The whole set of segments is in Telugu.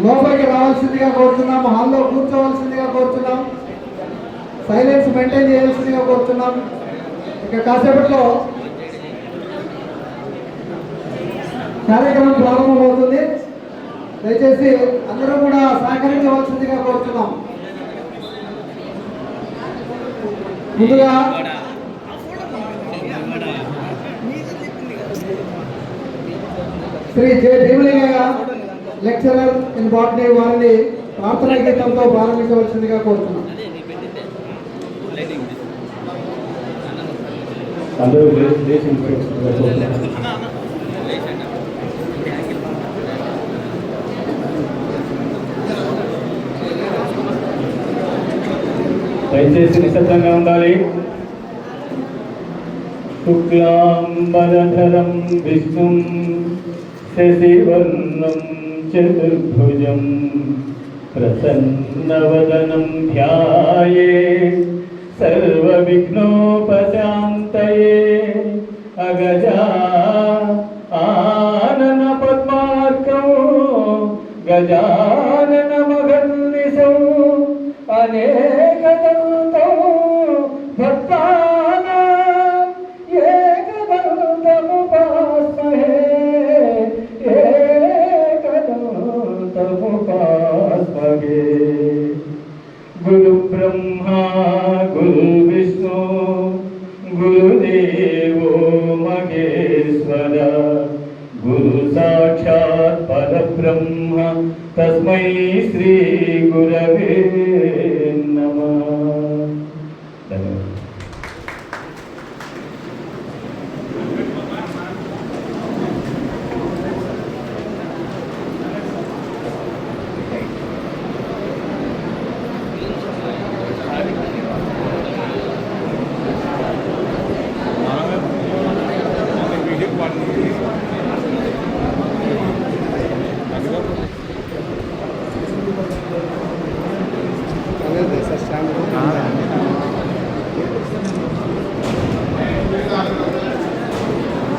లోపలికి రావాల్సిందిగా కోరుతున్నాం, హాల్లో కూర్చోవలసిందిగా కోరుతున్నాం, సైలెన్స్ మెయింటైన్ చేయాల్సిందిగా కోరుతున్నాం. ఇక కాసేపట్లో కార్యక్రమం ప్రారంభమవుతుంది. దయచేసి అందరూ కూడా సహకరించవలసిందిగా కోరుతున్నాం. ముందుగా Shri J Bheemalingaiah lecturer in botany వారిని ప్రార్థనా గీతంతో ప్రారంభించవలసిందిగా కోరుతున్నాం. దయచేసి నిశ్శబ్దంగా ఉండాలి. శుక్లాంబరధరం విష్ణుం శశివర్ణం చతుర్భుజం ప్రసన్నవదనం ధ్యాయే సర్వవిఘ్నోపశాంతయే అగజా ఆనన పద్మార్కం గజానన మగన్నిశం అనేకదంతం భక్తానాం ఏకదంతముపాస్మహే ఏకదంతముపాస్మహే. గురు బ్రహ్మా గురు విష్ణు గురుదేవో మహేశ్వర గురు సాక్షాత్ పరబ్రహ్మ తస్మై శ్రీ గురవే నమః.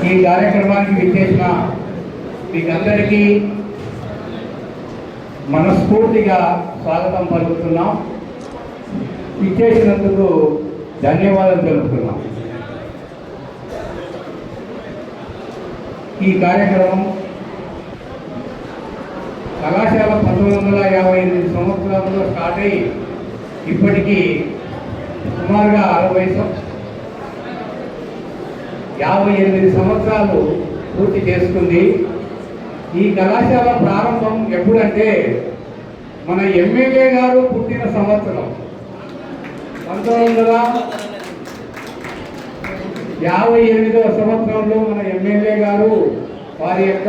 ఈ కార్యక్రమానికి విచ్చేసిన మీకందరికీ మనస్ఫూర్తిగా స్వాగతం పలుకుతున్నాం. విచ్చేసినందుకు ధన్యవాదాలు తెలుపుతున్నాం. ఈ కార్యక్రమం కళాశాల 1958 సంవత్సరాలలో స్టార్ట్ అయ్యి ఇప్పటికీ సుమారుగా 58 సంవత్సరాలు పూర్తి చేసుకుంది. ఈ కళాశాల ప్రారంభం ఎప్పుడంటే మన ఎమ్మెల్యే గారు పుట్టిన సంవత్సరం 1958వ సంవత్సరంలో మన ఎమ్మెల్యే గారు వారి యొక్క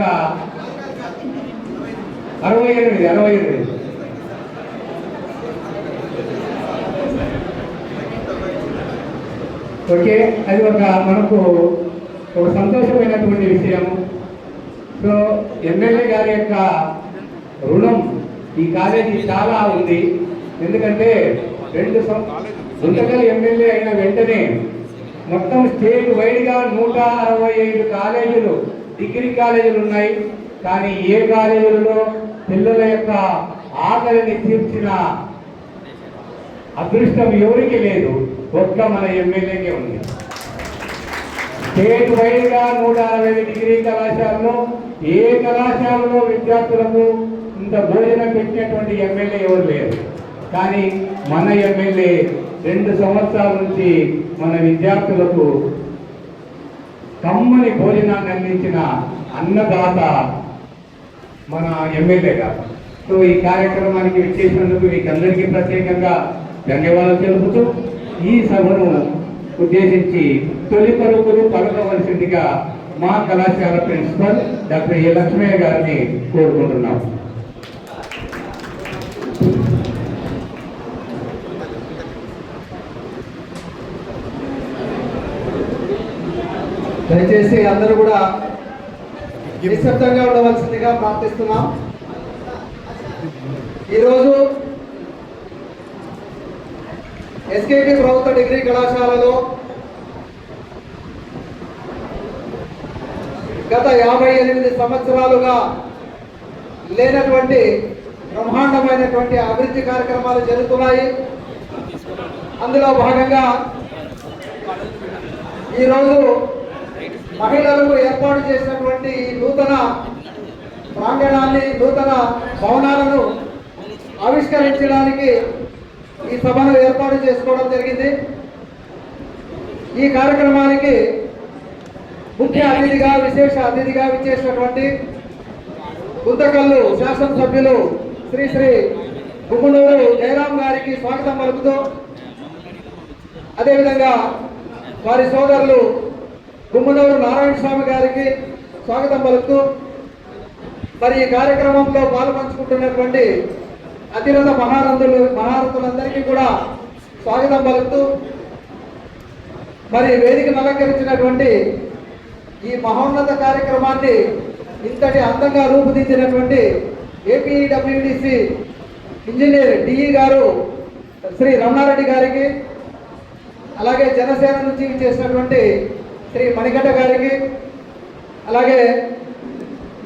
68 ఓకే, అది మనకు ఒక సంతోషమైనటువంటి విషయం. సో ఎమ్మెల్యే గారి యొక్క రుణం ఈ కాలేజీ చాలా ఉంది. ఎందుకంటే గుంతకల్ ఎమ్మెల్యే అయిన వెంటనే మొత్తం స్టేట్ వైడ్గా 165 కాలేజీలు, డిగ్రీ కాలేజీలు ఉన్నాయి. కానీ ఏ కాలేజీలలో పిల్లల యొక్క ఆకలిని తీర్చిన అదృష్టం ఎవరికి లేదు, ఒక్క మన ఎమ్మెల్యేకే ఉంది. స్టేట్ వైడ్గా 160 డిగ్రీ కళాశాలలో ఏ కళాశాలలో విద్యార్థులకు ఇంత భోజనం పెట్టినటువంటి ఎమ్మెల్యే ఎవరు లేరు. కానీ మన ఎమ్మెల్యే 2 సంవత్సరాల నుంచి మన విద్యార్థులకు కమ్మని భోజనాన్ని అందించిన అన్నదాత మన ఎమ్మెల్యే గారు. సో ఈ కార్యక్రమానికి విచ్చేసినందుకు మీకు అందరికీ ప్రత్యేకంగా ధన్యవాదాలు తెలుపుతూ ఈ సభను ఉద్దేశించి తొలి పలుకులు పలకవలసిందిగా మా కళాశాల ప్రిన్సిపల్ డాక్టర్ ఏ లక్ష్మయ్య గారిని కోరుకుంటున్నాం. దయచేసి అందరూ కూడా నిశ్శబ్దంగా ఉండవలసిందిగా ప్రార్థిస్తున్నాం. ఈరోజు ఎస్కేటి ప్రభుత్వ డిగ్రీ కళాశాలలో గత 58 సంవత్సరాలుగా లేనటువంటి బ్రహ్మాండమైనటువంటి అభివృద్ధి కార్యక్రమాలు జరుగుతున్నాయి. అందులో భాగంగా ఈరోజు మహిళలకు ఏర్పాటు చేసినటువంటి ఈ నూతన ప్రాంగణాన్ని, నూతన భవనాలను ఆవిష్కరించడానికి ఈ సభను ఏర్పాటు చేసుకోవడం జరిగింది. ఈ కార్యక్రమానికి ముఖ్య అతిథిగా, విశేష అతిథిగా విచ్చేసినటువంటి గుంతకల్లు శాసనసభ్యులు శ్రీ శ్రీ గుమ్మనూరు జయరాం గారికి స్వాగతం పలుకుతూ, అదేవిధంగా వారి సోదరులు గుమ్మనూరు నారాయణ స్వామి గారికి స్వాగతం పలుకుతూ, మరి ఈ కార్యక్రమంలో పాల్పంచుకుంటున్నటువంటి అతిరథ మహారథులందరికీ కూడా స్వాగతం పలుకుతూ, మరి వేదికను అలంకరించినటువంటి ఈ మహోన్నత కార్యక్రమాన్ని ఇంతటి అందంగా రూపుదిద్దినటువంటి ఏపీడబ్ల్యూడిసి ఇంజనీర్ డిఈ గారు శ్రీ రమణారెడ్డి గారికి, అలాగే జనసేన నుంచి చేసినటువంటి శ్రీ మణిగడ్డ గారికి, అలాగే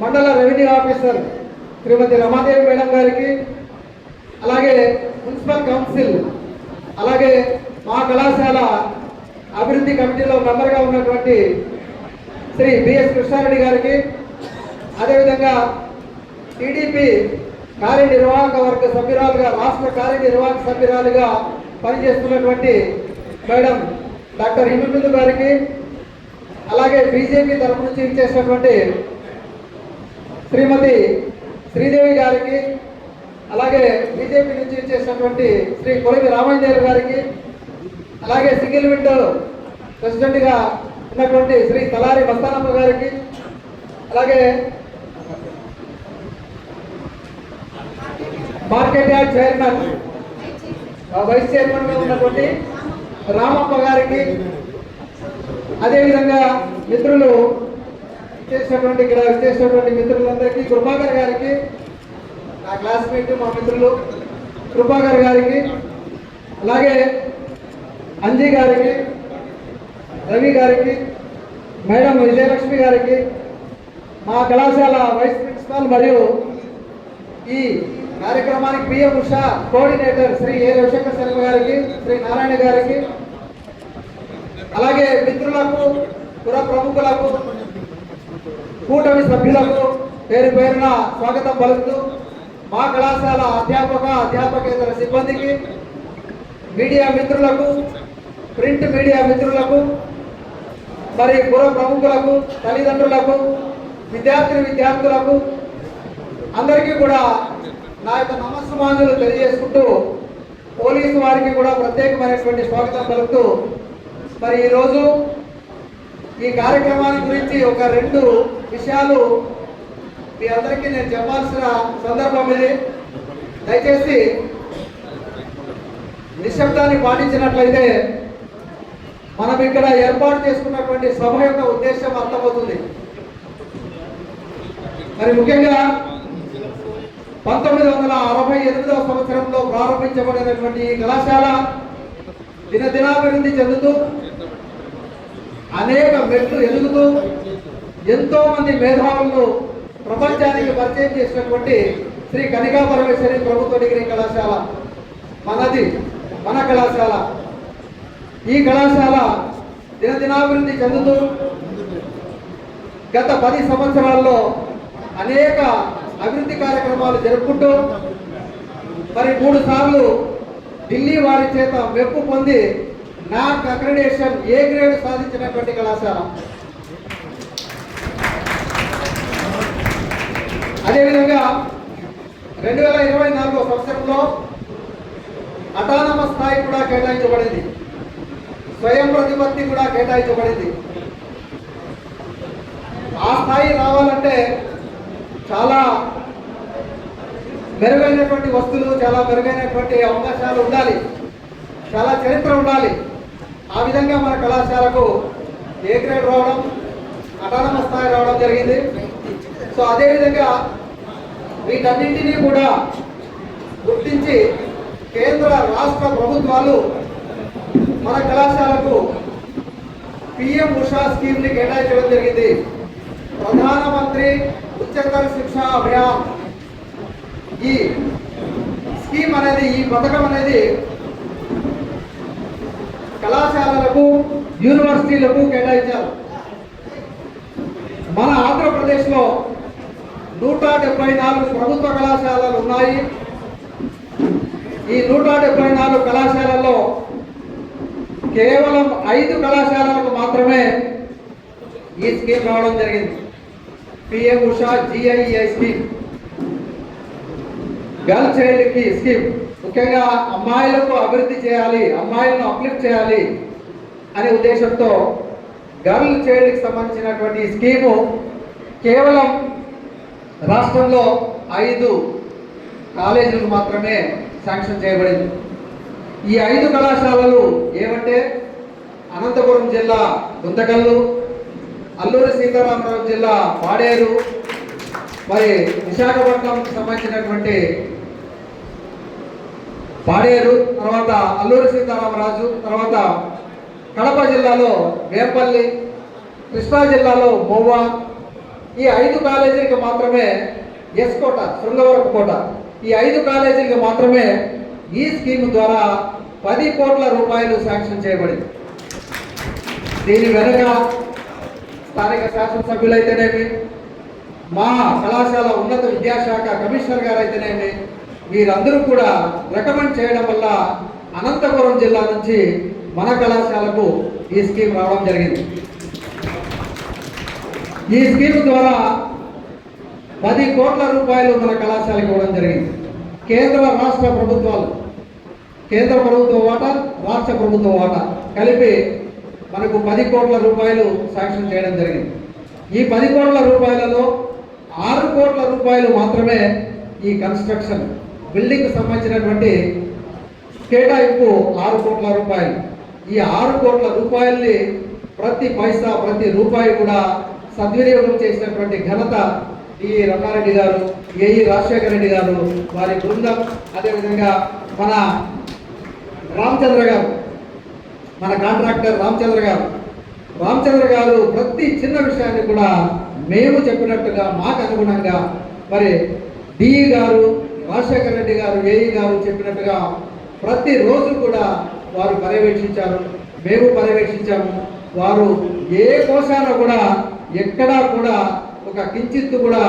మండల రెవెన్యూ ఆఫీసర్ శ్రీమతి రమాదేవి మేడం గారికి, అలాగే మున్సిపల్ కౌన్సిల్, అలాగే మా కళాశాల అభివృద్ధి కమిటీలో మెంబర్గా ఉన్నటువంటి శ్రీ బిఎస్ కృష్ణారెడ్డి గారికి, అదేవిధంగా టీడీపీ కార్యనిర్వాహక వర్గ సభ్యురాలుగా, రాష్ట్ర కార్యనిర్వాహక సభ్యురాలుగా పనిచేస్తున్నటువంటి మేడం డాక్టర్ హిమబిందు గారికి, అలాగే బీజేపీ తరఫు నుంచి ఇచ్చేసినటువంటి శ్రీమతి శ్రీదేవి గారికి, అలాగే బీజేపీ నుంచి ఇచ్చేసినటువంటి శ్రీ కొలిమి రామంజేరు గారికి, అలాగే సింగిల్ విండో ప్రెసిడెంట్గా ఉన్నటువంటి శ్రీ తలారి మస్తానమ్మ గారికి, అలాగే మార్కెట్ యార్డ్ చైర్మన్ వైస్ చైర్మన్గా ఉన్నటువంటి రామప్ప గారికి, అదేవిధంగా మిత్రులు చేసినటువంటి ఇక్కడ చేసినటువంటి మిత్రులందరికీ, కృపాకర్ గారికి, నా క్లాస్మేట్ మా మిత్రులు కృపాకర్ గారికి, అలాగే అంజీ గారికి, రవి గారికి, మేడం విజయలక్ష్మి గారికి, మా కళాశాల వైస్ ప్రిన్సిపాల్ మరియు ఈ కార్యక్రమానికి పిఎం ఉషా కోఆర్డినేటర్ శ్రీ ఏ రవిశంకర్ శర్మ గారికి, శ్రీ నారాయణ గారికి, అలాగే మిత్రులకు, పుర ప్రముఖులకు, కూటమి సభ్యులకు పేరు పేరున స్వాగతం పలుకుతూ, మా కళాశాల అధ్యాపకేతర సిబ్బందికి, మీడియా మిత్రులకు, ప్రింట్ మీడియా మిత్రులకు, మరి పుర ప్రముఖులకు, తల్లిదండ్రులకు, విద్యార్థులకు అందరికీ కూడా నా యొక్క నమస్సుమాంజలు తెలియజేసుకుంటూ, పోలీసు వారికి కూడా ప్రత్యేకమైనటువంటి స్వాగతం పలుకుతూ, మరి ఈరోజు ఈ కార్యక్రమాన్ని గురించి ఒక 2 విషయాలు మీ అందరికీ నేను చెప్పాల్సిన సందర్భం ఇది. దయచేసి నిశ్శబ్దాన్ని పాటించినట్లయితే మనం ఇక్కడ ఏర్పాటు చేసుకున్నటువంటి సభ యొక్క ఉద్దేశం అర్థమవుతుంది. మరి ముఖ్యంగా 1968వ సంవత్సరంలో ప్రారంభించబడినటువంటి ఈ కళాశాల దినదినాభివృద్ధి చెందుతూ, అనేక మెట్లు ఎదుగుతూ, ఎంతో మంది మేధావులను ప్రపంచానికి పరిచయం చేసినటువంటి శ్రీ కనికా పరమేశ్వరి ప్రభుత్వ డిగ్రీ కళాశాల మనది, మన కళాశాల. ఈ కళాశాల దినదినాభివృద్ధి చెందుతూ గత 10 సంవత్సరాల్లో అనేక అభివృద్ధి కార్యక్రమాలు జరుపుకుంటూ, మరి 3 సార్లు ఢిల్లీ వారి చేత మెప్పు పొంది నాక్ అక్రిడేషన్ ఏ గ్రేడ్ సాధించినటువంటి కళాశాల. అదేవిధంగా 2024వ సంవత్సరంలో అటానమస్ స్థాయి కూడా కేటాయించబడింది, స్వయం ప్రతిపత్తి కూడా కేటాయించబడింది. ఆ స్థాయి రావాలంటే చాలా మెరుగైనటువంటి వస్తువులు, చాలా మెరుగైనటువంటి అవకాశాలు ఉండాలి, చాలా చరిత్ర ఉండాలి. ఆ విధంగా మన కళాశాలకు ఏ గ్రేడ్ రావడం, అటానమస్ స్థాయి రావడం జరిగింది. సో అదేవిధంగా వీటన్నింటినీ కూడా గుర్తించి కేంద్ర రాష్ట్ర ప్రభుత్వాలు మన కళాశాలకు పిఎం ఉషా స్కీమ్ని కేటాయించడం జరిగింది. ప్రధానమంత్రి ఉच्चतर శిక్షా అభియాన్ ఈ స్కీమ్ అనేది, ఈ పథకం అనేది కళాశాలలకు యూనివర్సిటీలకు కేటాయించారు. మన ఆంధ్రప్రదేశ్లో 174 ప్రభుత్వ కళాశాలలు ఉన్నాయి. ఈ 174 కళాశాలల్లో కేవలం 5 కళాశాలలకు మాత్రమే ఈ స్కీమ్ రావడం జరిగింది. PM Usha GIE scheme, girl child కి స్కీమ్. ముఖ్యంగా అమ్మాయిలకు అభివృద్ధి చేయాలి, అమ్మాయిలను అప్లిఫ్ట్ చేయాలి అనే ఉద్దేశంతో గర్ల్ చైల్డ్కి సంబంధించినటువంటి స్కీము కేవలం రాష్ట్రంలో 5 కాలేజీలకు మాత్రమే శాంక్షన్ చేయబడింది. ఈ 5 కళాశాలలు ఏమంటే అనంతపురం జిల్లా గుంతకల్లు, అల్లూరి సీతారామరాజు జిల్లా పాడేరు, మరి విశాఖపట్నంకి సంబంధించినటువంటి పాడేరు, తర్వాత అల్లూరి సీతారామరాజు, తర్వాత కడప జిల్లాలో వేపల్లి, కృష్ణా జిల్లాలో మోవా. ఈ 5 కాలేజీలకు మాత్రమే ఎస్కోట, శృంగవరపు కోట, ఈ 5 కాలేజీలకు మాత్రమే ఈ స్కీమ్ ద్వారా 10 కోట్ల రూపాయలు శాంక్షన్ చేయబడింది. దీని వెనుక స్థానిక శాసనసభ్యులైతేనేమి, మా కళాశాల ఉన్నత విద్యాశాఖ కమిషనర్ గారు అయితేనేమి, వీరందరూ కూడా రికమెండ్ చేయడం వల్ల అనంతపురం జిల్లా నుంచి మన కళాశాలకు ఈ స్కీమ్ రావడం జరిగింది. ఈ స్కీమ్ ద్వారా 10 కోట్ల రూపాయలు మన కళాశాలకు ఇవ్వడం జరిగింది. కేంద్ర రాష్ట్ర ప్రభుత్వాలు, కేంద్ర ప్రభుత్వ వాటా, రాష్ట్ర ప్రభుత్వ వాటా కలిపి మనకు 10 కోట్ల రూపాయలు శాంక్షన్ చేయడం జరిగింది. ఈ 10 కోట్ల రూపాయలలో 6 కోట్ల రూపాయలు మాత్రమే ఈ కన్స్ట్రక్షన్ బిల్డింగ్కి సంబంధించినటువంటి కేటాయింపు 6 కోట్ల రూపాయలు. ఈ 6 కోట్ల రూపాయల్ని ప్రతి పైసా, ప్రతి రూపాయి కూడా సద్వినియోగం చేసినటువంటి ఘనత ఈ రమణారెడ్డి గారు, ఏఈ రాజశేఖర రెడ్డి గారు, వారి బృందం, అదేవిధంగా మన రామచంద్ర గారు, మన కాంట్రాక్టర్ రామచంద్ర గారు ప్రతి చిన్న విషయాన్ని కూడా మేము చెప్పినట్టుగా మాకు అనుగుణంగా మరి డిఈ గారు, రాజశేఖర రెడ్డి గారు, ఏఈ గారు చెప్పినట్టుగా ప్రతిరోజు కూడా వారు పర్యవేక్షించారు, మేము పర్యవేక్షించాము. వారు ఏ కోశాన కూడా ఎక్కడా కూడా ఒక కించిత్తు కూడా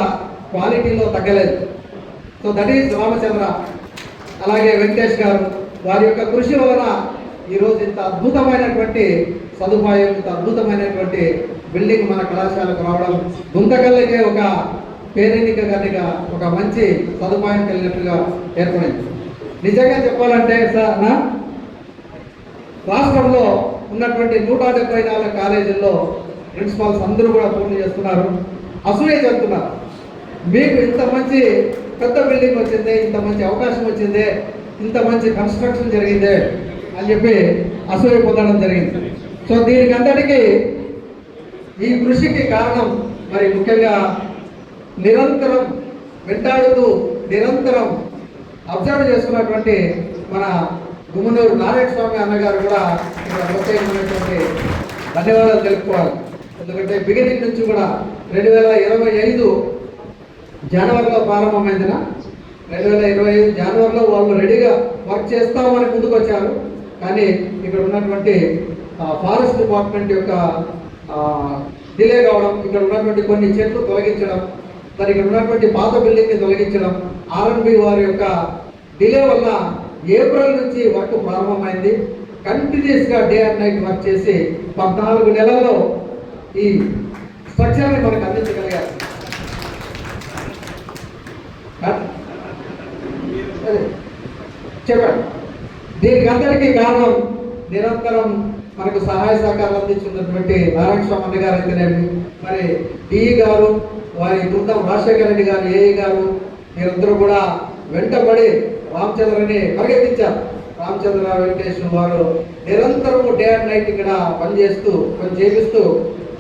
క్వాలిటీలో తగ్గలేదు. So that is Ramachandra. అలాగే వెంకటేష్ గారు, వారి యొక్క కృషి వలన ఈరోజు ఇంత అద్భుతమైనటువంటి సదుపాయం, ఇంత అద్భుతమైనటువంటి బిల్డింగ్ మన కళాశాలకు రావడం, గుంతకల్లికే ఒక పేరెన్నిక గట్టిగా ఒక మంచి సదుపాయం కలిగినట్టుగా ఏర్పడింది. నిజంగా చెప్పాలంటే సార్, రాష్ట్రంలో ఉన్నటువంటి 174 కాలేజీల్లో ప్రిన్సిపాల్స్ అందరూ కూడా ఫోన్లు చేస్తున్నారు, అసూయ చెందుతున్నారు. మీకు ఇంత మంచి పెద్ద బిల్డింగ్ వచ్చిందే, ఇంత మంచి అవకాశం వచ్చిందే, ఇంత మంచి కన్స్ట్రక్షన్ జరిగిందే అని చెప్పి అసూయ పొందడం జరిగింది. సో దీనికి అంతటికీ ఈ కృషికి కారణం మరి ముఖ్యంగా నిరంతరం వెంటాడుతూ నిరంతరం అబ్జర్వ్ చేసుకున్నటువంటి మన గుమ్మనూరు నారాయణ స్వామి అన్నగారు కూడా ఇక్కడ ప్రత్యేకమైనటువంటి ధన్యవాదాలు తెలుపుకోవాలి. ఎందుకంటే బిగినింగ్ నుంచి కూడా 2025 జనవరిలో ప్రారంభమైందిన 2025 జనవరిలో వాళ్ళు రెడీగా వర్క్ చేస్తామని ముందుకు వచ్చారు. కానీ ఇక్కడ ఉన్నటువంటి ఫారెస్ట్ డిపార్ట్మెంట్ యొక్క డిలే కావడం, ఇక్కడ ఉన్నటువంటి కొన్ని చెట్లు తొలగించడం, మరి ఇక్కడ ఉన్నటువంటి పాత బిల్డింగ్ని తొలగించడం, R&B వారి యొక్క డిలే వల్ల ఏప్రిల్ నుంచి వర్క్ ప్రారంభమైంది. కంటిన్యూస్గా డే అండ్ నైట్ వర్క్ చేసి 14 నెలల్లో ఈ స్ట్రక్చర్ని మనకు అందించగలిగారు. చెప్పండి. దీనికి అందరికీ కారణం నిరంతరం మనకు సహాయ సహకారాలు అందించున్నటువంటి నారాయణ స్వామి గారు అయితేనేమి, మరి డిఈ గారు, వారి బృందం రాజశేఖర రెడ్డి గారు, ఏఈ గారు, మీరందరూ కూడా వెంటబడి రామచంద్రని పరిగెత్తించారు. రామచంద్ర, వెంకటేష్ వారు నిరంతరము డే అండ్ నైట్ ఇక్కడ పనిచేస్తూ పని చేపిస్తూ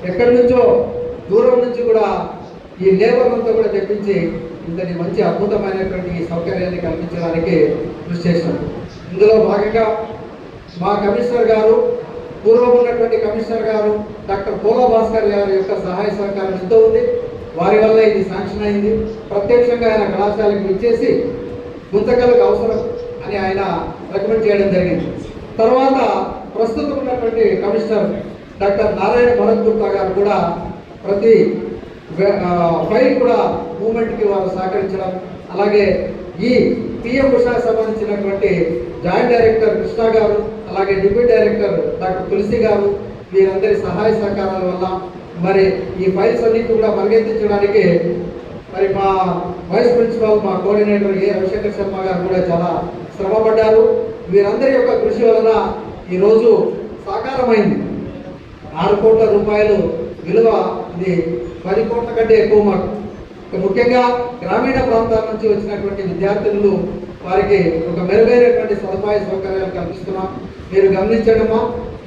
ఎక్కడి నుంచో దూరం నుంచి కూడా ఈ లేబర్లంతా కూడా తెప్పించి ఇంతటి మంచి అద్భుతమైనటువంటి సౌకర్యాన్ని కల్పించడానికి కృషి చేశారు. ఇందులో భాగంగా మా కమిషనర్ గారు, పూర్వం ఉన్నటువంటి కమిషనర్ గారు డాక్టర్ పోలా భాస్కర్ గారి యొక్క సహాయ సహకారం ఎంతో ఉంది. వారి వల్ల ఇది శాంక్షన్ అయింది. ప్రత్యక్షంగా ఆయన కళాశాలకు ఇచ్చేసి గుంతకల్లకు అవసరం అని ఆయన రికమెండ్ చేయడం జరిగింది. తర్వాత ప్రస్తుతం ఉన్నటువంటి కమిషనర్ డాక్టర్ నారాయణ భరత్ గుప్తా గారు కూడా ప్రతి ఫైల్ కూడా మూమెంట్కి వారు సహకరించడం, అలాగే ఈ పిఎం ఉషాకు సంబంధించినటువంటి జాయింట్ డైరెక్టర్ కృష్ణ గారు, అలాగే డిప్యూటీ డైరెక్టర్ డాక్టర్ తులసి గారు, వీరందరి సహాయ సహకారాల వల్ల మరి ఈ ఫైల్స్ అన్నింటి కూడా పరిగెత్తించడానికి మరి మా వైస్ ప్రిన్సిపాల్, మా కోఆర్డినేటర్ ఏ రవిశంకర్ శర్మ గారు కూడా చాలా శ్రమపడ్డారు. వీరందరి యొక్క కృషి వలన ఈరోజు సాకారమైంది. 6 కోట్ల రూపాయలు విలువ, ఇది 10 కోట్ల కంటే ఎక్కువ మాకు. ముఖ్యంగా గ్రామీణ ప్రాంతాల నుంచి వచ్చినటువంటి విద్యార్థులు వారికి ఒక మెరుగైనటువంటి సదుపాయ సౌకర్యాలు కల్పిస్తున్నాం. మీరు గమనించడమా,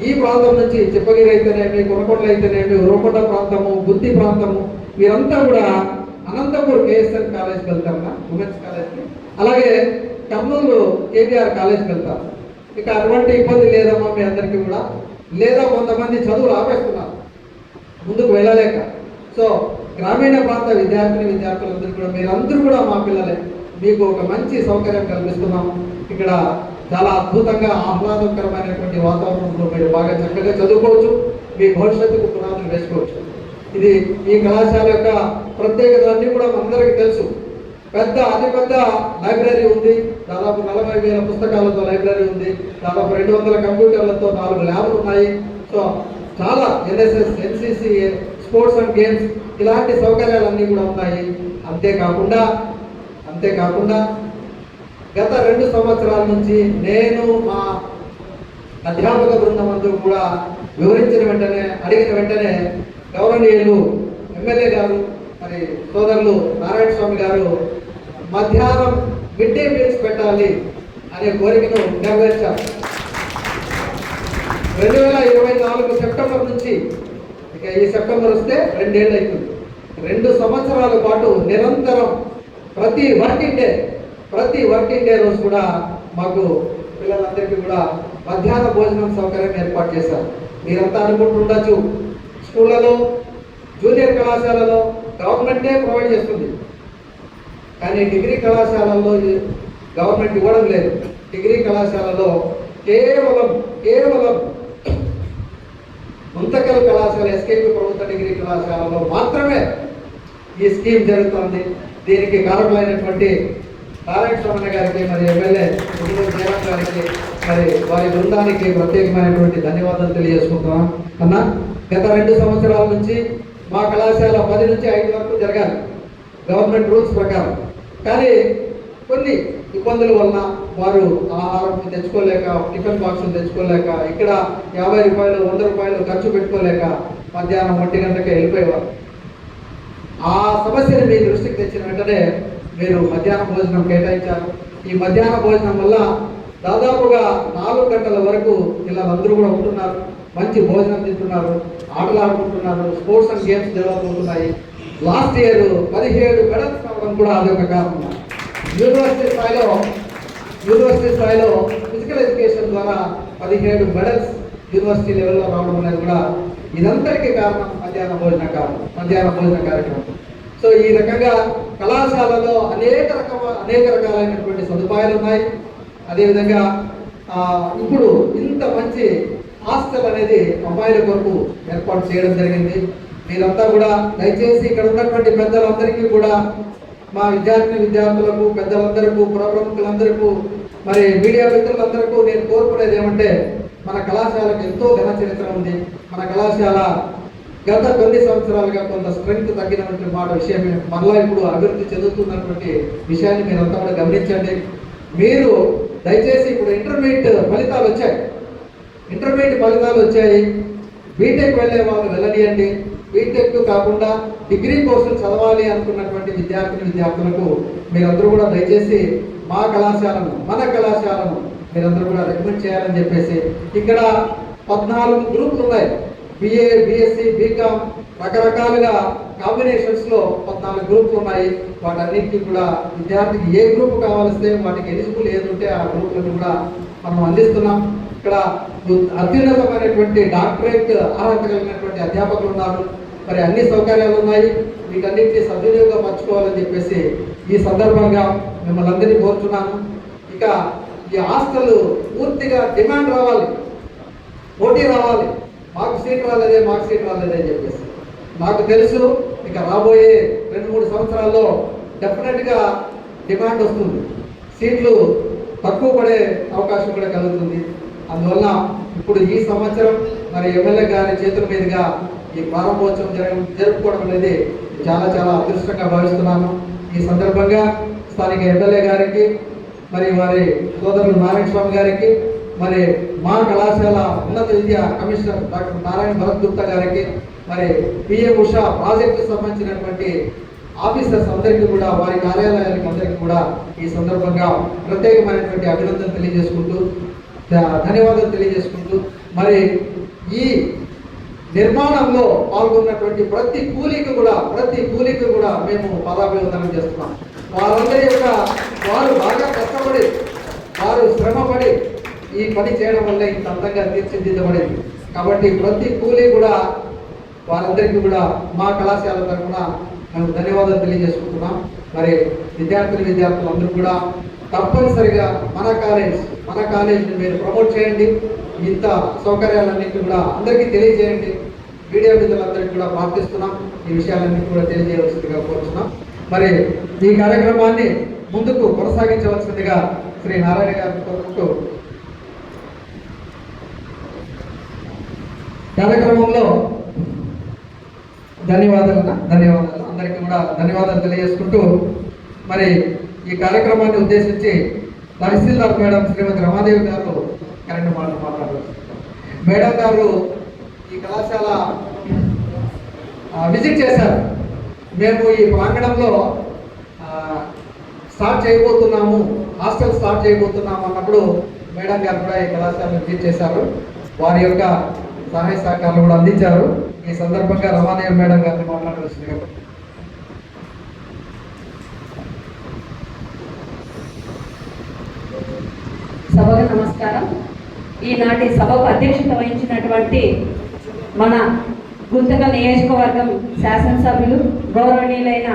ఈ ప్రాంతం నుంచి చిప్పగిరి అయితేనేమి, కొనకొండలు అయితేనేమి, ఉరవకొండ ప్రాంతము, బుద్ధి ప్రాంతము, వీరంతా కూడా అనంతపూర్ కేఎస్ఎన్ కాలేజ్కి వెళ్తారు, ఉమెన్స్ కాలేజ్కి, అలాగే కర్నూలు కేబీఆర్ కాలేజ్కి వెళ్తారు. ఇక అటువంటి ఇబ్బంది లేదమ్మా మీ అందరికీ కూడా. లేదా కొంతమంది చదువులు ఆపేస్తున్నారు ముందుకు వెళ్ళలేక. సో గ్రామీణ ప్రాంత విద్యార్థులందరూ కూడా మీరందరూ కూడా మా పిల్లలే, మీకు ఒక మంచి సౌకర్యం కల్పిస్తున్నాం. ఇక్కడ చాలా అద్భుతంగా ఆహ్లాదకరమైనటువంటి వాతావరణంలో మీరు బాగా చక్కగా చదువుకోవచ్చు, మీ భవిష్యత్తుకు పునాదులు వేసుకోవచ్చు. ఇది ఈ కళాశాల యొక్క ప్రత్యేకత అన్నీ కూడా మనందరికీ తెలుసు. అతిపెద్ద లైబ్రరీ ఉంది, దాదాపు 40,000 పుస్తకాలతో లైబ్రరీ ఉంది, దాదాపు 200 కంప్యూటర్లతో 4 ల్యాబ్లు ఉన్నాయి. సో చాలా NSS, NCC, sports and games ఇలాంటి సౌకర్యాలన్నీ కూడా ఉన్నాయి. అంతేకాకుండా గత 2 సంవత్సరాల నుంచి నేను మా అధ్యాపక బృందం అందరూ కూడా అడిగిన వెంటనే గౌరవనీయులు ఎమ్మెల్యే గారు, మరి సోదరులు నారాయణ స్వామి గారు మధ్యాహ్నం మిడ్ డే మీల్స్ పెట్టాలి అనే కోరికను నెరవేర్చారు. 2024 సెప్టెంబర్ నుంచి, ఇక ఈ సెప్టెంబర్ వస్తే 2 ఏళ్ళు అవుతుంది. 2 సంవత్సరాల పాటు నిరంతరం ప్రతి వర్కింగ్ డే రోజు కూడా మాకు పిల్లలందరికీ కూడా మధ్యాహ్న భోజనం సౌకర్యం ఏర్పాటు చేశారు. మీరంతా అనుకుంటుండొచ్చు, స్కూళ్ళలో, జూనియర్ కళాశాలలో గవర్నమెంటే ప్రొవైడ్ చేస్తుంది, కానీ డిగ్రీ కళాశాలల్లో గవర్నమెంట్ ఇవ్వడం లేదు. డిగ్రీ కళాశాలలో కేవలం ముంతకల్ కళాశాల, ఎస్కేపీ ప్రభుత్వ డిగ్రీ కళాశాలలో మాత్రమే ఈ స్కీమ్ జరుగుతుంది. దీనికి కారణమైనటువంటి నారాయణ స్వామి గారికి, మరి ఎమ్మెల్యే జయరాం గారికి, మరి వారి బృందానికి ప్రత్యేకమైనటువంటి ధన్యవాదాలు తెలియజేసుకుంటున్నాం. అన్న, గత 2 సంవత్సరాల నుంచి మా కళాశాల 10 నుంచి 5 వరకు జరగాలి గవర్నమెంట్ రూల్స్ ప్రకారం. కానీ కొన్ని ఇబ్బందుల వలన వారు ఆహారం తెచ్చుకోలేక, టిఫిన్ బాక్సులు తెచ్చుకోలేక, ఇక్కడ 50 రూపాయలు 100 రూపాయలు ఖర్చు పెట్టుకోలేక మధ్యాహ్నం 1 గంటకే వెళ్ళిపోయేవారు. ఆ సమస్యను మీ దృష్టికి తెచ్చిన వెంటనే మీరు మధ్యాహ్న భోజనం కేటాయించారు. ఈ మధ్యాహ్న భోజనం వల్ల దాదాపుగా 4 గంటల వరకు పిల్లలందరూ కూడా ఉంటున్నారు, మంచి భోజనం తింటున్నారు, ఆటలు ఆడుకుంటున్నారు, స్పోర్ట్స్ అండ్ గేమ్స్ డెవలప్ అవుతున్నాయి. లాస్ట్ ఇయర్ 17 మెడల్స్ రావడం కూడా అదొక కారణం. యూనివర్సిటీ స్థాయిలో ఫిజికల్ ఎడ్యుకేషన్ ద్వారా 17 మెడల్స్ యూనివర్సిటీ లెవెల్లో రావడం అనేది కూడా ఇదంతటికీ కారణం మధ్యాహ్న భోజన కార్యక్రమం. సో ఈ రకంగా కళాశాలలో అనేక రకాలైనటువంటి సదుపాయాలు ఉన్నాయి. అదేవిధంగా ఇప్పుడు ఇంత మంచి హాస్టల్ అనేది అమ్మాయిల కొరకు ఏర్పాటు చేయడం జరిగింది. మీరంతా కూడా దయచేసి ఇక్కడ ఉన్నటువంటి పెద్దలందరికీ కూడా, మా విద్యార్థులకు, పెద్దలందరికీ, ప్రముఖులందరికీ, మరి మీడియా మిత్రులందరికీ నేను కోరుకునేది ఏమంటే, మన కళాశాలకు ఎంతో ఘన చరిత్ర ఉంది. మన కళాశాల గత కొన్ని సంవత్సరాలుగా కొంత స్ట్రెంగ్త్ తగ్గినటువంటి విషయమే. మరలా ఇప్పుడు అభివృద్ధి చెందుతున్నటువంటి విషయాన్ని మీరంతా కూడా గమనించండి. మీరు దయచేసి ఇప్పుడు ఇంటర్మీడియట్ ఫలితాలు వచ్చాయి. బీటెక్ వెళ్ళే వాళ్ళు వెళ్ళనియండి. బీటెక్ కాకుండా డిగ్రీ కోర్సులు చదవాలి అనుకున్నటువంటి విద్యార్థులకు మీరందరూ కూడా దయచేసి మన కళాశాలను మీరందరూ కూడా రికమెండ్ చేయాలని చెప్పేసి, ఇక్కడ 14 గ్రూపులు ఉన్నాయి. BA, BSc, BCom రకరకాలుగా కాంబినేషన్స్లో 14 గ్రూపులు ఉన్నాయి. వాటన్నిటికీ కూడా విద్యార్థికి ఏ గ్రూప్ కావాల్స్తే వాటికి ఎలిజిబుల్ ఏదుంటే ఆ గ్రూపులను కూడా మనం అందిస్తున్నాం. ఇక్కడ అత్యున్నతమైనటువంటి డాక్టరేట్ అర్హత కలిగినటువంటి అధ్యాపకులు ఉన్నారు. మరి అన్ని సౌకర్యాలు ఉన్నాయి. వీటన్నిటిని సద్వినియోగపరచుకోవాలని చెప్పేసి ఈ సందర్భంగా మిమ్మల్ని అందరినీ కోరుతున్నాను. ఇక ఈ హాస్టల్ పూర్తిగా డిమాండ్ రావాలి, పోటీ రావాలి. మాకు సీట్ రాలేదే అని చెప్పేసి నాకు తెలుసు ఇక రాబోయే 2-3 సంవత్సరాల్లో డెఫినెట్గా డిమాండ్ వస్తుంది, సీట్లు తక్కువ పడే అవకాశం కూడా కలుగుతుంది. అందువల్ల ఇప్పుడు ఈ సంవత్సరం మరి ఎమ్మెల్యే గారి చేతుల మీదుగా ఈ ప్రారంభోత్సవం జరుపుకోవడం అనేది చాలా చాలా అదృష్టంగా భావిస్తున్నాను. ఈ సందర్భంగా స్థానిక ఎమ్మెల్యే గారికి, మరి వారి సోదరులు నారాయణ స్వామి గారికి, మరి మా కళాశాల ఉన్నత విద్యా కమిషనర్ డాక్టర్ నారాయణ భరత్ గుప్తా గారికి, మరి పిఎం ఉషా ప్రాజెక్టుకు సంబంధించినటువంటి ఆఫీసర్స్ అందరికీ కూడా, వారి కార్యాలయానికి అందరికీ కూడా ఈ సందర్భంగా ప్రత్యేకమైనటువంటి అభినందనలు తెలియజేసుకుంటూ, ధన్యవాదాలు తెలియజేసుకుంటూ, మరి ఈ నిర్మాణంలో పాల్గొన్నటువంటి ప్రతి కూలీకి కూడా మేము పాదాభివందనం చేస్తున్నాం. వారందరి యొక్క వారు బాగా కష్టపడి, వారు శ్రమపడి ఈ పని చేయడం వల్ల ఇంత అందంగా తీర్చిదిద్దబడింది. కాబట్టి ప్రతి కూలీ కూడా వారందరికీ కూడా మా కళాశాల తరఫున మేము ధన్యవాదాలు తెలియజేసుకుంటున్నాం. మరి విద్యార్థులందరూ కూడా తప్పనిసరిగా మన కాలేజీని మీరు ప్రమోట్ చేయండి. ఇంత సౌకర్యాలన్నింటినీ కూడా అందరికీ తెలియజేయండి. మీడియా మిత్రులందరికీ కూడా ప్రార్థిస్తున్నాం, ఈ విషయాలన్నీ కూడా తెలియజేయవలసిందిగా కోరుతున్నాం. మరి ఈ కార్యక్రమాన్ని ముందుకు కొనసాగించవలసిందిగా శ్రీ నారాయణ గారిని కోరుకుంటూ, కార్యక్రమంలో ధన్యవాదాలు అందరికీ కూడా ధన్యవాదాలు తెలియజేసుకుంటూ, మరి ఈ కార్యక్రమాన్ని ఉద్దేశించి తహసీల్దార్ మేడం శ్రీమతి రమాదేవి గారు కరెంట్ మాట్లాడారు. మేడం గారు ఈ కళాశాల విజిట్ చేశారు. మేము ఈ ప్రాంగణంలో హాస్టల్ స్టార్ట్ చేయబోతున్నాము అన్నప్పుడు మేడం గారు కూడా ఈ కళాశాలను విజిట్ చేశారు. వారి యొక్క సహాయ సహకారాలు కూడా అందించారు. ఈ సందర్భంగా రమాదేవి మేడం గారిని మాట్లాడవలసిందిగా. సభకు నమస్కారం. ఈనాటి సభకు అధ్యక్షత వహించినటువంటి మన గుంతకల్ నియోజకవర్గం శాసనసభ్యులు గౌరవనీయులైన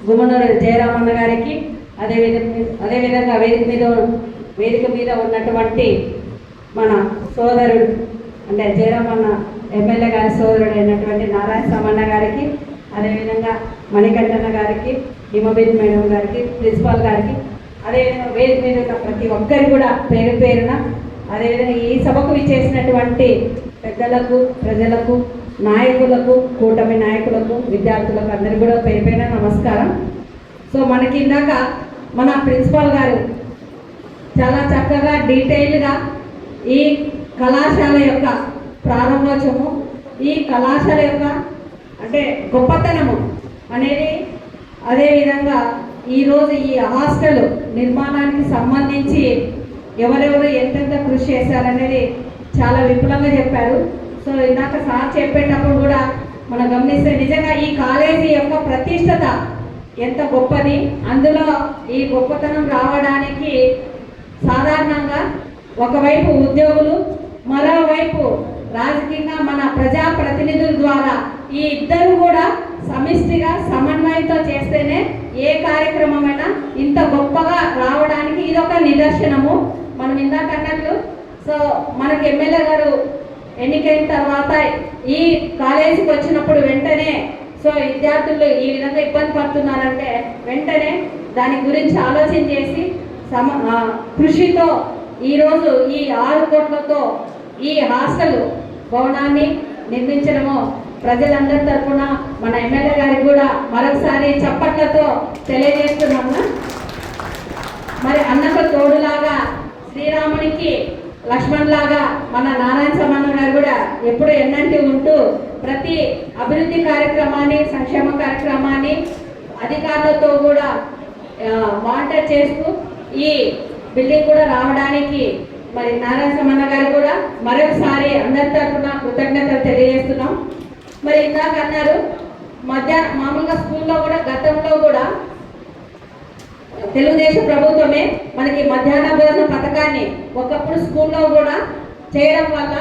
గుమ్మనూరు జయరామన్న గారికి, అదేవిధంగా వేదిక మీద ఉన్నటువంటి మన సోదరుడు అంటే జయరామన్న ఎమ్మెల్యే గారి సోదరుడు అయినటువంటి నారాయణ సామన్న గారికి, అదేవిధంగా మణికంఠన్న గారికి, హిమబిందు మేడం గారికి, ప్రిన్సిపాల్ గారికి, అదేవిధంగా వేదిక మీద ఉన్న ప్రతి ఒక్కరి కూడా పేరు పేరున, అదేవిధంగా ఈ సభకు విచ్చేసినటువంటి పెద్దలకు, ప్రజలకు, నాయకులకు, కూటమి నాయకులకు, విద్యార్థులకు అందరికీ కూడా పేరు పేరున నమస్కారం. సో మనకి ఇందాక మన ప్రిన్సిపాల్ గారు చాలా చక్కగా డీటెయిల్గా ఈ కళాశాల యొక్క ప్రారంభోత్సవము, ఈ కళాశాల యొక్క అంటే గొప్పతనము అనేది, అదేవిధంగా ఈరోజు ఈ హాస్టల్ నిర్మాణానికి సంబంధించి ఎవరెవరు ఎంతెంత కృషి చేశారనేది చాలా విపులంగా చెప్పారు. సో ఇందాక సార్ చెప్పేటప్పుడు కూడా మనం గమనిస్తే నిజంగా ఈ కాలేజీ యొక్క ప్రతిష్టత ఎంత గొప్పది. అందులో ఈ గొప్పతనం రావడానికి సాధారణంగా ఒకవైపు ఉద్యోగులు, మరోవైపు రాజకీయంగా మన ప్రజాప్రతినిధుల ద్వారా ఈ ఇద్దరు కూడా సమిష్టిగా సమన్వయంతో చేస్తేనే ఏ కార్యక్రమమైనా ఇంత గొప్పగా రావడానికి ఇదొక నిదర్శనము. మనం ఇందాక అన్నట్లు సో మనకి ఎమ్మెల్యే గారు ఎన్నికైన తర్వాత ఈ కాలేజీకి వచ్చినప్పుడు వెంటనే సో విద్యార్థులు ఈ విధంగా ఇబ్బంది పడుతున్నారంటే వెంటనే దాని గురించి ఆలోచన చేసి కృషితో ఈరోజు ఈ 6 కోట్లతో ఈ హాస్టల్ భవనాన్ని నిర్మించడము ప్రజలందరి తరఫున మన ఎమ్మెల్యే గారికి కూడా మరొకసారి చప్పట్లతో తెలియజేస్తున్నాము. మరి అన్నకు తోడులాగా శ్రీరామునికి లక్ష్మణ్ లాగా మన నారాయణ సమన్న గారు కూడా ఎప్పుడు ఎన్నంటి ఉంటూ ప్రతి అభివృద్ధి కార్యక్రమాన్ని, సంక్షేమ కార్యక్రమాన్ని అధికారులతో కూడా మానిటర్ చేస్తూ ఈ బిల్డింగ్ కూడా రావడానికి మరి నారాయణ సమన్న గారు కూడా మరొకసారి అందరి తరఫున కృతజ్ఞతలు తెలియజేస్తున్నాం. మరి ఇందాక అన్నారు మామూలుగా స్కూల్లో కూడా గతంలో కూడా తెలుగుదేశం ప్రభుత్వమే మనకి మధ్యాహ్న భోజన పథకాన్ని ఒకప్పుడు స్కూల్లో కూడా చేయడం వల్ల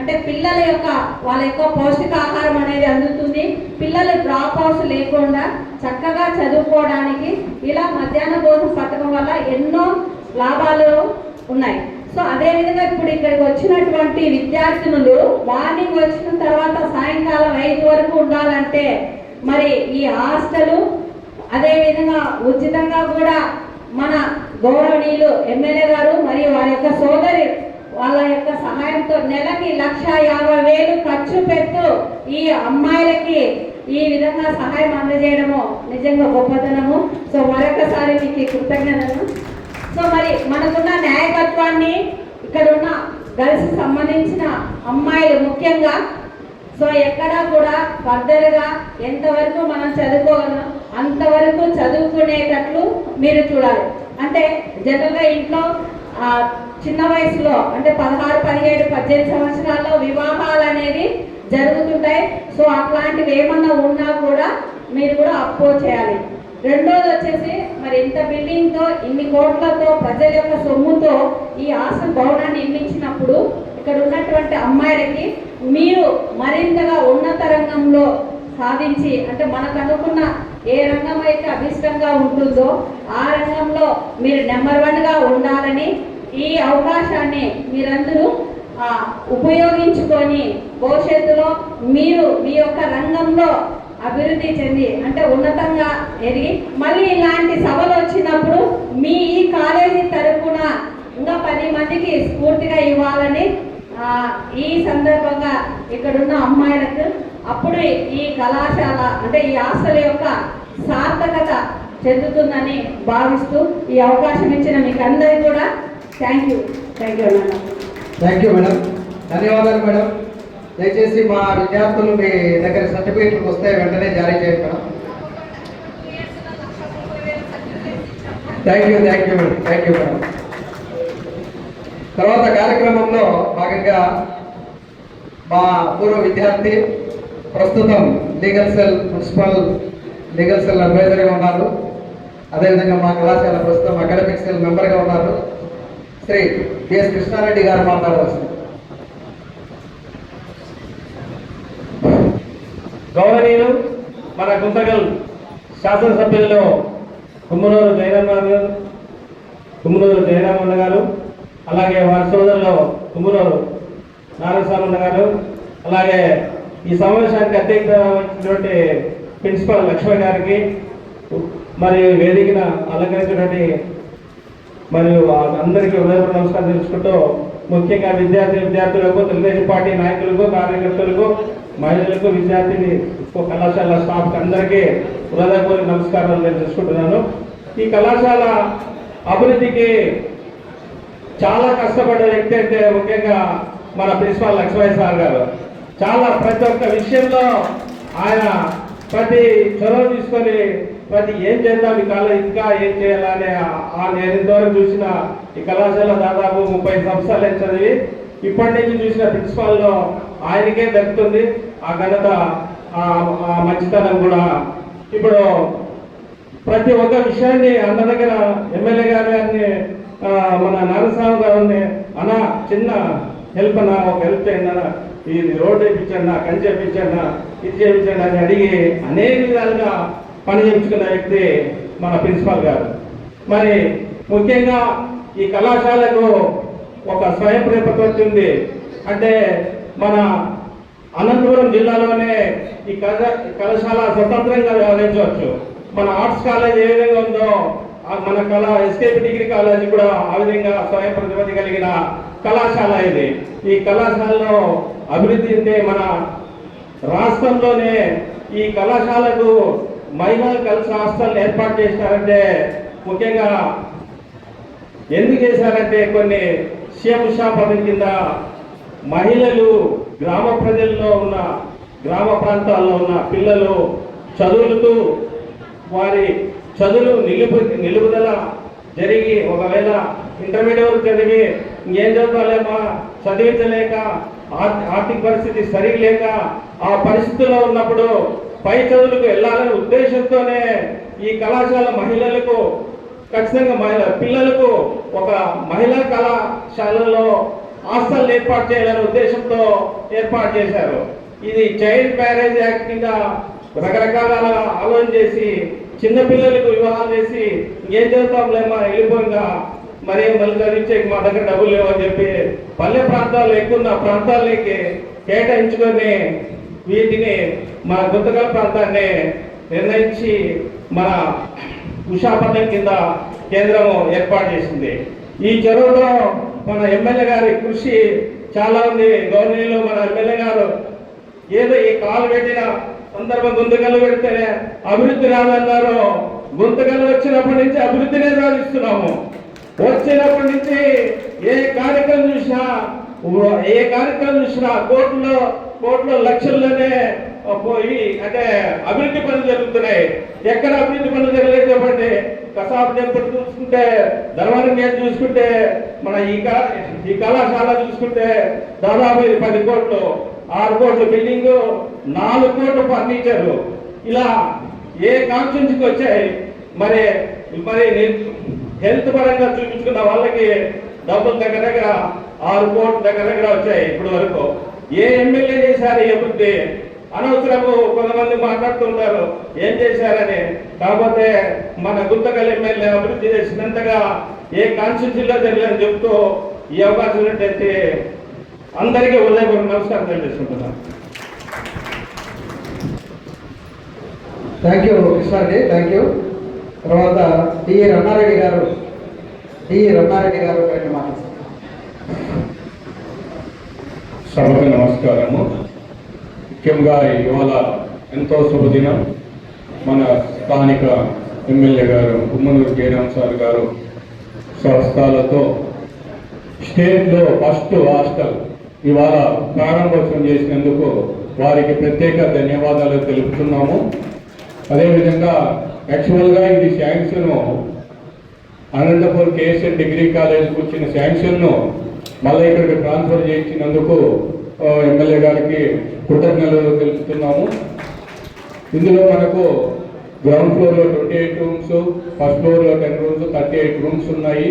అంటే పిల్లల యొక్క వాళ్ళ యొక్క పౌష్టికాహారం అనేది అందుతుంది. పిల్లలు డ్రాప్ అవుట్స్ లేకుండా చక్కగా చదువుకోవడానికి ఇలా మధ్యాహ్న భోజన పథకం వల్ల ఎన్నో లాభాలు ఉన్నాయి. సో అదేవిధంగా ఇప్పుడు ఇక్కడికి వచ్చినటువంటి విద్యార్థినులు మార్నింగ్ వచ్చిన తర్వాత సాయంకాలం 5 వరకు ఉండాలంటే మరి ఈ హాస్టలు అదేవిధంగా ఉచితంగా కూడా మన గౌరవనీయులు ఎమ్మెల్యే గారు మరియు వారి యొక్క సోదరి వాళ్ళ యొక్క సహాయంతో నెలకి 1,50,000 ఖర్చు పెట్టు ఈ అమ్మాయిలకి ఈ విధంగా సహాయం అందజేయడము నిజంగా గొప్పతనము. సో మరొకసారి మీకు కృతజ్ఞతలు. సో మరి మనకున్న న్యాయకత్వాన్ని ఇక్కడ ఉన్న గర్ల్స్ సంబంధించిన అమ్మాయిలు ముఖ్యంగా సో ఎక్కడా కూడా ఫర్దర్గా ఎంతవరకు మనం చదువుకోగలం అంతవరకు చదువుకునేటట్లు మీరు చూడాలి. అంటే జనరల్గా ఇంట్లో చిన్న వయసులో అంటే 16, 17, 18 సంవత్సరాల్లో వివాహాలు అనేది జరుగుతుంటాయి. సో అట్లాంటివి ఏమన్నా ఉన్నా కూడా మీరు కూడా అపోజ్ చేయాలి. రెండోది వచ్చేసి మరి ఇంత బిల్డింగ్తో ఇన్ని కోట్లతో ప్రజల యొక్క సొమ్ముతో ఈ హాస్టల్ భవనాన్ని నిర్మించినప్పుడు ఇక్కడ ఉన్నటువంటి అమ్మాయిలకి మీరు మరింతగా ఉన్నత రంగంలో సాధించి అంటే మనకు అనుకున్న ఏ రంగం అయితే అభిష్టంగా ఉంటుందో ఆ రంగంలో మీరు నెంబర్ 1గా ఉండాలని ఈ అవకాశాన్ని మీరందరూ ఉపయోగించుకొని భవిష్యత్తులో మీరు మీ యొక్క రంగంలో అభివృద్ధి చెంది అంటే ఉన్నతంగా ఎదిగి మళ్ళీ ఇలాంటి సభలు వచ్చినప్పుడు మీ ఈ కాలేజీ తరఫున ఇంకా 10 మందికి స్ఫూర్తిగా ఇవ్వాలని ఈ సందర్భంగా ఇక్కడున్న అమ్మాయిలకు అప్పుడు ఈ కళాశాల అంటే ఈ హాస్టల్ యొక్క సార్థకత చెందుతుందని భావిస్తూ ఈ అవకాశం ఇచ్చిన మీకు అందరికీ కూడా thank you madam. Thank you madam, ధన్యవాదాలు మేడం. దయచేసి మా విద్యార్థులు మీ దగ్గర సర్టిఫికేట్లకు వస్తే వెంటనే జారీ చేయండి madam. Thank you madam, thank you madam. తర్వాత కార్యక్రమంలో భాగంగా మా పూర్వ విద్యార్థి ప్రస్తుతం మున్సిపల్ లీగల్ సెల్ అడ్వైజర్గా ఉన్నారు. అదేవిధంగా మా కళాశాల ప్రస్తుతం అకాడమిక్ సెల్ మెంబర్గా ఉన్నారు. శ్రీ బిఎస్ కృష్ణారెడ్డి గారు మాట్లాడవలసింది. గౌరవనీయులు మన గుంతకల్ శాసనసభ్యుల్లో కుమ్మనూరు జయరామన్న గారు, అలాగే వారి సోదరులు కుమ్మనూరు నారాయణస్వామి గారు, అలాగే ఈ సమావేశానికి అధ్యక్షత వహించినటువంటి ప్రిన్సిపల్ లక్ష్మణ్ గారికి మరియు వేదికను అలంకరించినటువంటి మరియు అందరికీ హృదయపూర్వక నమస్కారం తెలుసుకుంటూ ముఖ్యంగా విద్యార్థులకు, తెలుగుదేశం పార్టీ నాయకులకు, కార్యకర్తలకు, మహిళలకు, విద్యార్థిని కళాశాల స్టాఫ్ అందరికీ హృదయపూర్వక నమస్కారాలు నేను తెలుసుకుంటున్నాను. ఈ కళాశాల అభివృద్ధికి చాలా కష్టపడే వ్యక్తి అంటే ముఖ్యంగా మన ప్రిన్సిపాల్ లక్ష్మయ్య సార్ గారు. చాలా ప్రతి ఒక్క విషయంలో ఆయన ప్రతి చొరవ తీసుకొని ప్రతి ఏం చేద్దాం ఈ కాలేజ్ ఇంకా ఏం చేయాలని నేను ఇంతవరకు చూసిన ఈ కళాశాల దాదాపు 30 సంవత్సరాలు చదివి ఇప్పటి నుంచి చూసిన ప్రిన్సిపాల్లో ఆయనకే దక్కుతుంది ఆ ఘనత, ఆ మంచితనం కూడా. ఇప్పుడు ప్రతి ఒక్క విషయాన్ని అన్న దగ్గర ఎమ్మెల్యే గారిని మన నారాయణస్వామి గారిని అన్న చిన్న హెల్ప్ అన్న, ఒక హెల్ప్ చేయండి అన్న, ఇది రోడ్డు వేయించండి, కంచె వేయించండి, ఇది చేయించండి అని అడిగి అనేక విధాలుగా పని చేయించుకున్న వ్యక్తి మన ప్రిన్సిపాల్ గారు. మరి ముఖ్యంగా ఈ కళాశాలకు ఒక స్వయం ప్రతిపత్తి ఉంది. అంటే మన అనంతపురం జిల్లాలోనే ఈ కళాశాల స్వతంత్రంగా వ్యవహరించవచ్చు. మన ఆర్ట్స్ కాలేజ్ ఏ విధంగా ఉందో మన ఎస్కేపీ డిగ్రీ కాలేజ్ కూడా ఆ విధంగా స్వయం ప్రతిపత్తి కలిగిన కళాశాల ఇది. ఈ కళాశాలలో అభివృద్ధి అంటే మన రాష్ట్రంలోనే ఈ కళాశాలకు మహిళలు కలిసి హాస్టల్ ఏర్పాటు చేశారంటే ముఖ్యంగా ఎందుకు చేశారంటే కొన్ని సీఎం ఉషా పథకం కింద మహిళలు గ్రామ ప్రజల్లో ఉన్న గ్రామ ప్రాంతాల్లో ఉన్న పిల్లలు చదువులతో వారి చదువులు నిలుపుదల జరిగి ఒకవేళ ఇంటర్మీడియట్ వరకు చదివి ఇంకేం చదవాలేమా చదివించలేక ఆర్థిక పరిస్థితి సరిలేక ఆ పరిస్థితుల్లో ఉన్నప్పుడు పై చదువులకు వెళ్ళాలనే ఉద్దేశంతోనే ఈ కళాశాల మహిళలకు ఖచ్చితంగా పిల్లలకు ఒక మహిళా కళాశాలలో హాస్టల్ ఏర్పాటు చేయాలనే ఉద్దేశంతో ఏర్పాటు చేశారు. ఇది చైల్డ్ మ్యారేజ్ యాక్ట్ కింద రకరకాల ఆలోచన చేసి చిన్నపిల్లలకు వివాహాలు చేసి ఏం చదువుతాంలేమా వెళ్ళిపోయిందా మరి మళ్ళీ చదివించే మా దగ్గర డబ్బులు లేవని చెప్పి పల్లె ప్రాంతాల్లో ఎక్కువ ఉన్న ప్రాంతాలకి కేటాయించుకొని వీటిని మన గుంతకల్ ప్రాంతాన్ని నిర్ణయించి మన ఉషా పథకం కింద కేంద్రము ఏర్పాటు చేసింది. ఈ చెరువులో మన ఎమ్మెల్యే గారి కృషి చాలా ఉంది. గవర్నీలో మన ఎమ్మెల్యే గారు ఏదో ఈ కాలు పెట్టిన సందర్భం గుంతకల్లు పెడితేనే అభివృద్ధి రాదన్నారు. గుంతకల్లు వచ్చినప్పటి నుంచి అభివృద్ధినే సాధిస్తున్నాము. వచ్చినప్పటి నుంచి ఏ కార్యక్రమం చూసినా కోట్ల లక్షల్లోనే పోయి అంటే అభివృద్ధి పనులు జరుగుతున్నాయి. ఎక్కడ అభివృద్ధి పనులు జరగలేదు చెప్పండి. కసాబ్ టెంపుల్ చూసుకుంటే, ధర్మవరం గేట్ చూసుకుంటే, మన ఈ కళాశాల చూసుకుంటే దాదాపు 10 కోట్లు, 6 కోట్లు బిల్డింగ్, 4 కోట్లు ఫర్నిచర్, ఇలా ఏ కాన్స్టిట్యూన్సీకి వచ్చాయి. మరి హెల్త్ పరంగా చూపించుకున్న వాళ్ళకి డబ్బులు దగ్గర 6 కోట్లు దగ్గర వచ్చాయి ఇప్పటి వరకు. ఏ ఎమ్మెల్యే చేశారు ఈ అభివృద్ధి? అనవసరము కొంతమంది మాట్లాడుతుంటారు ఏం చేశారని. కాకపోతే మన గుంతకల్ ఎమ్మెల్యే అభివృద్ధి చేసినంతగా ఏ కాన్స్టిట్యూన్సీలో జరగలేదని చెప్తూ ఈ అవకాశం ఉన్నట్టయితే అందరికీ ఉదయపూర్వక నమస్కారం తెలియజేసుకుంటున్నాను. Thank you Krishna Reddy, thank you. తర్వాత డిఈ రమణారెడ్డి గారు మాట్లాడుతున్నారు. సభకు నమస్కారము. ముఖ్యంగా ఇవాళ ఎంతో శుభదినం. మన స్థానిక ఎమ్మెల్యే గారు గుమ్మనూరు జయరాం సార్ గారు స్వస్థాలతో స్టేట్లో ఫస్ట్ హాస్టల్ ఇవాళ ప్రారంభోత్సవం చేసినందుకు వారికి ప్రత్యేక ధన్యవాదాలు తెలుపుతున్నాము. అదేవిధంగా యాక్చువల్గా ఇది శాంక్షను అనంతపూర్ కేఎస్ఎన్ డిగ్రీ కాలేజ్కి వచ్చిన శాంక్షన్ను మళ్ళీ ఇక్కడికి ట్రాన్స్ఫర్ చేయించినందుకు ఎమ్మెల్యే గారికి కృతజ్ఞతలు తెలుపుతున్నాము. ఇందులో మనకు గ్రౌండ్ ఫ్లోర్లో 28 రూమ్స్, ఫస్ట్ ఫ్లోర్లో 10 రూమ్స్, 38 రూమ్స్ ఉన్నాయి.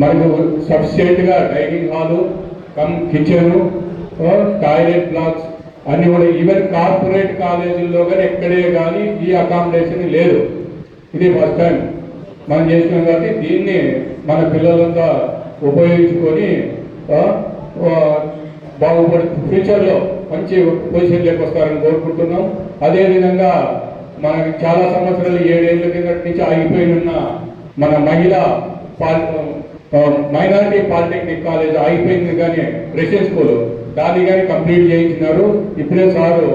మనకు సఫిషియెంట్గా dining hall, kitchen, toilet blocks అన్నీ కూడా ఈవెన్ కార్పొరేట్ కాలేజీల్లో కానీ ఎక్కడే కానీ ఈ అకామిడేషన్ లేదు. ఇది ఫస్ట్ టైం మనం చేసినాం కాబట్టి దీన్ని మన పిల్లలంతా ఉపయోగించుకొని బాగుపడి ఫ్యూచర్లో మంచి పొజిషన్లోకి వస్తారని కోరుకుంటున్నాం. అదేవిధంగా మనకి చాలా సంవత్సరాలు 7 ఏళ్ళ కిందటి నుంచి ఆగిపోయిన మన మైనారిటీ పాలిటెక్నిక్ కాలేజ్ ఆగిపోయింది కానీ రెసిడెన్స్ స్కూల్ దాన్ని కానీ కంప్లీట్ చేయించినారు. ఇప్పుడే సారు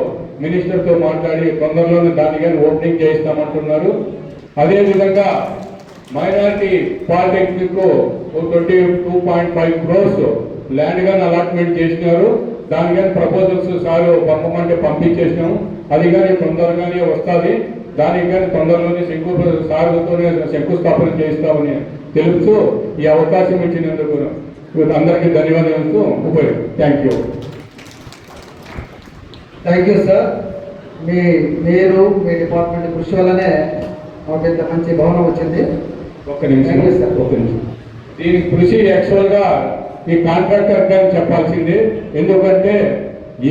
మినిస్టర్తో మాట్లాడి తొందరలోనే దాన్ని కానీ ఓపెనింగ్ చేయిస్తామంటున్నారు. అదేవిధంగా మైనారిటీ పాలిటెక్నిక్ 22.5 crores ల్యాండ్ కానీ అలాట్మెంట్ చేసినారు. దాని కానీ ప్రపోజల్స్ సారు పంపమంటే పంపించేసినాము. అది కానీ తొందరగానే వస్తుంది. దానికి కానీ తొందరలోనే సారుతోనే శంకుస్థాపన చేస్తామని తెలుపుతూ ఈ అవకాశం ఇచ్చినందుకు అందరికీ ధన్యవాదాలు. Thank you. Thank you sir. మీరు మీ డిపార్ట్మెంట్ కృషి వల్లనే మాకు ఇంత మంచి భవనం వచ్చింది. ఒక్క నిమిషం. దీనికి కృషి యాక్చువల్గా ఈ కాంట్రాక్టర్ గారు చెప్పాల్సింది. ఎందుకంటే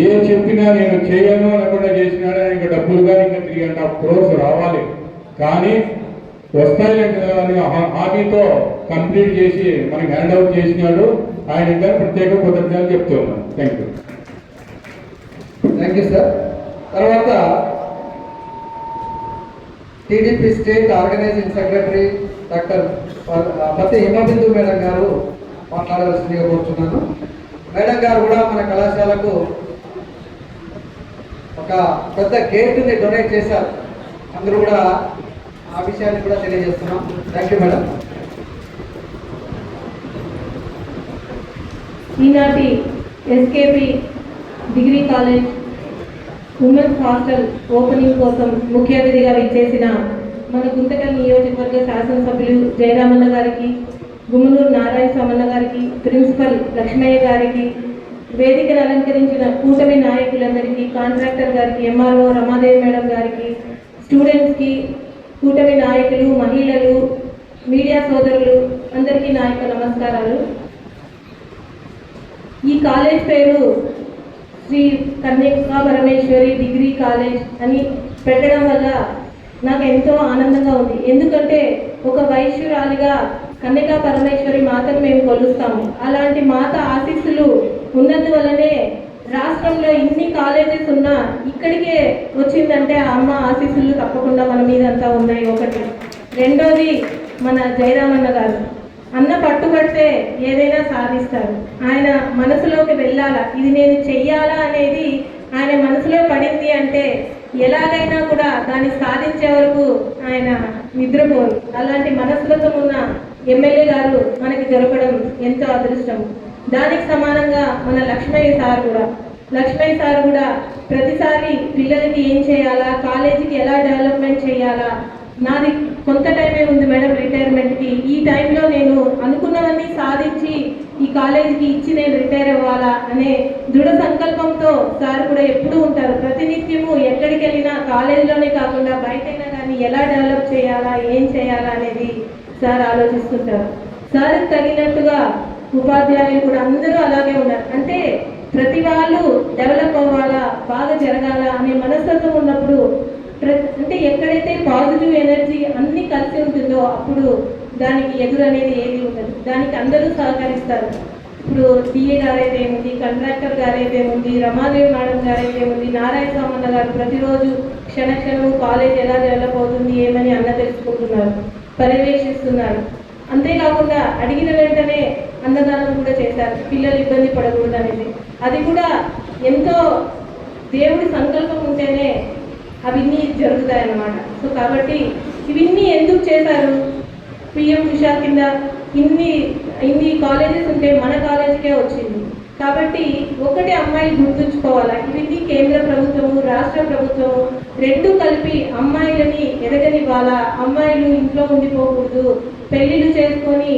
ఏం చెప్పినా నేను చేయను అనకుండా చేసినాడు. ఇంకా డబ్బులు కానీ ఇంకా 3.5 crores రావాలి కానీ వస్తాయి అని హామీతో కంప్లీట్ చేసి మనకి హ్యాండ్ అవుట్ చేసినాడు. ఆయన ఇంకా ప్రత్యేక కృతజ్ఞతలు చెప్తున్నాను. Thank you sir. తర్వాత TDP state organising secretary doctor Patti Himabindu madam గారు మాట్లాడవలసిందిగా కోరుతున్నాను. మేడం గారు కూడా మన కళాశాలకు ఒక పెద్ద గేటుని డొనేట్ చేశారు. అందరూ కూడా ఆ విషయాన్ని కూడా తెలియజేస్తున్నాం. Thank you madam. ఈనాటి SKP degree college women's hostel opening కోసం ముఖ్య అతిథిగా విచ్చేసిన మన గుంతకల్ నియోజకవర్గ శాసనసభ్యులు జయరామన్న గారికి, గుమ్మనూరు నారాయణ స్వామన్న గారికి, ప్రిన్సిపల్ లక్ష్మయ్య గారికి, వేదికను అలంకరించిన కూటమి నాయకులందరికీ, కాంట్రాక్టర్ గారికి, ఎంఆర్ఓ రమాదేవి మేడం గారికి, స్టూడెంట్స్కి, కూటమి నాయకులు, మహిళలు, మీడియా సోదరులు అందరికీ నా యొక్క నమస్కారాలు. ఈ కాలేజ్ పేరు శ్రీ కన్యకా పరమేశ్వరి డిగ్రీ కాలేజ్ అని పెట్టడం వల్ల నాకు ఎంతో ఆనందంగా ఉంది. ఎందుకంటే ఒక వైశ్యురాలిగా కన్యకా పరమేశ్వరి మాతను మేము కొలుస్తాము. అలాంటి మాత ఆశీస్సులు ఉన్నందువల్లనే రాష్ట్రంలో ఇన్ని కాలేజెస్ ఉన్నా ఇక్కడికే వచ్చిందంటే ఆ అమ్మ ఆశీస్సులు తప్పకుండా మన మీద అంతా ఉన్నాయి. ఒకటి. రెండోది మన జయరామన్న గారు అన్న పట్టుబడితే ఏదైనా సాధిస్తారు. ఆయన మనసులోకి వెళ్ళాలా, ఇది నేను చెయ్యాలా అనేది ఆయన మనసులో పడింది అంటే ఎలాగైనా కూడా దాన్ని సాధించే వరకు ఆయన నిద్రపోరు. అలాంటి మనస్తత్వం ఉన్న ఎమ్మెల్యే గారు మనకి దొరకడం ఎంతో అదృష్టం. దానికి సమానంగా మన లక్ష్మయ్య సార్ కూడా ప్రతిసారి పిల్లలకి ఏం చేయాలా, కాలేజీకి ఎలా డెవలప్మెంట్ చేయాలా, నాది కొంత టైమే ఉంది మేడం రిటైర్మెంట్కి, ఈ టైంలో నేను అనుకున్నవన్నీ సాధించి ఈ కాలేజీకి ఇచ్చి నేను రిటైర్ అవ్వాలా అనే దృఢ సంకల్పంతో సార్ కూడా ఎప్పుడూ ఉంటారు. ప్రతినిత్యము ఎక్కడికి వెళ్ళినా కాలేజీలోనే కాకుండా బయటైనా కానీ ఎలా డెవలప్ చేయాలా, ఏం చేయాలా అనేది సార్ ఆలోచిస్తుంటారు. సార్కి తగినట్టుగా ఉపాధ్యాయులు కూడా అందరూ అలాగే ఉన్నారు. అంటే ప్రతి వాళ్ళు డెవలప్ అవ్వాలా, బాగా జరగాల అనే మనస్తత్వం ఉన్నప్పుడు అంటే ఎక్కడైతే పాజిటివ్ ఎనర్జీ అన్నీ కలిసి ఉంటుందో అప్పుడు దానికి ఎదురు అనేది ఏది ఉండదు. దానికి అందరూ సహకరిస్తారు. ఇప్పుడు డిఏ గారైతే ఏముంది, కంట్రాక్టర్ గారైతే ఏముంది, రమాదేవి మేడం గారైతే ఏముంది, నారాయణ స్వామన్న గారు ప్రతిరోజు క్షణక్షణము కాలేజ్ ఎలా డెవలప్ అవుతుంది ఏమని అన్న తెలుసుకుంటున్నారు, పర్యవేక్షిస్తున్నారు. అంతేకాకుండా అడిగిన వెంటనే అన్నదానం కూడా చేశారు, పిల్లలు ఇబ్బంది పడకూడదు అనేది. అది కూడా ఎంతో దేవుడి సంకల్పం ఉంటేనే అవన్నీ జరుగుతాయన్నమాట. సో కాబట్టి ఇవన్నీ ఎందుకు చేశారు? పిఎం ఉషా కింద ఇన్ని కాలేజెస్ ఉంటే మన కాలేజీకే వచ్చింది కాబట్టి ఒకటి అమ్మాయిలు గుర్తుంచుకోవాలా, ఇవన్నీ కేంద్ర ప్రభుత్వము రాష్ట్ర ప్రభుత్వము రెండు కలిపి అమ్మాయిలని ఎదగనివ్వాలా. అమ్మాయిలు ఇంట్లో ఉండిపోకూడదు, పెళ్ళిళ్ళు చేసుకొని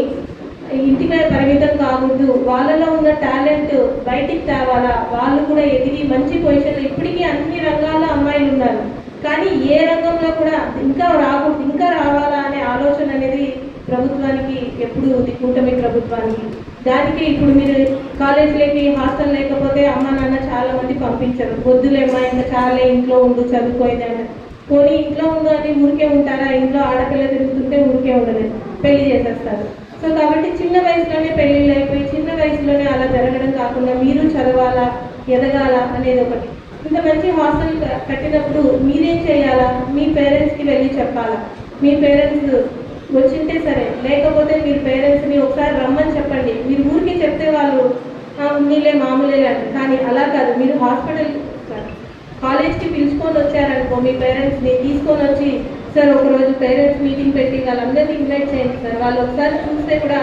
ఇంటికి పరిమితం కాకూడదు, వాళ్ళలో ఉన్న టాలెంట్ బయటికి తేవాలా, వాళ్ళు కూడా ఎదిగి మంచి పొజిషన్లో. ఇప్పటికీ అన్ని రంగాల్లో అమ్మాయిలు ఉన్నారు కానీ ఏ రంగంలో కూడా ఇంకా రాకూడదు, ఇంకా రావాలా అనే ఆలోచన అనేది ప్రభుత్వానికి ఎప్పుడు ఉంది, కూటమి ప్రభుత్వానికి. దానికి ఇప్పుడు మీరు కాలేజీలకి హాస్టల్ లేకపోతే అమ్మ నాన్న చాలా మంది పంపించరు, వద్దులేమ్మా ఇంకా చాలా ఇంట్లో ఉండు చదువుకోయింది అంటే. పోనీ ఇంట్లో ఉండు అని ఊరికే ఉంటారా? ఇంట్లో ఆడపిల్ల తిరుగుతుంటే ఊరికే ఉండదు, పెళ్లి చేసేస్తారు. సో కాబట్టి చిన్న వయసులోనే పెళ్ళిళ్ళు అయిపోయి చిన్న వయసులోనే అలా జరగడం కాకుండా మీరు చదవాలా, ఎదగాల అనేది ఒకటి. ఇంత మంచి హాస్టల్ కట్టినప్పుడు మీరేం చేయాలా, మీ పేరెంట్స్కి వెళ్ళి చెప్పాలా. మీ పేరెంట్స్ వచ్చింటే సరే, లేకపోతే మీరు పేరెంట్స్ని ఒకసారి రమ్మని చెప్పండి. మీరు ఊరికి చెప్తే వాళ్ళు మీలే మామూలే అండి, కానీ అలా కాదు. మీరు కాలేజ్కి పిలుచుకొని వచ్చారనుకో, మీ పేరెంట్స్ని తీసుకొని వచ్చి సార్ ఒకరోజు పేరెంట్స్ మీటింగ్ పెట్టి వాళ్ళందరినీ ఇన్వైట్ చేయండి సార్, వాళ్ళు ఒకసారి చూస్తే కూడా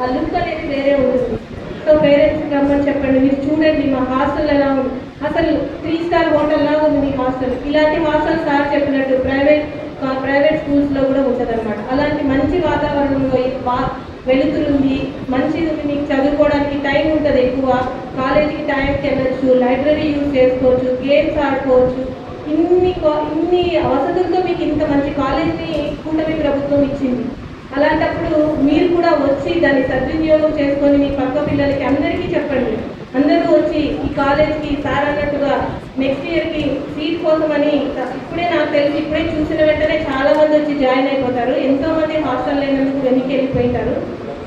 ఆ లుక్ అనేది వేరే ఉంటుంది. సో పేరెంట్స్కి రమ్మని చెప్పండి, మీరు చూడండి మా హాస్టల్ ఎలా ఉంది, అసలు 3 స్టార్ హోటల్ లాగా ఉంది మీ హాస్టల్. ఇలాంటి హాస్టల్ సార్ చెప్పినట్టు ప్రైవేట్ స్కూల్స్లో కూడా ఉంటుంది అనమాట. అలాంటి మంచి వాతావరణంలో వెలుతురుంది, మంచిది ఉంది, మీకు చదువుకోవడానికి టైం ఉంటుంది ఎక్కువ, కాలేజీకి టైంకి వెళ్ళొచ్చు, లైబ్రరీ యూజ్ చేసుకోవచ్చు, గేమ్స్ ఆడుకోవచ్చు. ఇన్ని వసతులతో మీకు ఇంత మంచి కాలేజీని కూటమి ప్రభుత్వం ఇచ్చింది. అలాంటప్పుడు మీరు కూడా వచ్చి దాన్ని సద్వినియోగం చేసుకొని మీ పక్క పిల్లలకి అందరికీ చెప్పండి. అందరూ వచ్చి ఈ కాలేజ్కి సార్ అన్నట్టుగా నెక్స్ట్ ఇయర్కి సీట్ కోసమని ఇప్పుడే నాకు తెలిసి ఇప్పుడే చూసిన వెంటనే చాలా మంది వచ్చి జాయిన్ అయిపోతారు. ఎంతోమంది హాస్టల్ లేనందుకు వెనక్కి వెళ్ళిపోయింటారు.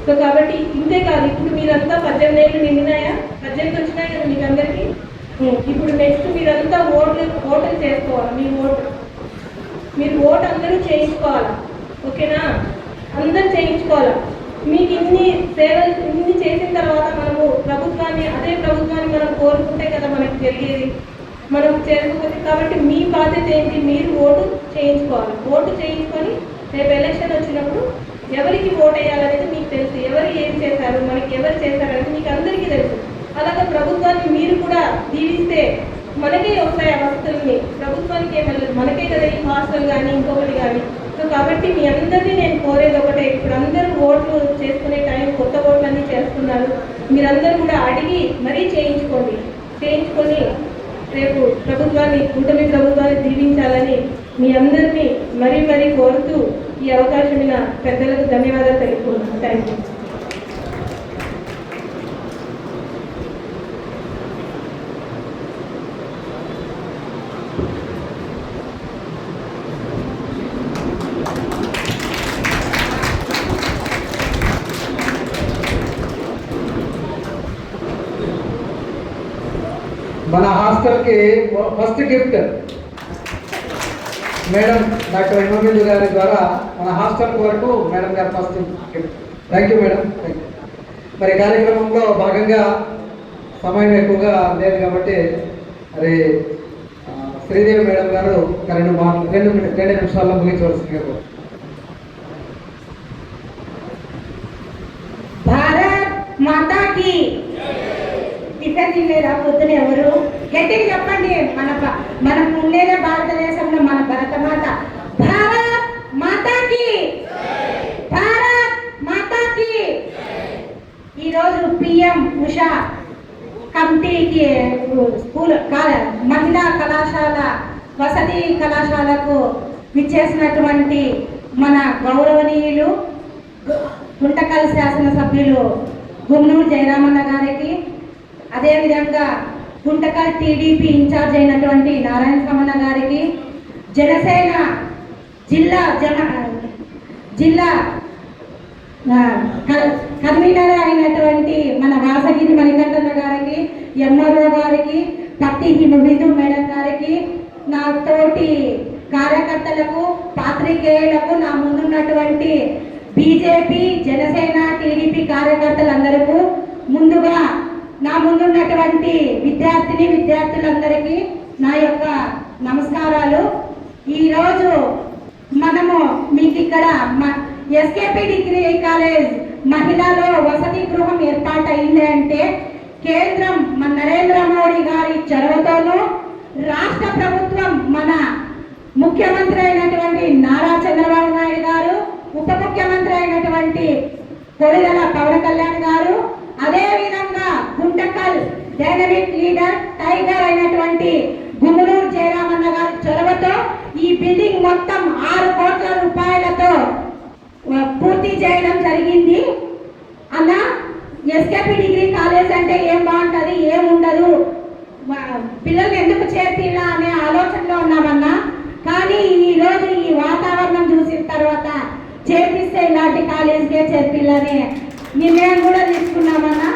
సో కాబట్టి ఇంతే కాదు, ఇప్పుడు మీరంతా 18 ఏళ్ళు నిండినాయా, 18 వచ్చినాయి కదా మీకు అందరికీ. ఇప్పుడు నెక్స్ట్ మీరంతా ఓట్లు చేసుకోవాలి. మీరు ఓటు అందరూ చేయించుకోవాలా, ఓకేనా? అందరూ చేయించుకోవాలా. మీకు ఇన్ని సేవలు ఇన్ని చేసిన తర్వాత మనము అదే ప్రభుత్వాన్ని మనం కోరుకుంటే కదా మనకు జరిగేది, మనం చేసుకోవచ్చు. కాబట్టి మీ బాధ్యత ఏంటి, మీరు ఓటు చేయించుకోవాలి. ఓటు చేయించుకొని రేపు ఎలక్షన్ వచ్చినప్పుడు ఎవరికి ఓటు వేయాలనేది మీకు తెలుసు, ఎవరు ఏం చేశారు, మనకి ఎవరు చేశారనేది మీకు అందరికీ తెలుసు. అలాగే ప్రభుత్వాన్ని మీరు కూడా దీవిస్తే మనకే వస్తాయి ఆ వసతుల్ని, ప్రభుత్వానికి ఏం వెళ్ళదు, మనకే కదా ఈ హాస్టల్ కానీ ఇంకొకటి కానీ. సో కాబట్టి మీ అందరినీ నేను కోరేది ఒకటే, ఇప్పుడు అందరూ ఓట్లు చేసుకునే టైం, కొత్త ఓట్లన్నీ చేస్తున్నారు, మీరందరూ కూడా అడిగి మరీ చేయించుకొని రేపు కూటమి ప్రభుత్వాన్ని దీవించాలని మీ అందరినీ మరీ కోరుతూ ఈ అవకాశమైన పెద్దలకు ధన్యవాదాలు తెలుపుకుంటున్నాను. Thank you. మన హాస్టల్కి first gift madam doctor Himabindu గారి ద్వారా మన హాస్టల్ వరకు మేడం గారు first gift. Thank you madam. Thank you. మరి కార్యక్రమంలో భాగంగా సమయం ఎక్కువగా లేదు కాబట్టి మరి శ్రీదేవి మేడం గారు ఒక 2 నిమిషాల్లో ముగించవలసిందిగా కోరుతున్నాను. భారత్ మాతాకి టిఫిన్ తినలేదా పొద్దున ఎవరు? గట్టిగా చెప్పండి. మనం ఉండేదే భారతదేశంలో మన భరతమాత. భారత్ మాతాకి, భారత్ మాతాకి. ఈరోజు పిఎం ఉషా కమిటీకి స్కూల్ మహిళా కళాశాల వసతి కళాశాలకు విచ్చేసినటువంటి మన గౌరవనీయులు గుంటకల్ శాసనసభ్యులు గుమ్మనూరు జయరామన్న గారికి, అదేవిధంగా గుంటకల్ టీడీపీ ఇన్ఛార్జ్ అయినటువంటి నారాయణ సమన్న గారికి, జనసేన జిల్లా కన్వీనర్ అయినటువంటి మన వాసగిరి మణికంఠన్న గారికి, ఎంఆర్ఓ గారికి, పత్తి హిమబిందు మేడం గారికి, నా తోటి కార్యకర్తలకు, పాత్రికేయులకు, నా ముందున్నటువంటి బీజేపీ, జనసేన, టీడీపీ కార్యకర్తలందరికీ, ముందుగా నా ముందున్నటువంటి విద్యార్థులందరికీ నా యొక్క నమస్కారాలు. ఈరోజు మనము మీకు ఇక్కడ ఎస్కేపీ డిగ్రీ కాలేజ్ మహిళలో వసతి గృహం ఏర్పాటు అయింది అంటే కేంద్రం మన నరేంద్ర మోడీ గారి చొరవతోనూ, రాష్ట్ర ప్రభుత్వం మన ముఖ్యమంత్రి అయినటువంటి నారా చంద్రబాబు నాయుడు గారు, ఉప ముఖ్యమంత్రి అయినటువంటి కొడిదల పవన్ కళ్యాణ్ గారు, అదేవిధంగా గుంటకల్ డైనమిక్ లీడర్ టైగర్ అయినటువంటి గుమ్మనూరు జయరామన్న గారి చొరవతో ఈ బిల్డింగ్ మొత్తం 6 కోట్ల రూపాయలతో పూర్తి చేయడం జరిగింది. అన్న ఎస్కేపీ డిగ్రీ కాలేజ్ అంటే ఏం బాగుంటుంది, ఏముండదు, పిల్లల్ని ఎందుకు చేర్పిలా అనే ఆలోచనలో ఉన్నామన్నా. కానీ ఈరోజు ఈ వాతావరణం చూసిన తర్వాత చేర్పిస్తే ఇలాంటి కాలేజీకే చేర్పిల్లనే నిర్ణయం కూడా తీసుకున్నామన్నా.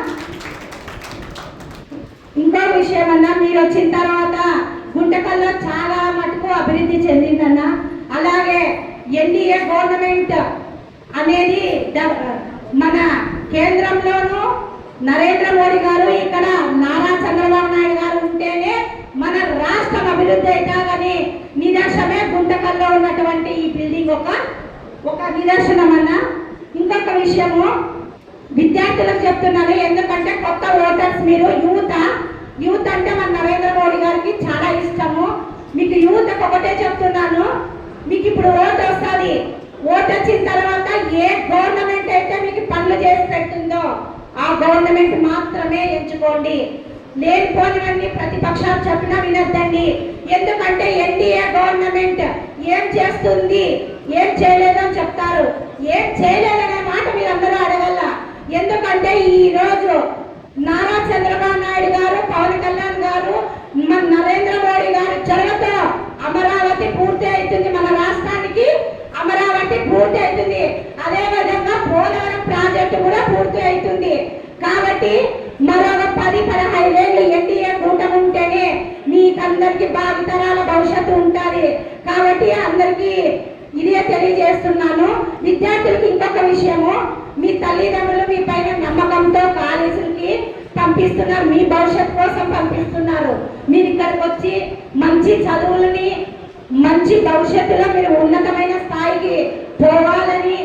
ఇంకో విషయం అన్నా, మీరు వచ్చిన తర్వాత గుంటకల్లో చాలా మటుకు అభివృద్ధి చెందిందన్నా. అలాగే ఎన్డీఏ గవర్నమెంట్ అనేది మన కేంద్రంలోనూ నరేంద్ర మోడీ గారు, ఇక్కడ నారా చంద్రబాబు నాయుడు గారు ఉంటేనే మన రాష్ట్రం అభివృద్ధి అవుతాదని నిదర్శనమే గుంటకల్లో ఉన్నటువంటి ఈ బిల్డింగ్ ఒక నిదర్శనం అన్న. ఇంకొక విషయము విద్యార్థులకు చెప్తున్నాను, ఎందుకంటే కొత్త ఓటర్స్ మీరు, యూత్ అంటే మన నరేంద్ర మోడీ గారికి చాలా ఇష్టము. మీకు యూత్ ఒకటే చెప్తున్నాను, మీకు ఇప్పుడు ఓటు వస్తుంది. ఓటు వచ్చిన తర్వాత ఏ గవర్నమెంట్ అయితే మీకు పనులు చేసి పెడుతుందో ఆ గవర్నమెంట్ మాత్రమే ఎంచుకోండి. లేనిపోనివన్నీ ప్రతిపక్షాలు చెప్పినా వినొద్దండి. ఎందుకంటే ఎన్డీఏ గవర్నమెంట్ ఏం చేస్తుంది, ఏం చేయలేదని చెప్తారు. ఏం చేయలేదనే మాట మీరు అందరూ అడగల. ఎందుకంటే ఈ రోజు నారా చంద్రబాబు నాయుడు గారు, పవన్ కళ్యాణ్ గారు, మన నరేంద్ర మోడీ గారి చొరవతో అమరావతి పూర్తి అవుతుంది. మన రాష్ట్రానికి అమరావతి పూర్తి అవుతుంది. అదే విధంగా పోలవరం ప్రాజెక్టు కూడా పూర్తి అవుతుంది. కాబట్టి మరొక 10-15 ఏళ్ళు ఎన్డీఏ కూటమి ఉంటేనే మీకందరికి భావితరాల భవిష్యత్తు ఉంటుంది. కాబట్టి అందరికీ ఇదే తెలియజేస్తున్నాను. విద్యార్థులకు ఇంకొక విషయము, మీ తల్లిదండ్రులు మీ పైన నమ్మకంతో కాలేజీలకి పంపిస్తున్నారు, మీ భవిష్యత్తు కోసం పంపిస్తున్నారు. మీరు ఇక్కడికి వచ్చి మంచి చదువులని, మంచి భవిష్యత్తులో మీరు ఉన్నతమైన స్థాయికి పోవాలని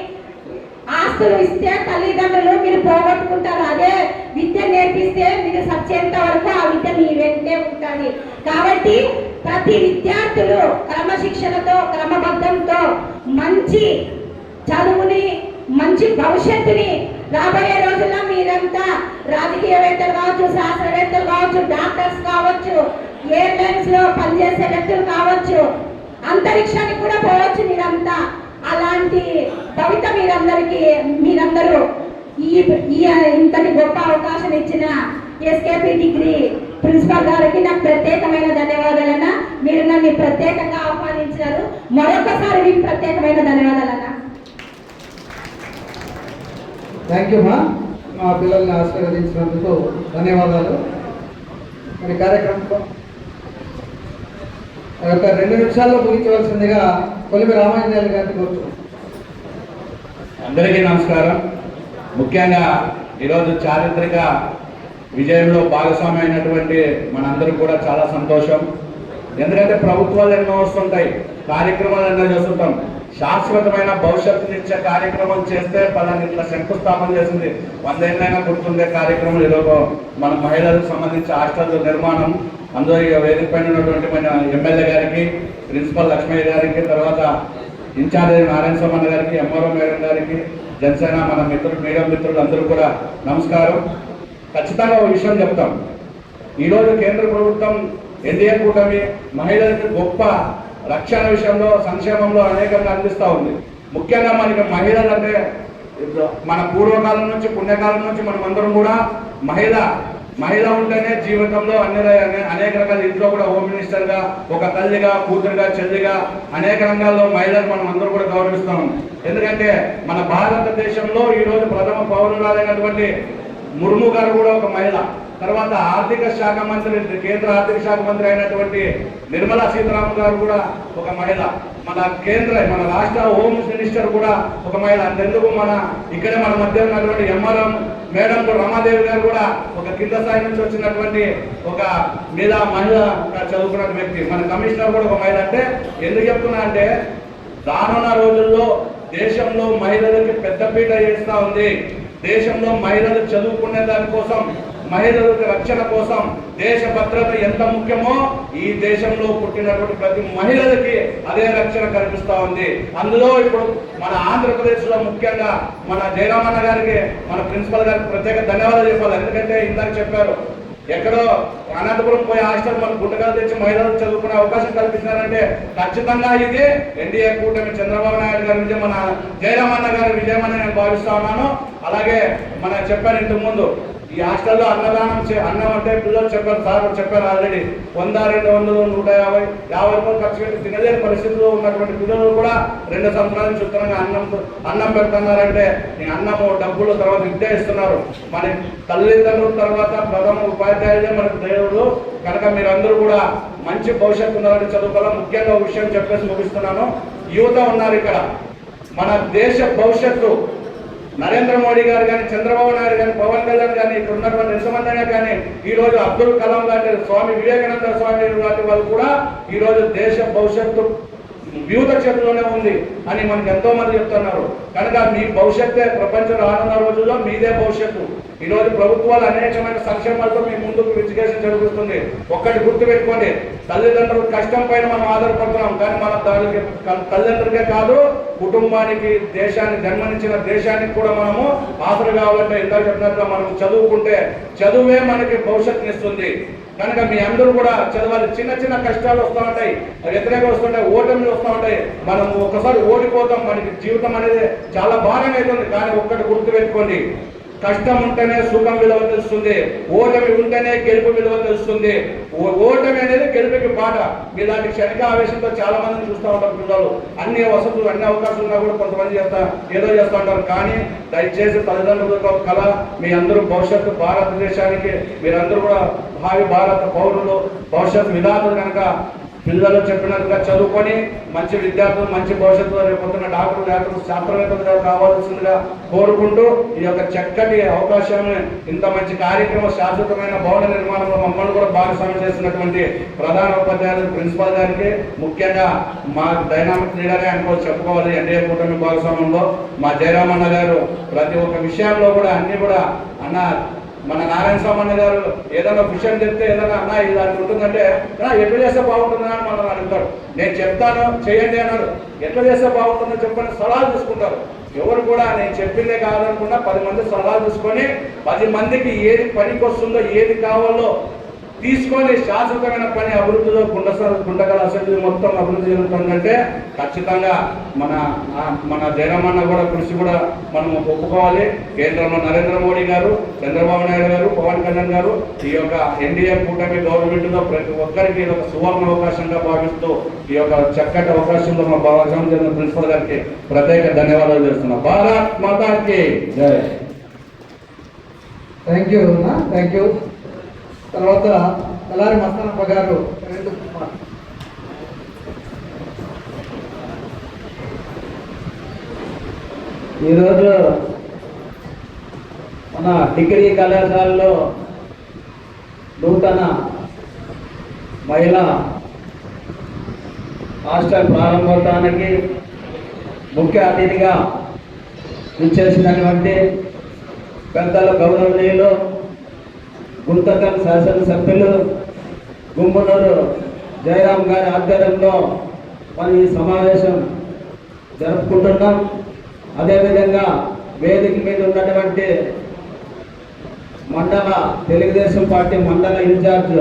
ఆస్తులు ఇస్తే తల్లిదండ్రులు మీరు పోగొట్టుకుంటారు. అదే విద్య నేర్పిస్తే మీరు సచ్చేంత వరకు ఆ విద్య మీ వెంటే ఉంటుంది. కాబట్టి ప్రతి విద్యార్థులు క్రమశిక్షణతో, క్రమబద్ధంతో మంచి చదువుని, మంచి భవిష్యత్తుని రాబోయే రోజుల్లో మీరంతా రాజకీయవేత్తలు కావచ్చు, శాస్త్రవేత్తలు కావచ్చు, డాక్టర్స్ కావచ్చు, ఎయిర్లైన్స్ లో పనిచేసే వ్యక్తులు కావచ్చు, అంతరిక్షానికి కూడా పోవచ్చు మీరంతా. అలాంటి భవిత మీరందరూ ఇంతటి గొప్ప అవకాశం ఇచ్చిన ఎస్కేపీ డిగ్రీ ప్రిన్సిపల్ గారికి నాకు ప్రత్యేకమైన ధన్యవాదాలన్నా. మీరు నన్ను ప్రత్యేకంగా ఆహ్వానించారు. మరొకసారి మీకు ప్రత్యేకమైన ధన్యవాదాలన్నా. థ్యాంక్ యూ మా పిల్లల్ని ఆశీర్వదించినందుకు ధన్యవాదాలు. మరి కార్యక్రమంలో ఒక 2 నిమిషాల్లో ముగించవలసిందిగా కొలిమి రామాంజనేయులు గారిని కోరుతున్నాం. అందరికీ నమస్కారం. ముఖ్యంగా ఈరోజు చారిత్రక విజయంలో భాగస్వామి అయినటువంటి మనందరికీ కూడా చాలా సంతోషం. ఎందుకంటే ప్రభుత్వాలు ఎన్నో వస్తుంటాయి, కార్యక్రమాలు ఎన్నో చేస్తుంటాం. శాశ్వతమైన భవిష్యత్తునిచ్చే కార్యక్రమం చేస్తే పలానా ఇట్లా శంకుస్థాపన చేసింది 100 ఏళ్ళైనా గుర్తుండే కార్యక్రమం ఈరోజు మన మహిళలకు సంబంధించి హాస్టల్ నిర్మాణం. అందులో వేదిక పైన ఉన్నటువంటి మన ఎమ్మెల్యే గారికి, ప్రిన్సిపల్ లక్ష్మయ్య గారికి, తర్వాత ఇన్ఛార్జ్ నారాయణ స్వామి గారికి, ఎంఆర్ఓ మేడం గారికి, జనసేన మన మిత్రులు, మీడియా మిత్రులు అందరూ కూడా నమస్కారం. ఖచ్చితంగా ఒక విషయం చెప్తాం. ఈరోజు కేంద్ర ప్రభుత్వం ఎన్డీఏ కూటమి మహిళలకు గొప్ప రక్షణ విషయంలో, సంక్షేమంలో అనేకంగా అందిస్తూ ఉంది. ముఖ్యంగా మనకి మహిళలు అంటే మన పూర్వకాలం నుంచి, పుణ్యకాలం నుంచి మనం అందరం కూడా మహిళ ఉంటేనే జీవితంలో అనేక రకాల ఇంట్లో కూడా హోమ్ మినిస్టర్గా, ఒక తల్లిగా, కూతురుగా, చెల్లిగా అనేక రంగాల్లో మహిళలు మనం అందరూ కూడా గౌరవిస్తాం. ఎందుకంటే మన భారతదేశంలో ఈరోజు ప్రథమ పౌరురాలైనటువంటి ముర్ము గారు కూడా ఒక మహిళ. తర్వాత ఆర్థిక శాఖ మంత్రి, కేంద్ర ఆర్థిక శాఖ మంత్రి అయినటువంటి నిర్మలా సీతారామన్ గారు కూడా ఒక మహిళ. మన రాష్ట్ర హోమ్ మినిస్టర్ కూడా ఒక మహిళ. అంతెందుకు ఇక్కడే మన మధ్య ఉన్నటువంటి ఎంఆర్ఓ మేడం రమాదేవి గారు కూడా ఒక కింద స్థాయి నుంచి వచ్చినటువంటి ఒక మహిళ చదువుకున్న వ్యక్తి. మన కమిషనర్ కూడా ఒక మహిళ. అంటే ఎందుకు చెప్తున్నా అంటే రానున్న రోజుల్లో దేశంలో మహిళలకి పెద్దపీట వేస్తూ ఉంది. దేశంలో మహిళలు చదువుకునే దానికోసం, మహిళలకు రక్షణ కోసం దేశ భద్రత ఎంత ముఖ్యమో ఈ దేశంలో పుట్టినటువంటి ప్రతి మహిళలకి అదే రక్షణ కల్పిస్తూ ఉంది. అందులో ఇప్పుడు మన ఆంధ్రప్రదేశ్లో ముఖ్యంగా మన జయరామన్న గారికి, మన ప్రిన్సిపల్ గారికి ప్రత్యేక ధన్యవాదాలు చెప్పాలి. ఎందుకంటే ఇందాక చెప్పారు, ఎక్కడో అనంతపురం పోయి హాస్టల్ మన గుంటకాలు తెచ్చి మహిళలకు చదువుకునే అవకాశం కల్పించారంటే ఖచ్చితంగా ఇది ఎన్డీఏ కూటమి, చంద్రబాబు నాయుడు గారి విజయం, మన జయరామన్న గారి విజయం అని నేను భావిస్తా ఉన్నాను. అలాగే చెప్పాను ఇంతకు ముందు, ఈ హాస్టల్లో అన్నం అంటే పిల్లలు చెప్పారు, సార్ చెప్పారు ఆల్రెడీ 100, 200, 150 రూపాయలు ఖర్చు పెట్టి తినలేని పరిస్థితుల్లో ఉన్నటువంటి పిల్లలు కూడా 2 సంవత్సరాల నుంచి ఉత్తరంగా అన్నం పెడుతున్నారంటే అన్నము, డబ్బులు, తర్వాత విద్య ఇస్తున్నారు. మన తల్లిదండ్రుల తర్వాత ప్రథమ ఉపాధ్యాయులే మనకు దేవుడు. కనుక మీరందరూ కూడా మంచి భవిష్యత్తు ఉన్నారని చదువుకోవాలి. ముఖ్యంగా ఒక విషయం చెప్పేసి ముగిస్తున్నాను. యువత ఉన్నారు ఇక్కడ. మన దేశ భవిష్యత్తు నరేంద్ర మోడీ గారు కానీ, చంద్రబాబు నాయుడు కానీ, పవన్ కళ్యాణ్ కానీ, ఇక్కడ ఉన్నటువంటి ఎంతమంది కానీ, ఈరోజు అబ్దుల్ కలాం లాంటి, స్వామి వివేకానంద స్వామి లాంటి వాళ్ళు కూడా ఈరోజు దేశ భవిష్యత్తు యువత చేతిలోనే ఉంది అని మనకు ఎంతో మంది చెప్తున్నారు. కనుక మీ భవిష్యత్తే ప్రపంచం రానున్న రోజుల్లో మీదే భవిష్యత్తు. ఈరోజు ప్రభుత్వాలు అనేకమైన సంక్షేమాలతో మీ ముందుకు ఎడ్యుకేషన్ జరుగుతుంది. ఒక్కటి గుర్తుపెట్టుకోండి, తల్లిదండ్రుల కష్టం పైన మనం ఆధారపడుతున్నాం. కానీ మన తల్లిదండ్రులకే కాదు, కుటుంబానికి, దేశానికి, జన్మనిచ్చిన దేశానికి కూడా మనము ఆసరు కావాలంటే ఇందాక చెప్పినట్లుగా మనం చదువుకుంటే చదువే మనకి భవిష్యత్తునిస్తుంది. కనుక మీ అందరూ కూడా చదవాలి. చిన్న చిన్న కష్టాలు వస్తూ ఉంటాయి, వ్యతిరేకం వస్తుంటాయి, ఓటమిలు వస్తూ ఉంటాయి. మనం ఒకసారి ఓడిపోతాం, మనకి జీవితం అనేది చాలా భారంగా అవుతుంది. కానీ ఒక్కటి గుర్తుపెట్టుకోండి, కష్టం ఉంటేనే సుఖం విలువ తెలుస్తుంది, ఓటమి ఉంటేనే గెలుపు విలువ తెలుస్తుంది. ఓటమి అనేది గెలుపుకి పాట. మీలాంటి క్షణిక ఆవేశంతో చాలా మందిని చూస్తూ ఉంటారు. పిల్లలు అన్ని వసతులు, అన్ని అవకాశాలు ఉన్నా కూడా కొంతమంది ఏదో చేస్తూ ఉంటారు. కానీ దయచేసి తల్లిదండ్రులకు కళ, మీ అందరూ భవిష్యత్తు భారతదేశానికి మీరందరూ కూడా భావి భారత పౌరులు, భవిష్యత్తు విధాతులు. కనుక పిల్లలు చెప్పినట్టుగా చదువుకొని మంచి విద్యార్థులు, మంచి భవిష్యత్తులో రేపొద్దున డాక్టర్లు, శాస్త్రవేత్తలుగా కావాల్సిందిగా కోరుకుంటూ ఈ యొక్క చక్కటి అవకాశాన్ని, ఇంత మంచి కార్యక్రమం, శాశ్వతమైన భవన నిర్మాణంలో మమ్మల్ని కూడా భాగస్వామ్యం చేసినటువంటి ప్రధాన ఉపాధ్యాయులు, ప్రిన్సిపాల్ గారికి, ముఖ్యంగా మా డైనామిక్ లీడర్గా అనుకోవచ్చు చెప్పుకోవాలి. ఎన్డీఏ కూటమి భాగస్వామ్యంలో మా జయరామన్న గారు ప్రతి ఒక్క విషయంలో కూడా అన్ని కూడా మన నారాయణ స్వామి గారు ఏదైనా విషయం చెప్తే ఏదైనా ఇలా ఉంటుందంటే ఎట్లా చేస్తే బాగుంటుందని అని మనం అడుగుతాడు. నేను చెప్తాను చేయండి అన్నాడు. ఎట్లా చేస్తే బాగుంటుందో చెప్పని సలహాలు తీసుకుంటారు. ఎవరు కూడా నేను చెప్పిందే కాదనుకున్నా 10 మంది సలహాలు తీసుకొని 10 మందికి ఏది పనికి వస్తుందో, ఏది కావాలో తీసుకొని శాశ్వతమైన పని అభివృద్ధిలో గుంటకల్ అసెంబ్లీ మొత్తం అభివృద్ధి జరుగుతుందంటే ఖచ్చితంగా మన జయరామన్న కూడా కృషి కూడా మనం ఒప్పుకోవాలి. కేంద్రంలో నరేంద్ర మోడీ గారు, చంద్రబాబు నాయుడు గారు, పవన్ కళ్యాణ్ గారు ఈ యొక్క ఎన్డీఏ కూటమి గవర్నమెంట్లో ప్రతి ఒక్కరికి ఇది ఒక సువర్ణ అవకాశంగా భావిస్తూ ఈ యొక్క చక్కటి అవకాశంలో మా భాగస్వామ్యం జరిగిన ప్రిన్సిపల్ గారికి ప్రత్యేక ధన్యవాదాలు చేస్తున్నాం. భారత్ మాతాకి జై. Thank you. తర్వాత తలారి మస్తానప్ప గారు రెండు కుమార్. ఈరోజు మన డిగ్రీ కళాశాలలో నూతన మహిళా హాస్టల్ ప్రారంభోత్సవానికి ముఖ్య అతిథిగా ఇచ్చేసినటువంటి పెద్దల గౌరవనీయులు గుంతకల్ శాసనసభ్యులు గుమ్మనూరు జయరాం గారి ఆధ్వర్యంలో మనం ఈ సమావేశం జరుపుకుంటున్నాం. అదేవిధంగా వేదిక మీద ఉన్నటువంటి మండల తెలుగుదేశం పార్టీ మండల ఇన్ఛార్జ్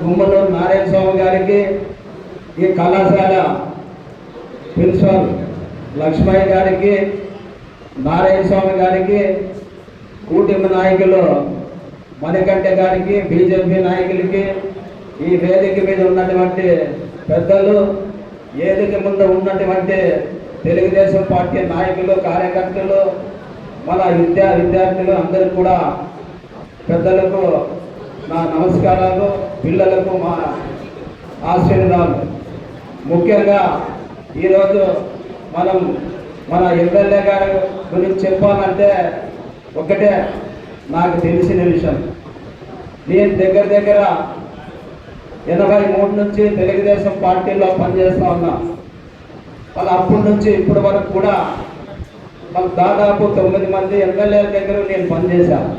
గుమ్మనూరు నారాయణ స్వామి గారికి, ఈ కళాశాల ప్రిన్సిపల్ లక్ష్మయ్య గారికి, నారాయణ స్వామి గారికి, కూటమి నాయకులు మణికంఠ గారికి, బీజేపీ నాయకులకి, ఈ వేదిక మీద ఉన్నటువంటి పెద్దలు, వేదిక ముందు ఉన్నటువంటి తెలుగుదేశం పార్టీ నాయకులు, కార్యకర్తలు, మన విద్యార్థులు అందరికీ కూడా పెద్దలకు నా నమస్కారాలు, పిల్లలకు మా ఆశీర్వాదాలు. ముఖ్యంగా ఈరోజు మనం మన ఎమ్మెల్యే గారి గురించి చెప్పాలంటే ఒకటే నాకు తెలిసిన విషయం. నేను దగ్గర 83 నుంచి తెలుగుదేశం పార్టీలో పనిచేస్తూ ఉన్నా. వాళ్ళ అప్పటి నుంచి ఇప్పటి వరకు కూడా మనకు దాదాపు 9 మంది ఎమ్మెల్యేల దగ్గర నేను పనిచేశాను.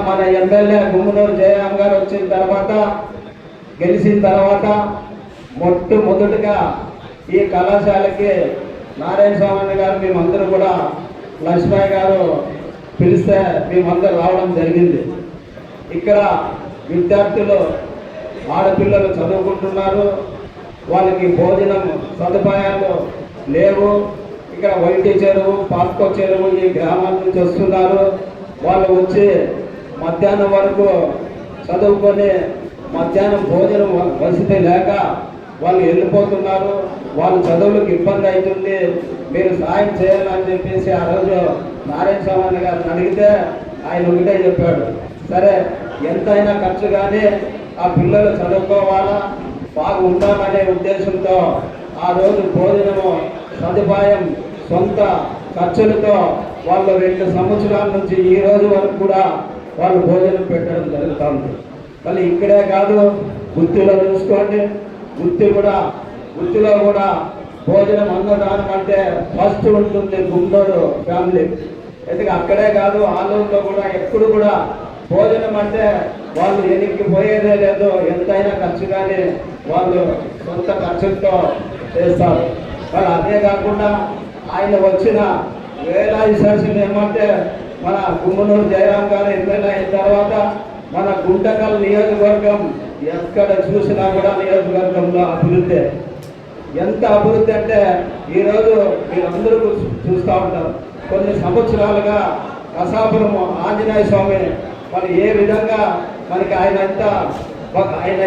మన ఎమ్మెల్యే గుమ్మనూరు జయరాం గారు వచ్చిన తర్వాత, గెలిచిన తర్వాత మొట్టమొదటిగా ఈ కళాశాలకి నారాయణ స్వామి గారు మేమందరూ కూడా లక్ష్మయ్య గారు పిలిస్తే మేమందరూ రావడం జరిగింది. ఇక్కడ విద్యార్థులు ఆడపిల్లలు చదువుకుంటున్నారు, వాళ్ళకి భోజనం సదుపాయాలు లేవు. ఇక్కడ వైటి చెరువు, పాస్కో చెరువు ఈ గ్రామాల నుంచి వస్తున్నారు. వాళ్ళు వచ్చి మధ్యాహ్నం వరకు చదువుకొని మధ్యాహ్నం భోజనం వసతి లేక వాళ్ళు వెళ్ళిపోతున్నారు. వాళ్ళ చదువులకు ఇబ్బంది అవుతుంది, మీరు సాయం చేయాలని చెప్పేసి ఆ రోజు నారాయణ స్వామి గారిని అడిగితే ఆయన ఒకటే చెప్పాడు, సరే ఎంతైనా ఖర్చు కానీ ఆ పిల్లలు చదువుకోవాలా, బాగా ఉండాలనే ఉద్దేశంతో ఆ రోజు భోజనము సదుపాయం సొంత ఖర్చులతో వాళ్ళు 2 సంవత్సరాల నుంచి ఈ రోజు వరకు కూడా వాళ్ళు భోజనం పెట్టడం జరుగుతుంది. మళ్ళీ ఇక్కడే కాదు, గుత్తిలో చూసుకోండి, గుత్తిలో కూడా భోజనం అన్నదానం అంటే ఫస్ట్ ఉంటుంది గుండూరు ఫ్యామిలీ. అయితే అక్కడే కాదు, ఆలూరులో కూడా ఎప్పుడు కూడా భోజనం అంటే వాళ్ళు ఎన్నికి పోయేదే లేదు, ఎంతైనా ఖర్చు కానీ వాళ్ళు సొంత ఖర్చులతో చేస్తారు. మరి అదే కాకుండా ఆయన వచ్చిన వేలాది శాసనం ఏమంటే మన గుమ్మనూరు జయరాం గారు ఎమ్మెల్యే అయిన తర్వాత మన గుంటకల్ నియోజకవర్గం ఎక్కడ చూసినా కూడా నియోజకవర్గంలో అభివృద్ధి. ఎంత అభివృద్ధి అంటే ఈరోజు మీరందరూ చూస్తూ ఉంటారు. కొన్ని సంవత్సరాలుగా కసాపురం ఆంజనేయ స్వామి మరి ఏ విధంగా మనకి ఆయన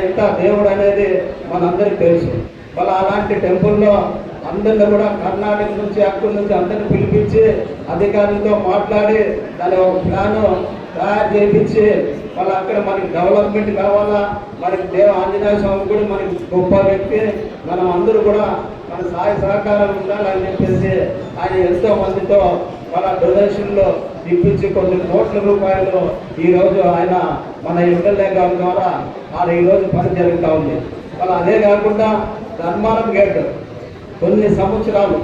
ఎంత దేవుడు అనేది మనందరికీ తెలుసు. వాళ్ళ అలాంటి టెంపుల్లో అందరిని కూడా కర్ణాటక నుంచి అక్కడి నుంచి అందరిని పిలిపించి అధికారులతో మాట్లాడి దాని ఒక ప్లాను తయారు చేయించి వాళ్ళు అక్కడ మనకి డెవలప్మెంట్ కావాలా, మనకి ఆంజనేయ స్వామి కూడా మనకి గొప్ప వ్యక్తి, మనం అందరూ కూడా మన సహాయ సహకారాలు ఉండాలని చెప్పేసి ఆయన ఎంతో మందితో వాళ్ళ డొనేషన్లో ఇప్పించి కొన్ని కోట్ల రూపాయలు ఈరోజు ఆయన మన ఎమ్మెల్యే గారి ద్వారా ఆయన ఈరోజు పని జరుగుతూ ఉంది. వాళ్ళు అదే కాకుండా ధర్మారం గేట్ కొన్ని సంవత్సరాలు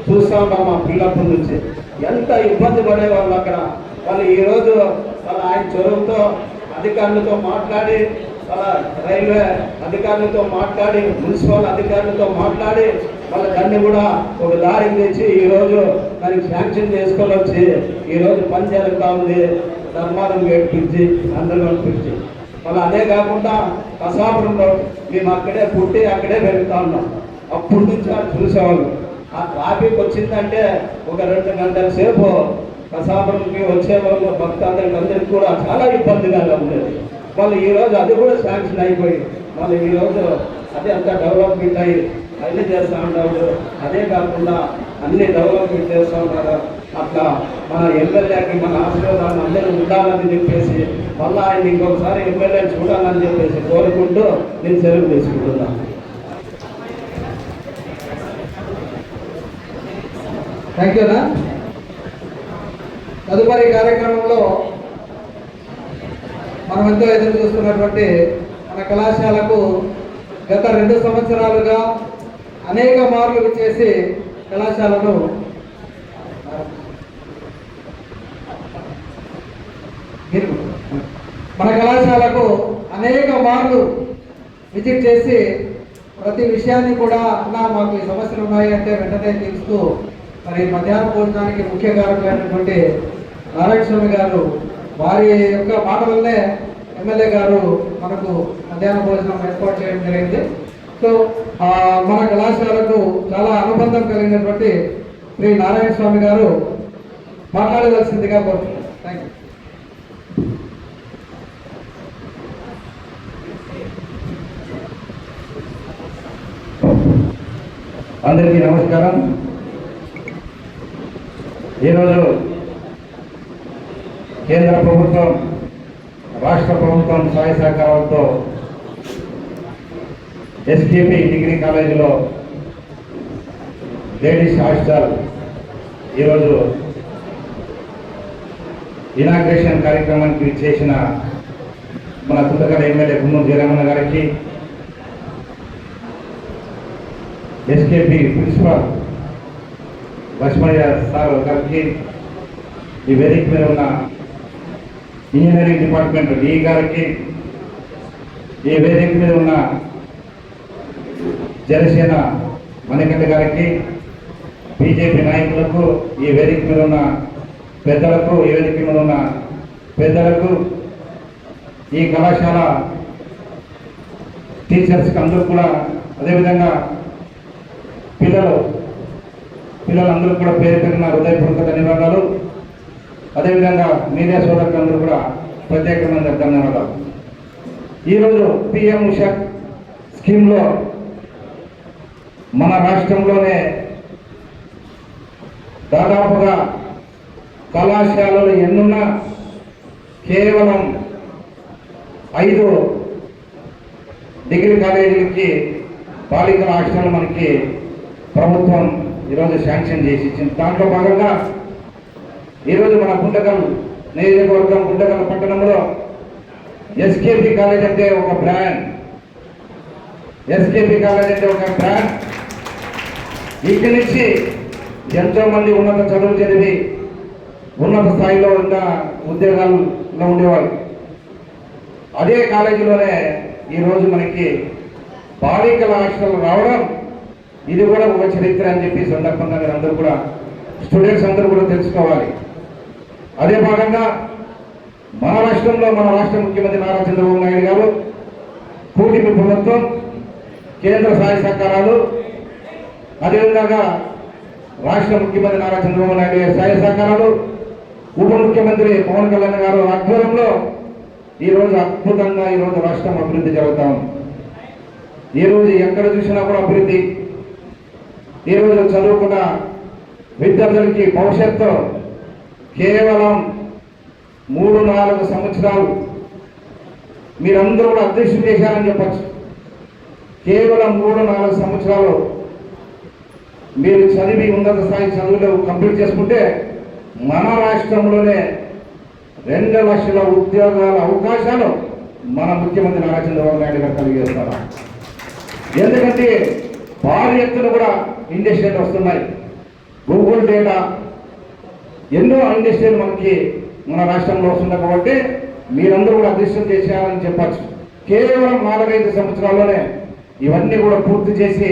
చూస్తూ ఉంటాం మా పిల్లప్పటి నుంచి ఎంత ఇబ్బంది పడేవాళ్ళు అక్కడ. వాళ్ళు ఈరోజు వాళ్ళ ఆయన చొరవతో అధికారులతో మాట్లాడి, వాళ్ళ రైల్వే అధికారులతో మాట్లాడి, మున్సిపల్ అధికారులతో మాట్లాడి వాళ్ళ దాన్ని కూడా ఒక దారికి తెచ్చి ఈరోజు దానికి శాంక్షన్ చేసుకొని వచ్చి ఈరోజు పని జరుగుతూ ఉంది. ధర్మారం గేట్ పిలిచి అందరూ పిలిచి వాళ్ళు అదే కాకుండా కసాపురంలో మేము అక్కడే పుట్టి అక్కడే పెరుగుతూ ఉన్నాం. అప్పుడు నుంచి వాళ్ళు చూసేవాళ్ళు. ఆ ట్రాఫిక్ వచ్చిందంటే ఒక 2 గంటల సేపు కసాపురంకి వచ్చేవాళ్ళు భక్తులందరికీ కూడా చాలా ఇబ్బందిగా ఉండేది. వాళ్ళు ఈరోజు అది కూడా శాంక్షన్ అయిపోయి వాళ్ళు ఈరోజు అది అంతా డెవలప్మెంట్ అయ్యి అన్ని చేస్తూ ఉంటారు. అదే కాకుండా అన్ని డెవలప్మెంట్ చేస్తూ ఉంటారు. అట్లా మన ఎమ్మెల్యేకి మన ఆశీర్వాదాన్ని అందరూ ఉండాలని చెప్పేసి మళ్ళీ ఆయన ఇంకొకసారి ఎమ్మెల్యే చూడాలని చెప్పేసి కోరుకుంటూ నేను సెలవు తీసుకుంటున్నాను. థ్యాంక్ యూనా. తదుపరి కార్యక్రమంలో మనం ఎంతో ఎదురు చూస్తున్నటువంటి మన కళాశాలకు గత 2 సంవత్సరాలుగా అనేక మార్లు చేసి కళాశాలను మన కళాశాలకు అనేక మార్లు విజిట్ చేసి ప్రతి విషయాన్ని కూడా అన్నా మాకు ఈ సమస్యలు ఉన్నాయి అంటే వెంటనే తీరుస్తూ మరి మధ్యాహ్న భోజనానికి ముఖ్య కారకులైనటువంటి నారాయణ స్వామి గారు వారి యొక్క మాట వల్లే ఎమ్మెల్యే గారు మనకు మధ్యాహ్న భోజనం ఏర్పాటు చేయడం జరిగింది. సో మన కళాశాలకు చాలా అనుబంధం కలిగినటువంటి శ్రీ నారాయణ స్వామి గారు మాట్లాడవలసిందిగా కోరుతున్నాను. Thank you. అందరికీ నమస్కారం. ఈరోజు కేంద్ర ప్రభుత్వం, రాష్ట్ర ప్రభుత్వం సహాయ సహకారాలతో ఎస్కేపీ డిగ్రీ కాలేజీలో లేడీస్ హాస్టల్ ఈరోజు ఇనాగ్రేషన్ కార్యక్రమానికి చేసిన మన కుందకల ఎమ్మెల్యే గుమ్మూరు జయరామన్న గారికి, ఎస్కేపీ ప్రిన్సిపాల్ లక్ష్మయ్య సార్ గారికి, ఈ వేదిక మీద ఉన్న ఇంజనీరింగ్ డిపార్ట్మెంట్ డి గారికి, ఈ వేదిక మీద ఉన్న జనసేన మణికంఠ గారికి, బీజేపీ నాయకులకు, ఈ వేదిక మీద ఉన్న పెద్దలకు, ఈ వేదిక మీద ఉన్న పెద్దలకు, ఈ కళాశాల టీచర్స్కి అందరూ కూడా, అదేవిధంగా పిల్లలందరూ కూడా పేరు పేరున హృదయపూర్వక ధన్యవాదాలు. అదేవిధంగా మీడియా సోదరులందరూ కూడా ప్రత్యేకమైన ధన్యవాదాలు. ఈరోజు పిఎం ఉషా స్కీమ్లో మన రాష్ట్రంలోనే దాదాపుగా కళాశాలలు ఎన్నున్నా కేవలం 5 డిగ్రీ కాలేజీలకి బాలికల హాస్టల్ మనకి ప్రభుత్వం ఈరోజు శాంక్షన్ చేసి ఇచ్చింది. దాంట్లో భాగంగా ఈరోజు మన గుంటకల్ నియోజకవర్గం, గుంటకల్ పట్టణంలో ఎస్కేపీ కాలేజ్ అంటే ఒక బ్రాండ్. ఎస్కేపీ కాలేజ్ అంటే ఒక బ్రాండ్. ఇక్కడి నుంచి ఎంతోమంది ఉన్నత చదువు చదివి ఉన్నత స్థాయిలో ఉన్న ఉద్యోగాల్లో ఉండేవాళ్ళు. అదే కాలేజీలోనే ఈరోజు మనకి బాలికల హాస్టల్ రావడం, ఇది కూడా ఒక చరిత్ర అని చెప్పి సందర్భంగా మీరు అందరూ కూడా, స్టూడెంట్స్ అందరూ కూడా తెలుసుకోవాలి. అదే భాగంగా మన రాష్ట్రంలో మన రాష్ట్ర ముఖ్యమంత్రి నారా చంద్రబాబు నాయుడు గారు, కూటమి ప్రభుత్వం, కేంద్ర సహాయ సహకారాలు, అదేవిధంగా రాష్ట్ర ముఖ్యమంత్రి నారా చంద్రబాబు నాయుడు గారి సహాయ సహకారాలు, ఉప ముఖ్యమంత్రి పవన్ కళ్యాణ్ గారు ఆధ్వర్యంలో ఈరోజు అద్భుతంగా ఈరోజు రాష్ట్రం అభివృద్ధి జరుగుతా ఉంది. ఈరోజు ఎక్కడ చూసినా కూడా అభివృద్ధి. ఈరోజు చదువుకున్న విద్యార్థులకి భవిష్యత్తు కేవలం 3-4 సంవత్సరాలు మీరందరూ కూడా అదృష్టం చేశారని చెప్పచ్చు. కేవలం 3-4 సంవత్సరాలు మీరు చదివి ఉన్నత స్థాయి చదువులు కంప్లీట్ చేసుకుంటే మన రాష్ట్రంలోనే 2 లక్షల ఉద్యోగాల అవకాశాలు మన ముఖ్యమంత్రి నారా చంద్రబాబు నాయుడు గారు కలిగేస్తారు. ఎందుకంటే భారీ ఎత్తున కూడా ఇండస్ట్రీలు వస్తున్నాయి. గూగుల్ డేటా, ఎన్నో ఇండస్ట్రీలు మనకి మన రాష్ట్రంలో వస్తున్నాయి. కాబట్టి మీరందరూ కూడా అదృష్టం చేసేయాలని చెప్పచ్చు. కేవలం 4-5 సంవత్సరాల్లోనే ఇవన్నీ కూడా పూర్తి చేసి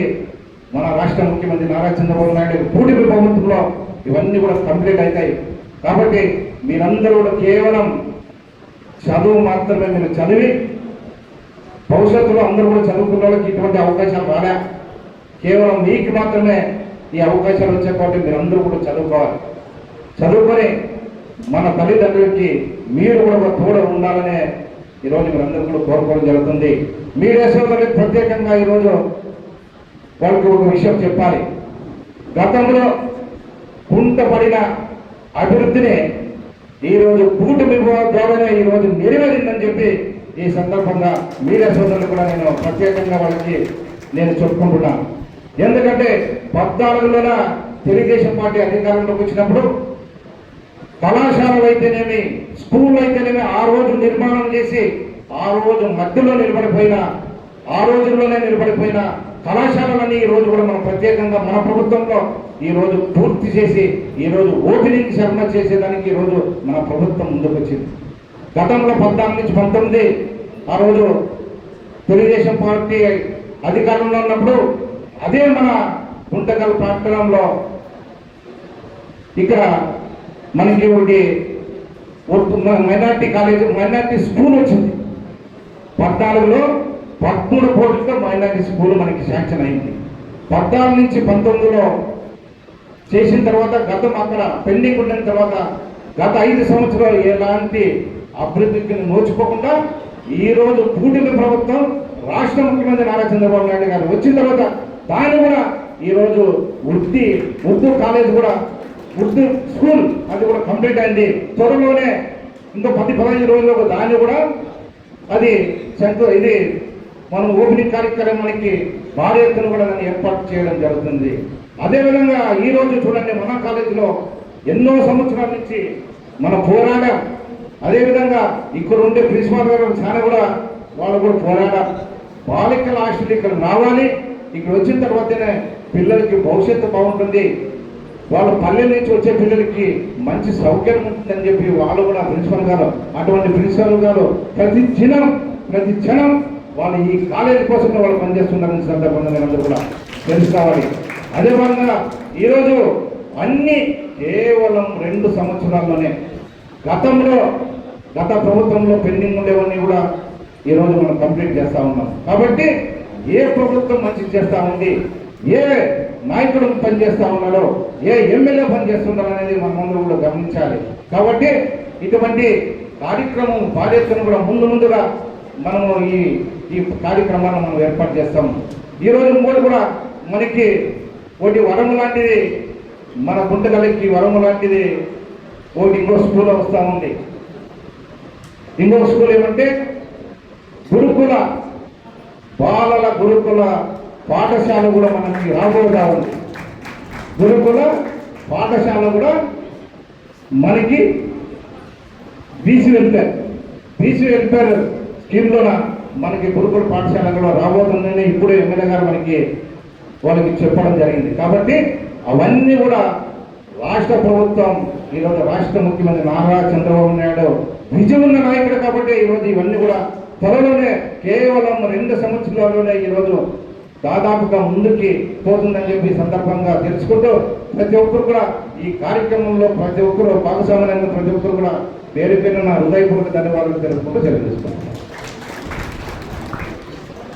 మన రాష్ట్ర ముఖ్యమంత్రి నారా చంద్రబాబు నాయుడు కూటమి ప్రభుత్వంలో ఇవన్నీ కూడా కంప్లీట్ అవుతాయి. కాబట్టి మీరందరూ కూడా కేవలం చదువు మాత్రమే మీరు చదివి భవిష్యత్తులో అందరూ కూడా చదువుకున్న వాళ్ళకి ఇటువంటి అవకాశాలు రాలే. కేవలం మీకు మాత్రమే ఈ అవకాశాలు వచ్చే కాబట్టి మీరందరూ కూడా చదువుకోవాలి. చదువుకొని మన తల్లిదండ్రులకి మీరు కూడా ఒక తోడు ఉండాలనే ఈరోజు మీరందరూ కూడా కోరుకోవడం జరుగుతుంది. మీడియా సోదరులకు ప్రత్యేకంగా ఈరోజు వాళ్ళకి ఒక విషయం చెప్పాలి. గతంలో కుంటపడిన అభివృద్ధిని ఈరోజు కూటమి ద్వారానే ఈరోజు నెరవేరిందని చెప్పి ఈ సందర్భంగా మీడియా సోదరులు కూడా నేను ప్రత్యేకంగా వాళ్ళకి నేను చెప్పుకుంటున్నాను. ఎందుకంటే 14లోన తెలుగుదేశం పార్టీ అధికారంలోకి వచ్చినప్పుడు కళాశాలలు అయితేనేమి, స్కూల్ అయితేనేమి ఆ రోజు నిర్మాణం చేసి ఆ రోజు మధ్యలో నిలబడిపోయిన, ఆ రోజుల్లోనే నిలబడిపోయిన కళాశాలలన్నీ ఈ రోజు కూడా మనం ప్రత్యేకంగా మన ప్రభుత్వంలో ఈ రోజు పూర్తి చేసి ఈ రోజు ఓపెనింగ్ శర్మ చేసేదానికి ఈ రోజు మన ప్రభుత్వం ముందుకు వచ్చింది. గతంలో 14 నుంచి 19 ఆ రోజు తెలుగుదేశం పార్టీ అధికారంలో ఉన్నప్పుడు అదే మన గుంటకల్ పట్టణంలో ఇక్కడ మనకి ఒకటి మైనార్టీ కాలేజ్, మైనార్టీ స్కూల్ వచ్చింది. 14లో 13 కోట్లతో మైనార్టీ స్కూల్ మనకి శాంక్షన్ అయింది. 14 నుంచి 19లో చేసిన తర్వాత గతం అక్కడ పెండింగ్ ఉన్న తర్వాత గత 5 సంవత్సరాలు ఎలాంటి అభివృద్ధికి నోచుకోకుండా ఈ రోజు కూటమి ప్రభుత్వం రాష్ట్ర ముఖ్యమంత్రి నారా చంద్రబాబు నాయుడు గారు వచ్చిన తర్వాత దాన్ని కూడా ఈరోజు ఉర్దూ కాలేజ్ కూడా, ఉర్దూ స్కూల్ అది కూడా కంప్లీట్ అయింది. త్వరలోనే ఇంకో 10-15 రోజుల్లో దాన్ని కూడా అది ఇది మనం ఓపెనింగ్ కార్యక్రమానికి భారీ ఎత్తున కూడా దాన్ని ఏర్పాటు చేయడం జరుగుతుంది. అదేవిధంగా ఈ రోజు చూడండి, మన కాలేజీలో ఎన్నో సంవత్సరాల నుంచి మన పోరాటం, అదేవిధంగా ఇక్కడ ఉండే ప్రిన్సిపాల్ గారు చాలా కూడా వాళ్ళు కూడా పోరాటం, బాలికల హాస్టల్ ఇక్కడ రావాలి, ఇక్కడ వచ్చిన తర్వాతనే పిల్లలకి భవిష్యత్తు బాగుంటుంది, వాళ్ళ పల్లెల నుంచి వచ్చే పిల్లలకి మంచి సౌకర్యం ఉంటుందని చెప్పి వాళ్ళు కూడా ప్రిన్సిపల్ గారు, అటువంటి ప్రిన్సిపల్ గారు ప్రతి క్షణం వాళ్ళు ఈ కాలేజీ కోసం వాళ్ళు పనిచేస్తున్నారని సందర్భంగా అందరూ కూడా తెలుసుకోవాలి. అదేవిధంగా ఈరోజు అన్ని కేవలం 2 సంవత్సరాల్లోనే గత ప్రభుత్వంలో పెండింగ్ ఉండేవన్నీ కూడా ఈరోజు మనం కంప్లీట్ చేస్తూ ఉన్నాం. కాబట్టి ఏ ప్రభుత్వం మంచి చేస్తూ ఉంది, ఏ నాయకుడు పనిచేస్తూ ఉన్నాడో, ఏ ఎమ్మెల్యే పనిచేస్తున్నారో అనేది మనమందరూ కూడా గమనించాలి. కాబట్టి ఇటువంటి కార్యక్రమం బాధ్యతను కూడా ముందుగా మనము ఈ కార్యక్రమాన్ని మనం ఏర్పాటు చేస్తాం. ఈరోజు ఇంకోటి కూడా మనకి ఒకటి వరము లాంటిది, మన గుంటకలకి వరము లాంటిది ఒకటి ఇంకో స్కూల్లో వస్తూ ఉంది. ఇంకో స్కూల్ ఏమంటే బాలల గురుకుల పాఠశాల కూడా మనకి రాబోతా ఉంది. గురుకుల పాఠశాల కూడా మనకి బీసీ వెల్ఫేర్ స్కీమ్లో మనకి గురుకుల పాఠశాల కూడా రాబోతుందని ఇప్పుడే ఎమ్మెల్యే గారు వాళ్ళకి చెప్పడం జరిగింది. కాబట్టి అవన్నీ కూడా రాష్ట్ర ప్రభుత్వం, ఈరోజు రాష్ట్ర ముఖ్యమంత్రి నారా చంద్రబాబు నాయుడు విజయం ఉన్న నాయకుడు కాబట్టి ఈరోజు ఇవన్నీ కూడా త్వరలోనే కేవలం 2 సంవత్సరాల్లోనే ఈరోజు దాదాపుగా ముందుకి పోతుందని చెప్పి సందర్భంగా తెలుసుకుంటూ ప్రతి ఒక్కరు కూడా ఈ కార్యక్రమంలో ప్రతి ఒక్కరు భాగస్వామ్యం ప్రతి ఒక్కరు కూడా పేరు పేరున హృదయపూర్వక ధన్యవాదాలు తెలుసుకుంటూ తెలియజేస్తున్నాను.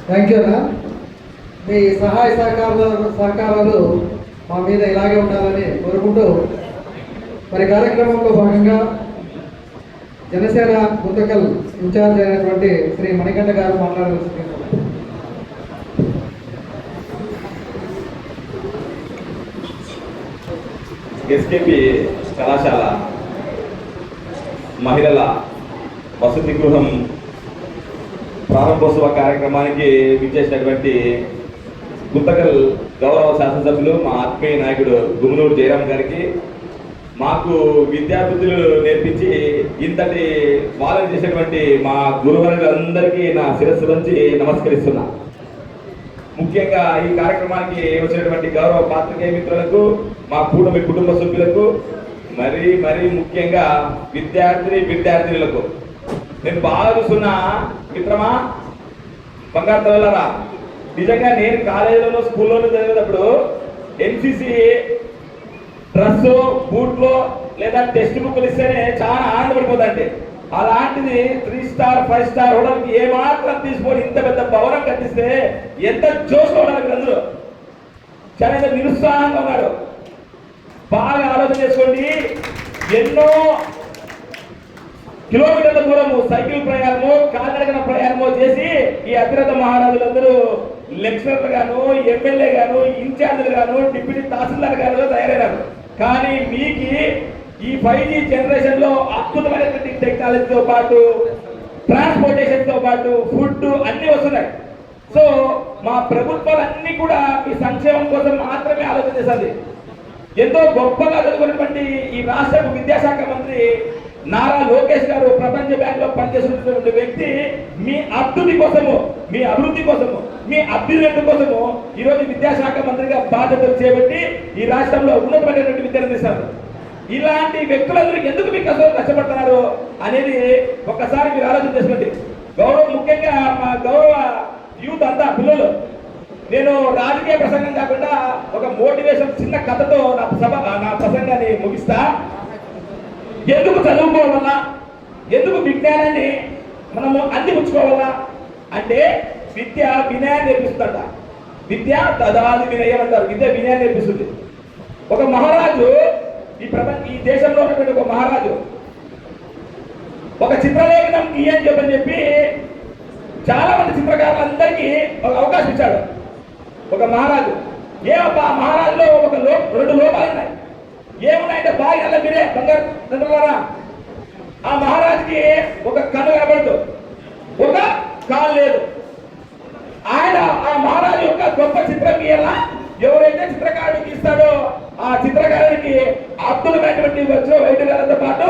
థ్యాంక్ యూ అన్న. మీ సహాయ సహకారాలు మా మీద ఇలాగే ఉండాలని కోరుకుంటూ మరి కార్యక్రమంలో భాగంగా జనసేన గుంతకల్ ఇన్ఛార్జ్ అయినటువంటి శ్రీ మణికంఠ గారు మాట్లాడవలసింది. ఎస్కేపీ కళాశాల మహిళల వసతి గృహం ప్రారంభోత్సవ కార్యక్రమానికి విచ్చేసినటువంటి గుంతకల్ గౌరవ శాసనసభ్యులు మా ఆత్మీయ నాయకుడు గుమ్మనూరు జయరాం గారికి, మాకు విద్యాబుద్ధులు నేర్పించి ఇంతటి వాలన చేసినటువంటి మా గురువులందరికీ నా శిరస్సు నుంచి నమస్కరిస్తున్నా. ముఖ్యంగా ఈ కార్యక్రమానికి వచ్చినటువంటి గౌరవ పాత్రికేయ మిత్రులకు, మా కూటమి కుటుంబ సభ్యులకు, మరీ ముఖ్యంగా విద్యార్థినులకు నేను బాగా చూస్తున్నా. మిత్రమా, బంగారు తల్లారా, నిజంగా నేను కాలేజీలోనూ స్కూల్లోనూ చదివేటప్పుడు ఎన్సీసీ డ్రెస్, బూట్లో లేదా టెక్స్ట్ బుక్లు ఇస్తేనే చాలా ఆనందపడిపోతుందండి. అలాంటిది 3 స్టార్ 5 స్టార్ హోటల్కి ఏమాత్రం తీసుకొని ఇంత పెద్ద భవనం కట్టిస్తే ఎంత జోష్ హోటల్కి అందరూ చాలా నిరుత్సాహంగా ఉన్నారు. బాగా ఆలోచన చేసుకోండి. ఎన్నో కిలోమీటర్ల దూరము సైకిల్ ప్రయాణము, కాలినడకన ప్రయాణము చేసి ఈ అతిరథ మహారాజులందరూ లెక్చరర్లు గాను, ఎమ్మెల్యే గాను, ఇన్ఛార్జీలు గాను, డిప్యూటీ తహసీల్దార్ గాను తయారైనారు. కానీ మీకు ఈ 5G జనరేషన్ లో అద్భుతమైనటువంటి టెక్నాలజీతో పాటు ట్రాన్స్పోర్టేషన్ తో పాటు ఫుడ్ అన్ని వస్తున్నాయి. సో మా ప్రభుత్వాలన్నీ కూడా మీ సంక్షేమం కోసం మాత్రమే ఆలోచన చేస్తుంది. ఎంతో గొప్పగా చదువుకున్నటువంటి ఈ రాష్ట్ర విద్యాశాఖ మంత్రి నారా లోకేష్ గారు ప్రపంచ బ్యాంక్ లో పనిచేస్తున్నటువంటి వ్యక్తి మీ అభివృద్ధి కోసము, మీ అభివృద్ధి కోసము, మీ అభ్యున్నతి కోసము ఈరోజు విద్యాశాఖ మంత్రిగా బాధ్యతలు చేపట్టి ఈ రాష్ట్రంలో ఉన్నతమైనటువంటి విద్యను అందిస్తారు. ఇలాంటి వ్యక్తులందరూ ఎందుకు మీకు అసలు కష్టపడుతున్నారు అనేది ఒక్కసారి మీరు ఆలోచన చేసుకోండి. ముఖ్యంగా మా గౌరవ యూత్ అంతా పిల్లలు, నేను రాజకీయ ప్రసంగం కాకుండా ఒక మోటివేషన్ చిన్న కథతో నా ప్రసంగాన్ని ముగిస్తా. ఎందుకు చదువుకోవాలన్నా, ఎందుకు విజ్ఞానాన్ని మనము అందిపుచ్చుకోవాలా అంటే విద్య వినయాన్ని నేర్పిస్తుంట. విద్య తదాది వినయం అంటారు. విద్య వినయాన్ని నేర్పిస్తుంది. ఒక మహారాజు ఈ దేశంలో ఉన్నటువంటి ఒక మహారాజు ఒక చిత్రలేఖనం గీయని చెప్పి చాలా మంది చిత్రకారులందరికీ ఒక అవకాశం ఇచ్చాడు. ఒక మహారాజు ఏమబ్బా మహారాజులో రెండు లోపాలు ఉన్నాయి. ఏమున్నాయంటే బాగా అలా మీరే బంగారు. ఆ మహారాజుకి ఒక కన్ను కనబడదు, ఒక కాలు లేదు. ఆయన ఆ మహారాజు యొక్క గొప్ప చిత్రం గీయాలా, ఎవరైతే చిత్రకారుడు గీస్తాడో ఆ చిత్రకారుడికి అద్భుతమైనటువంటి వచ్చిన వైద్యులతో పాటు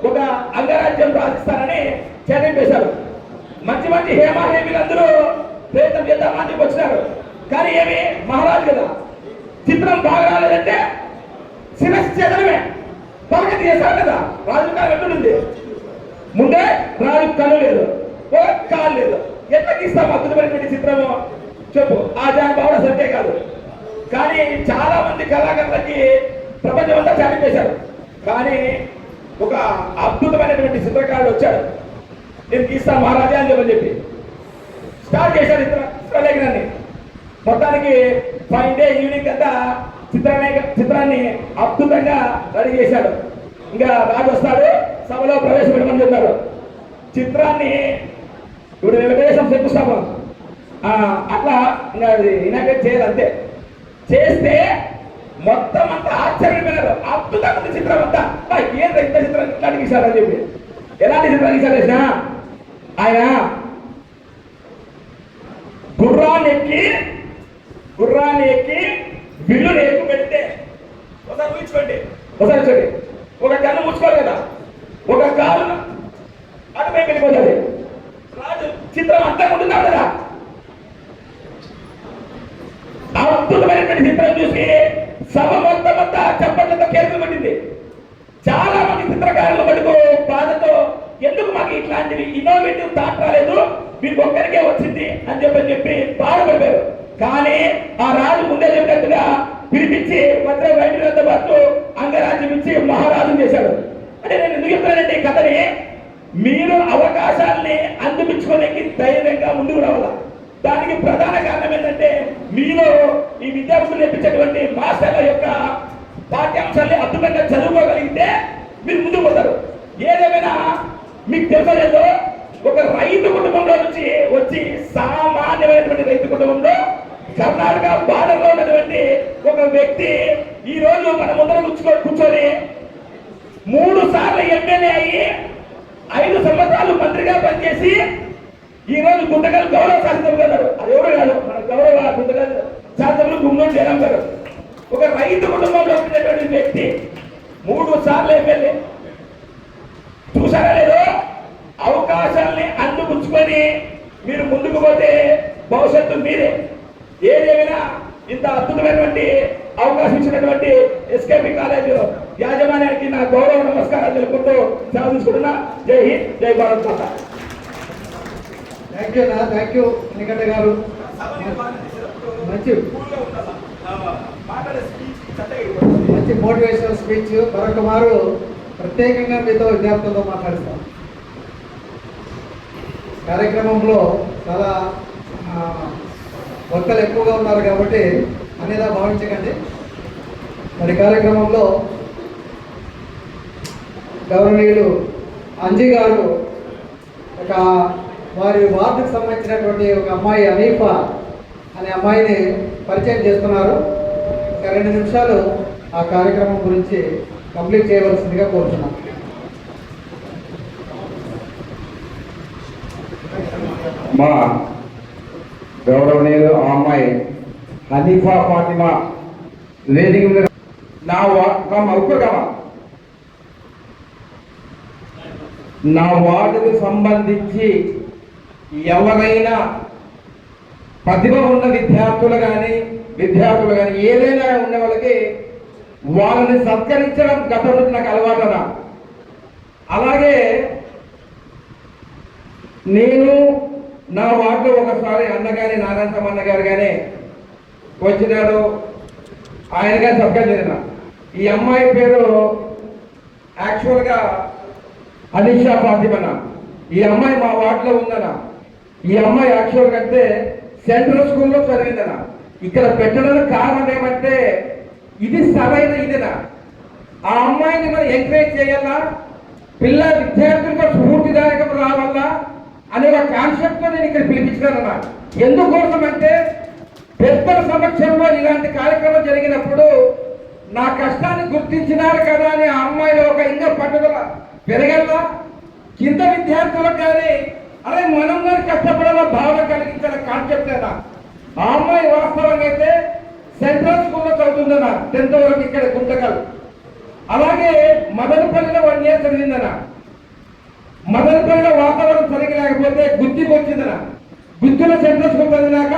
ఒక అంగరాజ్యం రాసిస్తానని ఛాలెంజ్ చేశారు. మంచి మంచి హేమాహేమీలందరూ ప్రయత్నం చేద్దామని వచ్చినారు. కానీ ఏమి మహారాజు కదా, చిత్రం బాగా రాలేదంటే శిరస్సు చేతనమే తరగతి చేశారు కదా. రాజు కాలు ఎట్లుంది, ముందే రాజు కన్ను లేదు, కాలు లేదు, ఎట్లా గీస్తాం అద్భుతమైనటువంటి చిత్రము చెప్పు. ఆ జానబాబు సత్తే కాదు. కానీ చాలా మంది కళాకారులకి ప్రపంచం అంతా ఛాలెంజ్ చేశారు. కానీ ఒక అద్భుతమైనటువంటి చిత్రకారుడు వచ్చాడు, నేను గీస్తాను మహారాజా అని చెప్పి స్టార్ట్ చేశాడు చిత్రలేఖనాన్ని. మొత్తానికి 5 డే ఈవినింగ్ అంతా చిత్రాన్ని అద్భుతంగా రెడీ చేశాడు. ఇంకా రాజు వస్తాడు, సభలో ప్రవేశపెట్టమని చెప్పారు. చిత్రాన్ని ఇప్పుడు వెంకటేశం శంకుస్థాపన అట్లా ఇంకా ఇనాగ్రేట్ చేయాలి. అంతే చేస్తే మొత్తం అంతా ఆశ్చర్యపోయినారు. అద్భుతంగా ఉంది చిత్రం అంతా. ఏం ఇంత చిత్రం ఇట్లా గీశారని చెప్పి. ఎలాంటి చిత్రం గీశారు తెలిసిన ఆయన గుర్రాన్ని ఎక్కి విల్లుని ఎక్కువ పెడితే ఒకసారి ఊహించుకోండి, ఒకసారి చూడండి. ఒక కన్ను ముచ్చుకోవాలి కదా, ఒక కాలు అటుపై వెళ్ళిపోతుంది. రాజు చిత్రం అంతా ఉంటున్నాడు కదా. అద్భుతమైనటువంటి చిత్రం చూసి సభ మొత్తం అంతా చప్పట్లతో కేసులు పట్టింది. చాలా మంది చిత్రకారులు మటుకు బాధతో ఎందుకు మాకు ఇట్లాంటివి ఇన్నోవేటివ్ థాట్ రాలేదు, మీకు ఒక్కరికే వచ్చింది అని చెప్పి బాధపడిపోయారు. కానీ ఆ రాజు ముందే చెప్పినట్టుగా పిలిపించి భద్ర వైద్యులతో పాటు అంగరాజ్యం ఇచ్చి మహారాజు చేశాడు. అంటే నేను ఎందుకు చెప్తానంటే ఈ కథని మీరు అవకాశాలని అందిపించుకోలేకి ధైర్యంగా ముందుకు రావాల. దానికి ప్రధాన కారణం ఏంటంటే మీలో ఈ విద్యార్థులు నేర్పించేటువంటి మాస్టర్ల యొక్క పాఠ్యాంశాన్ని అద్భుతంగా చదువుకోగలిగితే మీరు ముందుకు పోతారు. ఏదేమైనా మీకు తెలుసలేదో ఒక రైతు కుటుంబంలో నుంచి వచ్చి సామాన్యమైనటువంటి రైతు కుటుంబంలో కర్ణాటక బార్డర్ లో ఉన్నటువంటి ఒక వ్యక్తి ఈ రోజు మన ముందర కూర్చొని 3 సార్లు ఎమ్మెల్యే అయ్యి 5 సంవత్సరాలు మంత్రిగా పనిచేసి ఈ రోజు గుంతకల్ గౌరవ శాసనసభ్యులు అన్నారు. అది ఎవరు కాదు, మన గౌరవ గుంతకల్ శాసనసభ్యులు గుమ్మనూరు జయరాం గారు. ఒక రైతు కుటుంబంలో ఉన్నటువంటి వ్యక్తి 3 సార్లు ఎమ్మెల్యే. చూసారా లేదో, అవకాశాలని అందిపుచ్చుకొని మీరు ముందుకు పోతే భవిష్యత్తు మీరే. ఏదేమైనా ఇంత అద్భుతమైనటువంటి అవకాశం ఇచ్చినటువంటి ఎస్కేపీ కాలేజ్ యాజమాన్యానికి నా గౌరవ నమస్కారాలు తెలుపుతూ సెలవు తీసుకుంటున్నా. జై హింద్, జై భారత్ మాతా. థ్యాంక్ యూ నా, థ్యాంక్ యూ మణికంఠ గారు. మంచి మోటివేషనల్ స్పీచ్. మరొక మారు ప్రత్యేకంగా మీతో విద్యార్థులతో మాట్లాడతాం. కార్యక్రమంలో చాలా భక్తులు ఎక్కువగా ఉన్నారు కాబట్టి అనేదా భావించకండి. మరి కార్యక్రమంలో గౌరవనీయులు అంజీ గారు ఒక వారి వార్డుకు సంబంధించినటువంటి ఒక అమ్మాయి అనే అమ్మాయిని పరిచయం చేస్తున్నారు. ఒక 2 నిమిషాలు ఆ కార్యక్రమం గురించి కంప్లీట్ చేయవలసిందిగా కోరుతున్నాం. మా గౌరవనీయులు ఆ అమ్మాయి హనీఫా ఫాతిమా వేదిక మీద నా వార్డుకు సంబంధించి ఎవరైనా ప్రతిభ ఉన్న విద్యార్థులు కానీ ఏదైనా ఉన్న వాళ్ళకి వాళ్ళని సత్కరించడం గతంలో నాకు అలవాటునా. అలాగే నేను నా వార్డులో ఒకసారి అన్న కానీ నారాయణ అన్న గారు కానీ వచ్చినాడు, ఆయన కానీ సత్కరించిన. ఈ అమ్మాయి పేరు యాక్చువల్గా అనిషా ఫాతిమా. ఈ అమ్మాయి మా వార్డులో ఉందనా. ఈ అమ్మాయి యాక్చువల్ కంటే సెంట్రల్ స్కూల్లో చదివిందనా. ఇక్కడ పెట్టడానికి కారణం ఏమంటే ఇది సరైన ఇదినా. ఆ అమ్మాయిని మనం ఎంకరేజ్ చేయాలా, విద్యార్థులకు స్ఫూర్తిదాయకం రావాలా అనే ఒక కాన్సెప్ట్ తో నేను ఇక్కడ పిలిపించానన్నా. ఎందుకోసం అంటే పెద్దల సమక్షంలో ఇలాంటి కార్యక్రమం జరిగినప్పుడు నా కష్టాన్ని గుర్తించినారు కదా అని ఆ అమ్మాయిలో ఒక ఇంకా పట్టుదల పెరగల్లా. కింద విద్యార్థులకు కానీ అదే మనం కానీ కష్టపడాల భావన కలిగించిన కాన్సెప్ట్ అయినా. ఆ అమ్మాయి వాస్తవంగా అయితే సెంట్రల్ స్కూల్లో చదువుతుందన్నా 10th వరకు ఇక్కడ గుంటకల్. అలాగే మదనపల్లిలో 1 year చదివిందన్నా. మదనపల్లిలో వాతావరణం సరిగ్గా లేకపోతే గుత్తికి వచ్చిందన్నా. గుత్తిలో సెంట్రల్ స్కూల్ చదివినాక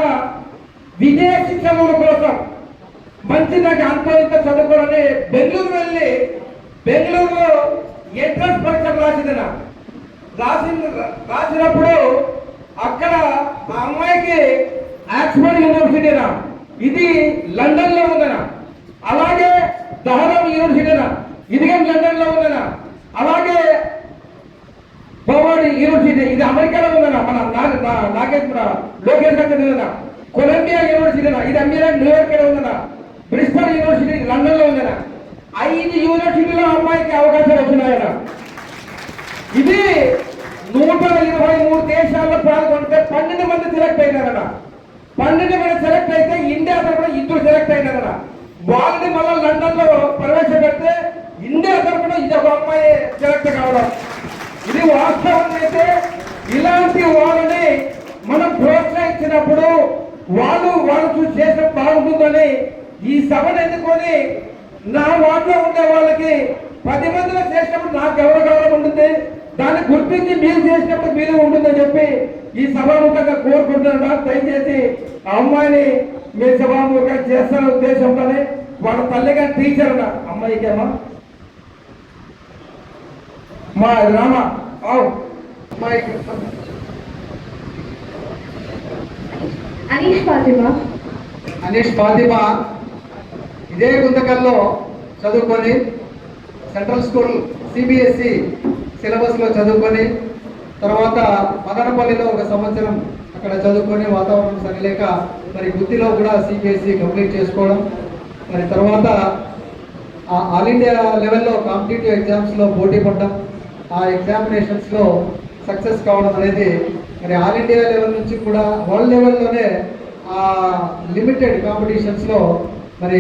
విదేశీ చదువుల కోసం మంచి నాకు అంతో ఇంత చదువుకోవాలని బెంగళూరు వెళ్ళి బెంగళూరులో ఎంట్రన్స్ పరీక్ష రాసిందన్నా. రాసినప్పుడు అక్కడ ఆ అమ్మాయికి ఆక్స్ఫర్డ్ యూనివర్సిటీనా, ఇది లండన్ లో ఉందనా. అలాగే దహరం యూనివర్సిటీనా, ఇది కానీ లండన్ లో ఉందనా. అలాగే పవర్ యూనివర్సిటీ, ఇది అమెరికాలో ఉందనా. మన లోకేష్ గారు కొలంబియా యూనివర్సిటీనా, ఇది న్యూయార్క్ లో ఉందనా. బ్రిస్టల్ యూనివర్సిటీ లండన్ లో ఉందనా. 5 యూనివర్సిటీలో అమ్మాయికి అవకాశాలు వచ్చినాయనా. ఇది 123 దేశాల్లో పాల్గొంటే 12 మంది సెలెక్ట్ అయినారన్న. 12 మంది సెలెక్ట్ అయితే ఇండియా తరఫున 2 సెలెక్ట్ అయినారన్న. వాళ్ళని మళ్ళీ లండన్ లో ప్రవేశపెడితే ఇండియా తరఫున ఇది ఒక అమ్మాయి సెలెక్ట్ కావడం. ఇది వాస్తవం. అయితే ఇలాంటి వాళ్ళని మనం ప్రోత్సహించినప్పుడు వాళ్ళు చూసి చేసిన బాగుంటుందని ఈ సభను ఎన్నుకొని నా వార్డులో ఉండే వాళ్ళకి 10 మందిలో చేసినప్పుడు నాకు గౌరవం ఉంటుంది, దాన్ని గుర్తించి మీరు చేసినప్పుడు మీరు ఉంటుందని చెప్పి ఈ సభాముఖంగా కోరుకుంటున్నా. దయచేసి ఆ అమ్మాయిని మీరు సభాముఖంగా చేస్తున్న ఉద్దేశంతోనే వాళ్ళ తల్లిగా టీచర్ అన్న అమ్మాయికేమా మా రామ అమ్మాయికి అనీష్ ఫాతిమా ఇదే గుంతకల్లో చదువుకొని సెంట్రల్ స్కూల్ CBSE సిలబస్లో చదువుకొని తర్వాత మదనపల్లిలో 1 సంవత్సరం అక్కడ చదువుకొని వాతావరణం సరిలేక మరి గుత్తిలో కూడా CBSE కంప్లీట్ చేసుకోవడం, మరి తర్వాత ఆల్ ఇండియా లెవెల్లో కాంపిటేటివ్ ఎగ్జామ్స్లో పోటీ పడడం, ఆ ఎగ్జామినేషన్స్లో సక్సెస్ కావడం అనేది మరి ఆల్ ఇండియా లెవెల్ నుంచి కూడా వరల్డ్ లెవెల్లోనే ఆ లిమిటెడ్ కాంపిటీషన్స్లో మరి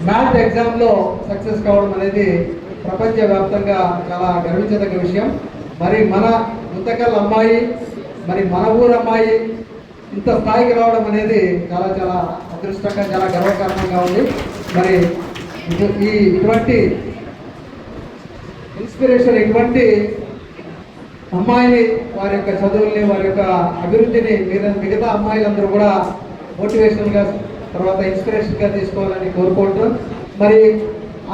మ్యాథ్ ఎగ్జామ్లో సక్సెస్ కావడం అనేది ప్రపంచవ్యాప్తంగా చాలా గర్వించదగ్గ విషయం. మరి మన గుంతకల్ అమ్మాయి, మరి మన ఊరు అమ్మాయి ఇంత స్థాయికి రావడం అనేది చాలా చాలా అదృష్టంగా, చాలా గర్వకారణంగా ఉంది. మరి ఇటువంటి ఇన్స్పిరేషన్, ఇటువంటి అమ్మాయిని వారి యొక్క చదువుల్ని, వారి యొక్క అభివృద్ధిని మిగతా అమ్మాయిలందరూ కూడా మోటివేషన్గా తర్వాత ఇన్స్పిరేషన్గా తీసుకోవాలని కోరుకుంటూ మరి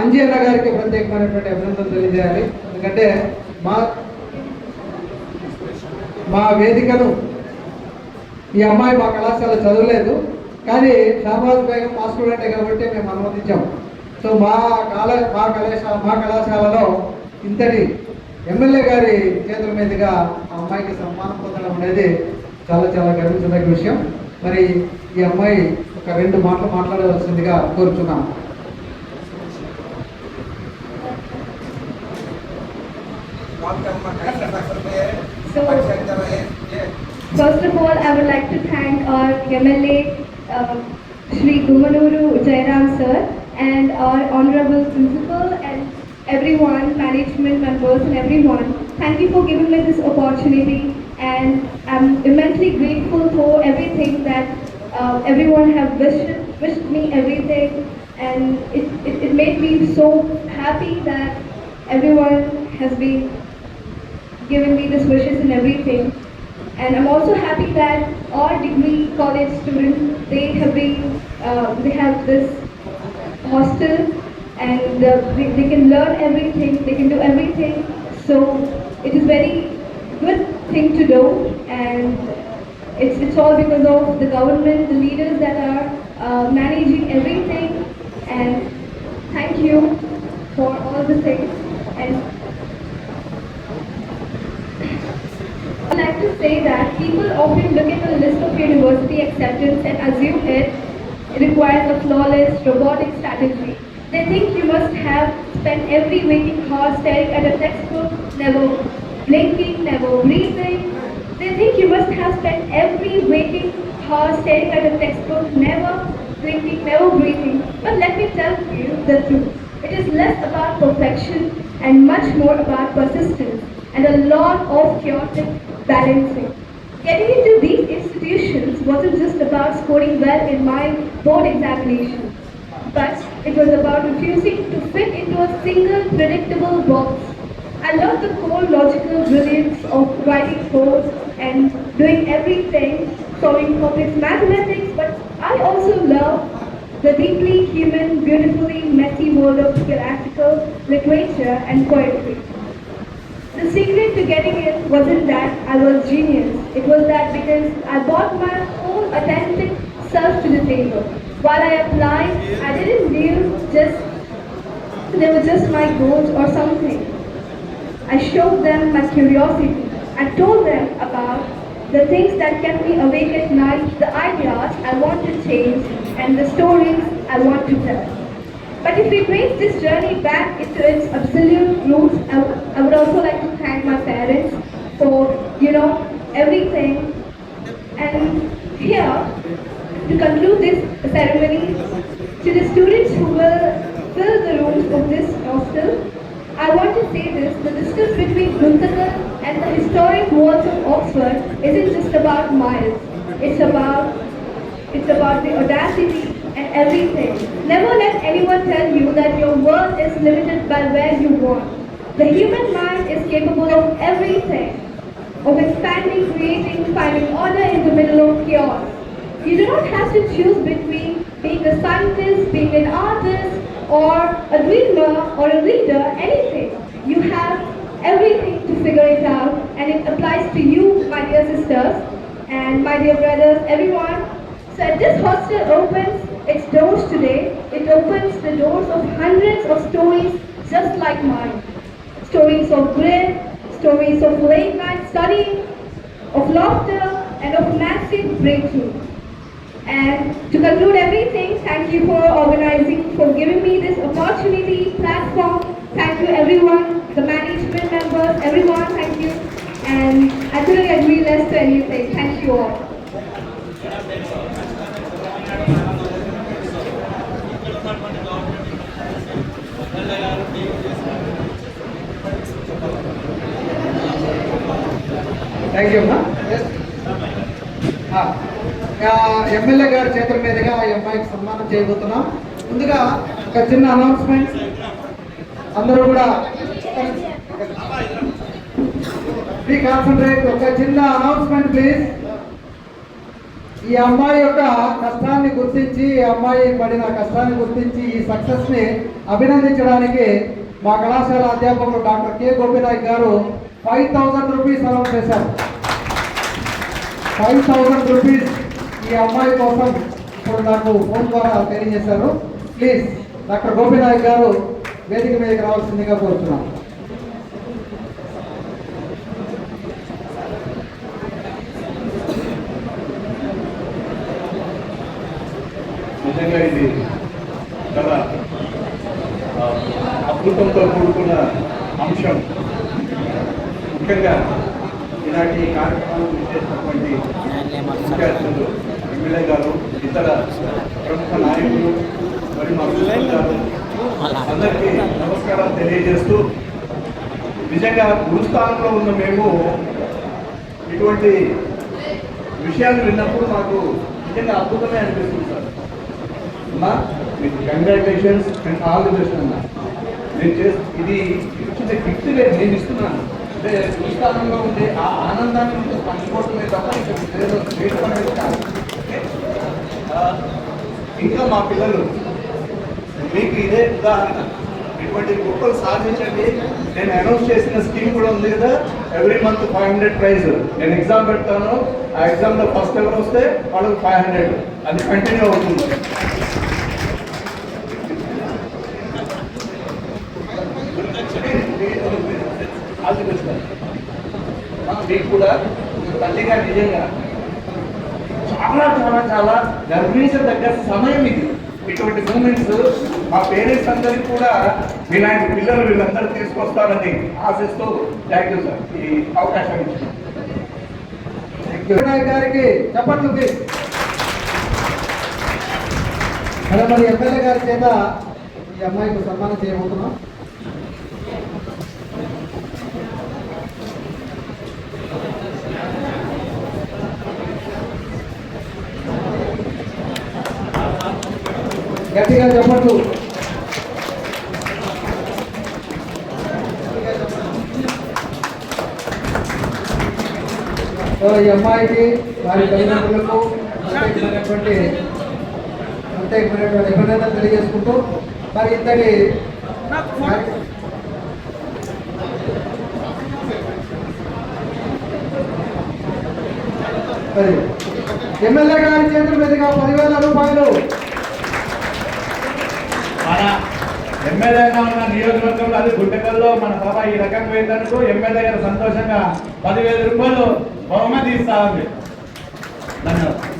అంజీ అన్న గారికి ప్రత్యేకమైనటువంటి అభినందనలు తెలియజేయాలి. ఎందుకంటే మా వేదికను ఈ అమ్మాయి మా కళాశాల చదవలేదు, కానీ షాబాజ్ బేగం మా స్టూడెంటే కాబట్టి మేము అనుమతించాం. సో మా కళాశాలలో ఇంతటి ఎమ్మెల్యే గారి చేతుల మీదుగా ఆ అమ్మాయికి సన్మానం పొందడం అనేది చాలా చాలా గర్వించదగ్గ విషయం. మరి ఈ అమ్మాయి ఒక 2 మాటలు మాట్లాడవలసిందిగా కోరుచున్నాం. So First of all, I would like to thank our MLA, Shri Gumanuru Jairam sir, and our honorable principal and everyone, management members and everyone. Thank you for giving me this opportunity, and I'm immensely grateful for everything that everyone have wished me everything, and it made me so happy that everyone has been giving me these wishes and everything. And I'm also happy that all degree college students, they have this hostel, and they can learn everything, they can do everything. So it is very good thing to do, and it's all because of the government, the leaders that are managing everything. And thank you for all the things. And I'd like to say that people often look at the list of university acceptance and assume it requires a flawless robotic strategy. They think you must have spent every waking hour staring at a textbook, never blinking, never breathing. They think you must have spent every waking hour staring at a textbook, never blinking, never breathing. But let me tell you the truth. It is less about perfection and much more about persistence and a lot of chaotic balancing. Getting into these institutions wasn't just about scoring well in my board examination, but it was about refusing to fit into a single predictable box. I love the cold logical brilliance of writing codes and doing everything, solving complex mathematics, but I also love the deeply human, beautifully messy world of classical literature and poetry. The secret to getting in wasn't that I was genius. It was that because I brought my whole authentic self to the table. While I applied, I didn't knew they were just my goals or something. I showed them my curiosity. I told them about the things that kept me awake at night, the ideas I want to change, and the stories I want to tell. But if we trace this journey back into its absolute roots, I would also like to thank my parents for, everything. And here, to conclude this ceremony, to the students who will fill the rooms of this hostel, I want to say this: the distance between Guntakal and the historic walls of Oxford isn't just about miles. It's about the audacity and everything. Never let anyone tell you that your world is limited by where you want. The human mind is capable of everything, of expanding, creating, finding order in the middle of chaos. You do not have to choose between being a scientist, being an artist, or a dreamer, or a reader, anything. You have everything to figure it out, and it applies to you, my dear sisters, and my dear brothers, everyone. So as this hostel opens its doors today, it opens the doors of hundreds of stories just like mine. Stories of grit, stories of late night studying, of laughter, and of massive breakthrough. And to conclude everything, thank you for organizing, for giving me this opportunity, platform. Thank you everyone, the management members, everyone, thank you. And I couldn't agree less to anything. Thank you all. Thank you అమ్మా. ఎమ్మెల్యే గారి చేతుల మీదుగా ఈ అమ్మాయికి సన్మానం చేయబోతున్నాం. ముందుగా ఒక చిన్న అనౌన్స్మెంట్, అందరూ కూడా ప్లీజ్ కాన్సన్ట్రేట్. ఒక చిన్న అనౌన్స్మెంట్ ప్లీజ్. ఈ అమ్మాయి యొక్క కష్టాన్ని గుర్తించి, ఈ అమ్మాయి పడిన కష్టాన్ని గుర్తించి ఈ సక్సెస్ని అభినందించడానికి మా కళాశాల అధ్యాపకులు డాక్టర్ కె గోపినాయక్ గారు 5,000 రూపీస్ అనౌన్స్ చేశారు. 5,000 రూపీస్ ఈ అమ్మాయి కోసం ఇప్పుడు నాకు ఫోన్ ద్వారా తెలియజేశారు. ప్లీజ్ డాక్టర్ గోపినాయక్ గారు వేదిక మీదకి రావాల్సిందిగా కోరుతున్నాం. నిజంగా ఇది చాలా అద్భుతంతో కూడుకున్న అంశం. ముఖ్యంగా ఇలాంటి కార్యక్రమాలను చేసినటువంటి ముఖ్య ఎమ్మెల్యే గారు, ఇతర ప్రముఖ నాయకులు మరి మా ప్రిన్సిపల్ గారు అందరికీ నమస్కారాలు తెలియజేస్తూ, నిజంగా గురుస్థానంలో ఉన్న మేము ఇటువంటి విషయాలు విన్నప్పుడు మాకు నిజంగా అద్భుతమే అనిపిస్తుంది సార్. అమ్మా మీకు congratulations and all the best అన్నా. నేను ఇది చిన్న గిఫ్ట్ లేదు, నేను ఇస్తున్నాను. అంటే గురుస్థానంలో ఉండే ఆ ఆనందాన్ని మీకు పంచుకోవటమే తప్ప ఇంకా మా పిల్లలు మీకు ఇదే ఉదాహరణ. ఇటువంటి గొప్పలు సాధించండి. నేను అనౌన్స్ చేసిన స్కీమ్ కూడా ఉంది కదా, ఎవ్రీ మంత్ 500 ప్రైజ్. నేను ఎగ్జామ్ పెడతాను, ఆ ఎగ్జామ్లో ఫస్ట్ ఎవరు వస్తే వాళ్ళకి 500, అది కంటిన్యూ అవుతుంది. మీకు కూడా తల్లిగా నిజంగా చాలా చాలా చాలా గర్వించదగ్గ సమయం ఇది. ఇటువంటి మూమెంట్స్ మా పేరెంట్స్ అందరికీ కూడా ఇలాంటి పిల్లలు వీళ్ళందరూ తీసుకొస్తారని ఆశిస్తూ థ్యాంక్ యూ సార్ ఈ అవకాశం ఇచ్చింది. గారికి చెప్పట్లు మరి ఎమ్మెల్యే గారి చేత ఈ అమ్మాయికి సన్మానం చేయబోతున్నాం. గట్టిగా చెప్పట్లు. ఈ అమ్మాయికి వారి తల్లిదండ్రులకు ప్రత్యేకమైనటువంటి అభినందనలు తెలియజేసుకుంటూ మరి ఇంతటి ఎమ్మెల్యే గారి చేతుల మీదుగా 10,000 రూపాయలు. మన ఎమ్మెల్యేగా ఉన్న నియోజకవర్గంలో అది గుంటకల్లో మన సభ ఈ రకంగా పోయిందనుకో ఎమ్మెల్యే గారు సంతోషంగా 10,000 రూపాయలు బహుమతి ఇస్తా ఉంది. ధన్యవాదాలు.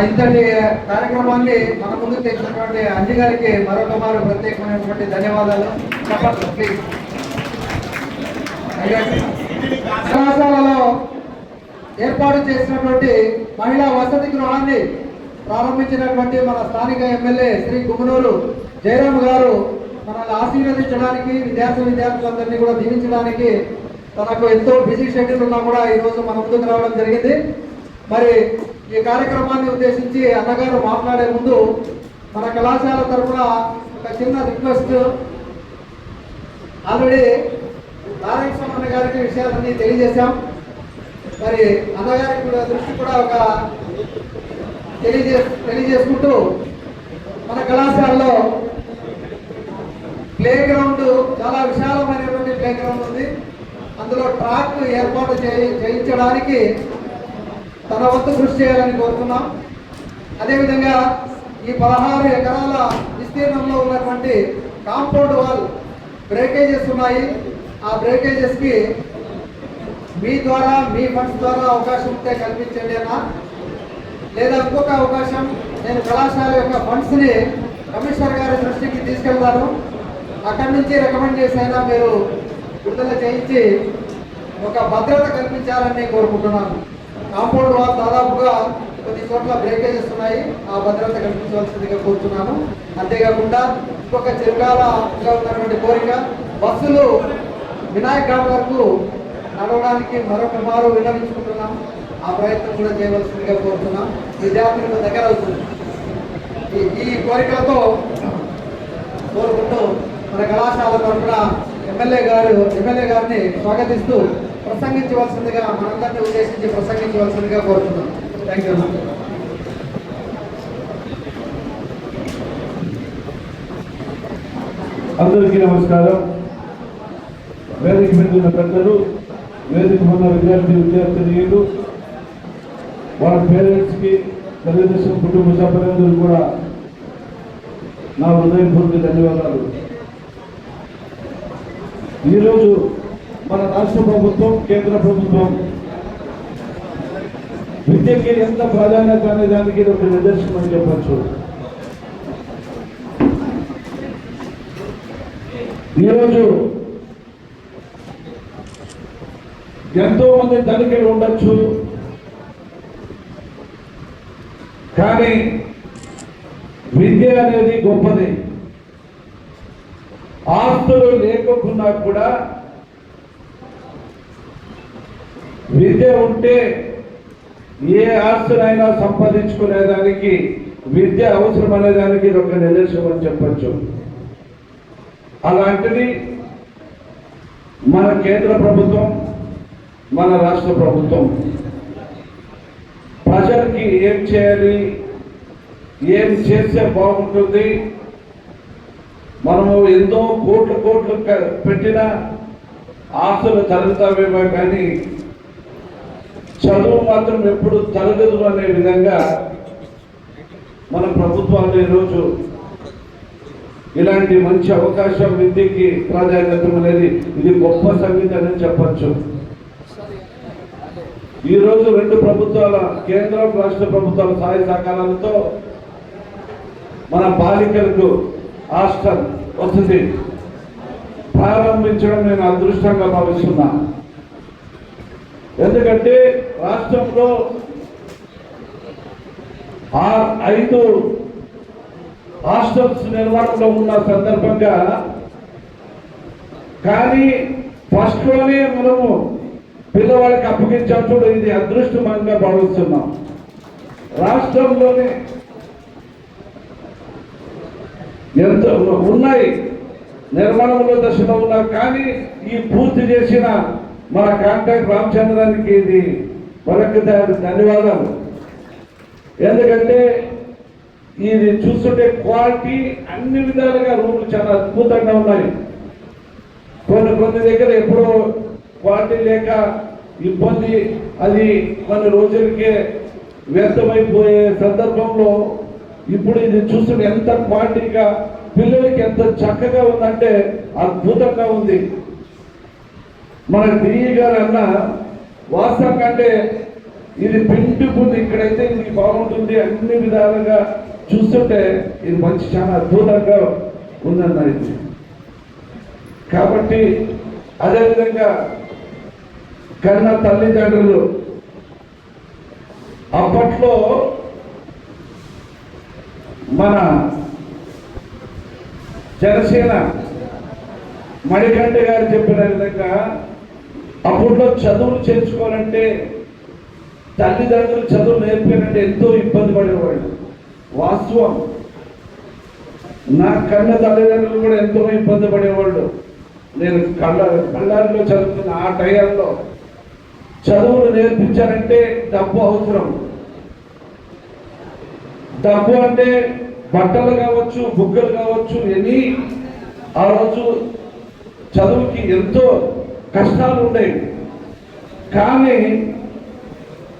ఇంతటి కార్యక్రమాన్ని మన ముందుకు తెచ్చినటువంటి అంజి గారికి మరొక మారు ప్రత్యేకమైనటువంటి ధన్యవాదాలు. కళాశాలలో ఏర్పాటు చేసినటువంటి మహిళా వసతి గృహాన్ని ప్రారంభించినటువంటి మన స్థానిక ఎమ్మెల్యే శ్రీ గుమ్మనూరు జయరామ్ గారు మనల్ని ఆశీర్వదించడానికి, విద్యార్థులందరినీ కూడా దీవించడానికి తనకు ఎంతో బిజీ షెడ్యూల్ ఉన్నా కూడా ఈరోజు మన ముందుకు రావడం జరిగింది. మరి ఈ కార్యక్రమాన్ని ఉద్దేశించి అన్నగారు మాట్లాడే ముందు మన కళాశాల తరఫున ఒక చిన్న రిక్వెస్ట్. ఆల్రెడీ నారాయణ అన్న గారికి విషయాలన్నీ తెలియజేశాం. మరి అన్నగారికి కూడా దృష్టి కూడా ఒక తెలియజేసుకుంటూ మన కళాశాలలో ప్లే గ్రౌండ్ చాలా విశాలమైనటువంటి ప్లే గ్రౌండ్ ఉంది. అందులో ట్రాక్ ఏర్పాటు చేయించడానికి తన వంతు కృషి చేయాలని కోరుతున్నాం. అదేవిధంగా ఈ 16 ఎకరాల విస్తీర్ణంలో ఉన్నటువంటి కాంపౌండ్ వాల్ బ్రేకేజెస్ ఉన్నాయి. ఆ బ్రేకేజెస్కి మీ ద్వారా, మీ ఫండ్స్ ద్వారా అవకాశం ఉంటే కల్పించండి అన్న. లేదా ఇంకొక అవకాశం, నేను కళాశాల యొక్క ఫండ్స్ని కమిషనర్ గారి దృష్టికి తీసుకెళ్తాను. అక్కడి నుంచి రికమెండ్ చేసైనా మీరు విడుదల చేయించి ఒక భద్రత కల్పించాలని కోరుకుంటున్నాను. కాంపౌండ్ వాల్ దాదాపుగా కొన్ని చోట్ల బ్రేకేజెస్ ఉన్నాయి, ఆ భద్రత కల్పించవలసిందిగా కోరుతున్నాను. అంతేకాకుండా ఇంకొక చిరకాలంగా ఉన్నటువంటి కోరిక, బస్సులు వినాయక్ ఘాట్ వరకు నడవడానికి మరొక మారు విన్నవించుకుంటున్నాం. ఆ ప్రయత్నం కూడా చేయవలసిందిగా కోరుతున్నాం. విద్యార్థులకు దగ్గర అవుతుంది. ఈ కోరికలతో కోరుకుంటూ మన కళాశాల తరఫున ఎమ్మెల్యే గారిని స్వాగతిస్తూ ప్రసంగించవలసిందిగా, మనందరినీ ఉద్దేశించి ప్రసంగించవలసిందిగా కోరుతున్నాం. Thank you. అందరికీ నమస్కారం. వేదిక మీద ఉన్న పెద్దలు, వేదిక ఉన్న విద్యార్థినీయులు, వాళ్ళ పేరెంట్స్కి, తెలుగుదేశం కుటుంబ సభ్యులందరూ కూడా నా హృదయపూర్వక ధన్యవాదాలు. ఈరోజు మన రాష్ట్ర ప్రభుత్వం, కేంద్ర ప్రభుత్వం విద్యకి ఎంత ప్రాధాన్యత అనే దానికి ఇది ఒక నిదర్శనం అని చెప్పచ్చు. ఈరోజు ఎంతో మంది ధనికులు ఉండొచ్చు, కానీ విద్య అనేది గొప్పది. ఆస్తులు లేకుండా కూడా విద్య ఉంటే ఏ ఆస్తునైనా సంపాదించుకునేదానికి విద్య అవసరం అనేదానికి ఇది ఒక నిదర్శనం అని చెప్పచ్చు. అలాంటిది మన కేంద్ర ప్రభుత్వం, మన రాష్ట్ర ప్రభుత్వం ప్రజలకి ఏం చేయాలి, ఏం చేస్తే బాగుంటుంది, మనము ఎంతో కోట్లు పెట్టిన ఆస్తులు తరుగుతావేమో కానీ చదువు మాత్రం ఎప్పుడు తరగదు అనే విధంగా మన ప్రభుత్వాలు ఈరోజు ఇలాంటి మంచి అవకాశం విద్యకి ప్రాధాన్యత అనేది ఇది గొప్ప సంగతి అని చెప్పచ్చు. ఈరోజు రెండు ప్రభుత్వాల, కేంద్ర రాష్ట్ర ప్రభుత్వాల సహాయ సహకారాలతో మన బాలికలకు హాస్టల్ వసతి ప్రారంభించడం నేను అదృష్టంగా భావిస్తున్నా. ఎందుకంటే రాష్ట్రంలో 5 హాస్టల్స్ నిర్మాణంలో ఉన్న సందర్భంగా కానీ ఫస్ట్లోనే మనము పిల్లవాళ్ళకి అప్పగించాం చూడ, ఇది అదృష్టంగా భావిస్తున్నాం. రాష్ట్రంలోనే ఎంత ఉన్నాయి నిర్మాణంలో దశలో ఉన్నా కానీ ఈ పూర్తి చేసిన మన కాంట్రాక్ట్ రామచంద్రానికి ఇది మరొక ధన్యవాదాలు. ఎందుకంటే ఇది చూస్తుంటే క్వాలిటీ అన్ని విధాలుగా రూములు చాలా అద్భుతంగా ఉన్నాయి. కొన్ని దగ్గర ఎప్పుడో క్వాలిటీ లేక ఇబ్బంది, అది కొన్ని రోజులకే వ్యర్థమైపోయే సందర్భంలో ఇప్పుడు ఇది చూస్తుంటే ఎంత క్వాలిటీగా పిల్లలకి ఎంత చక్కగా ఉందంటే అద్భుతంగా ఉంది. మన డిఈ గారు అన్న వాస్తవంగా అంటే ఇది పిండుకుంది, ఇక్కడైతే ఇది బాగుంటుంది, అన్ని విధాలుగా చూస్తుంటే ఇది మంచి చాలా అద్భుతంగా ఉందన్న ఇది. కాబట్టి అదేవిధంగా కన్న తల్లిదండ్రులు అప్పట్లో మన జనసేన మణికంఠ గారు చెప్పిన విధంగా అప్పట్లో చదువులు చేర్చుకోవాలంటే తల్లిదండ్రులు చదువు నేర్పారంటే ఎంతో ఇబ్బంది పడేవాళ్ళు. వాస్తవం, నా కన్న తల్లిదండ్రులు కూడా ఎంతో ఇబ్బంది పడేవాళ్ళు. నేను కళ్ళారిలో చదువుతున్న ఆ టైంలో చదువులు నేర్పించాలంటే డబ్బు అవసరం. డబ్బు అంటే బట్టలు కావచ్చు, బుగ్గలు కావచ్చు, ఎన్ని ఆ రోజు చదువుకి ఎంతో కష్టాలు ఉండేవి. కానీ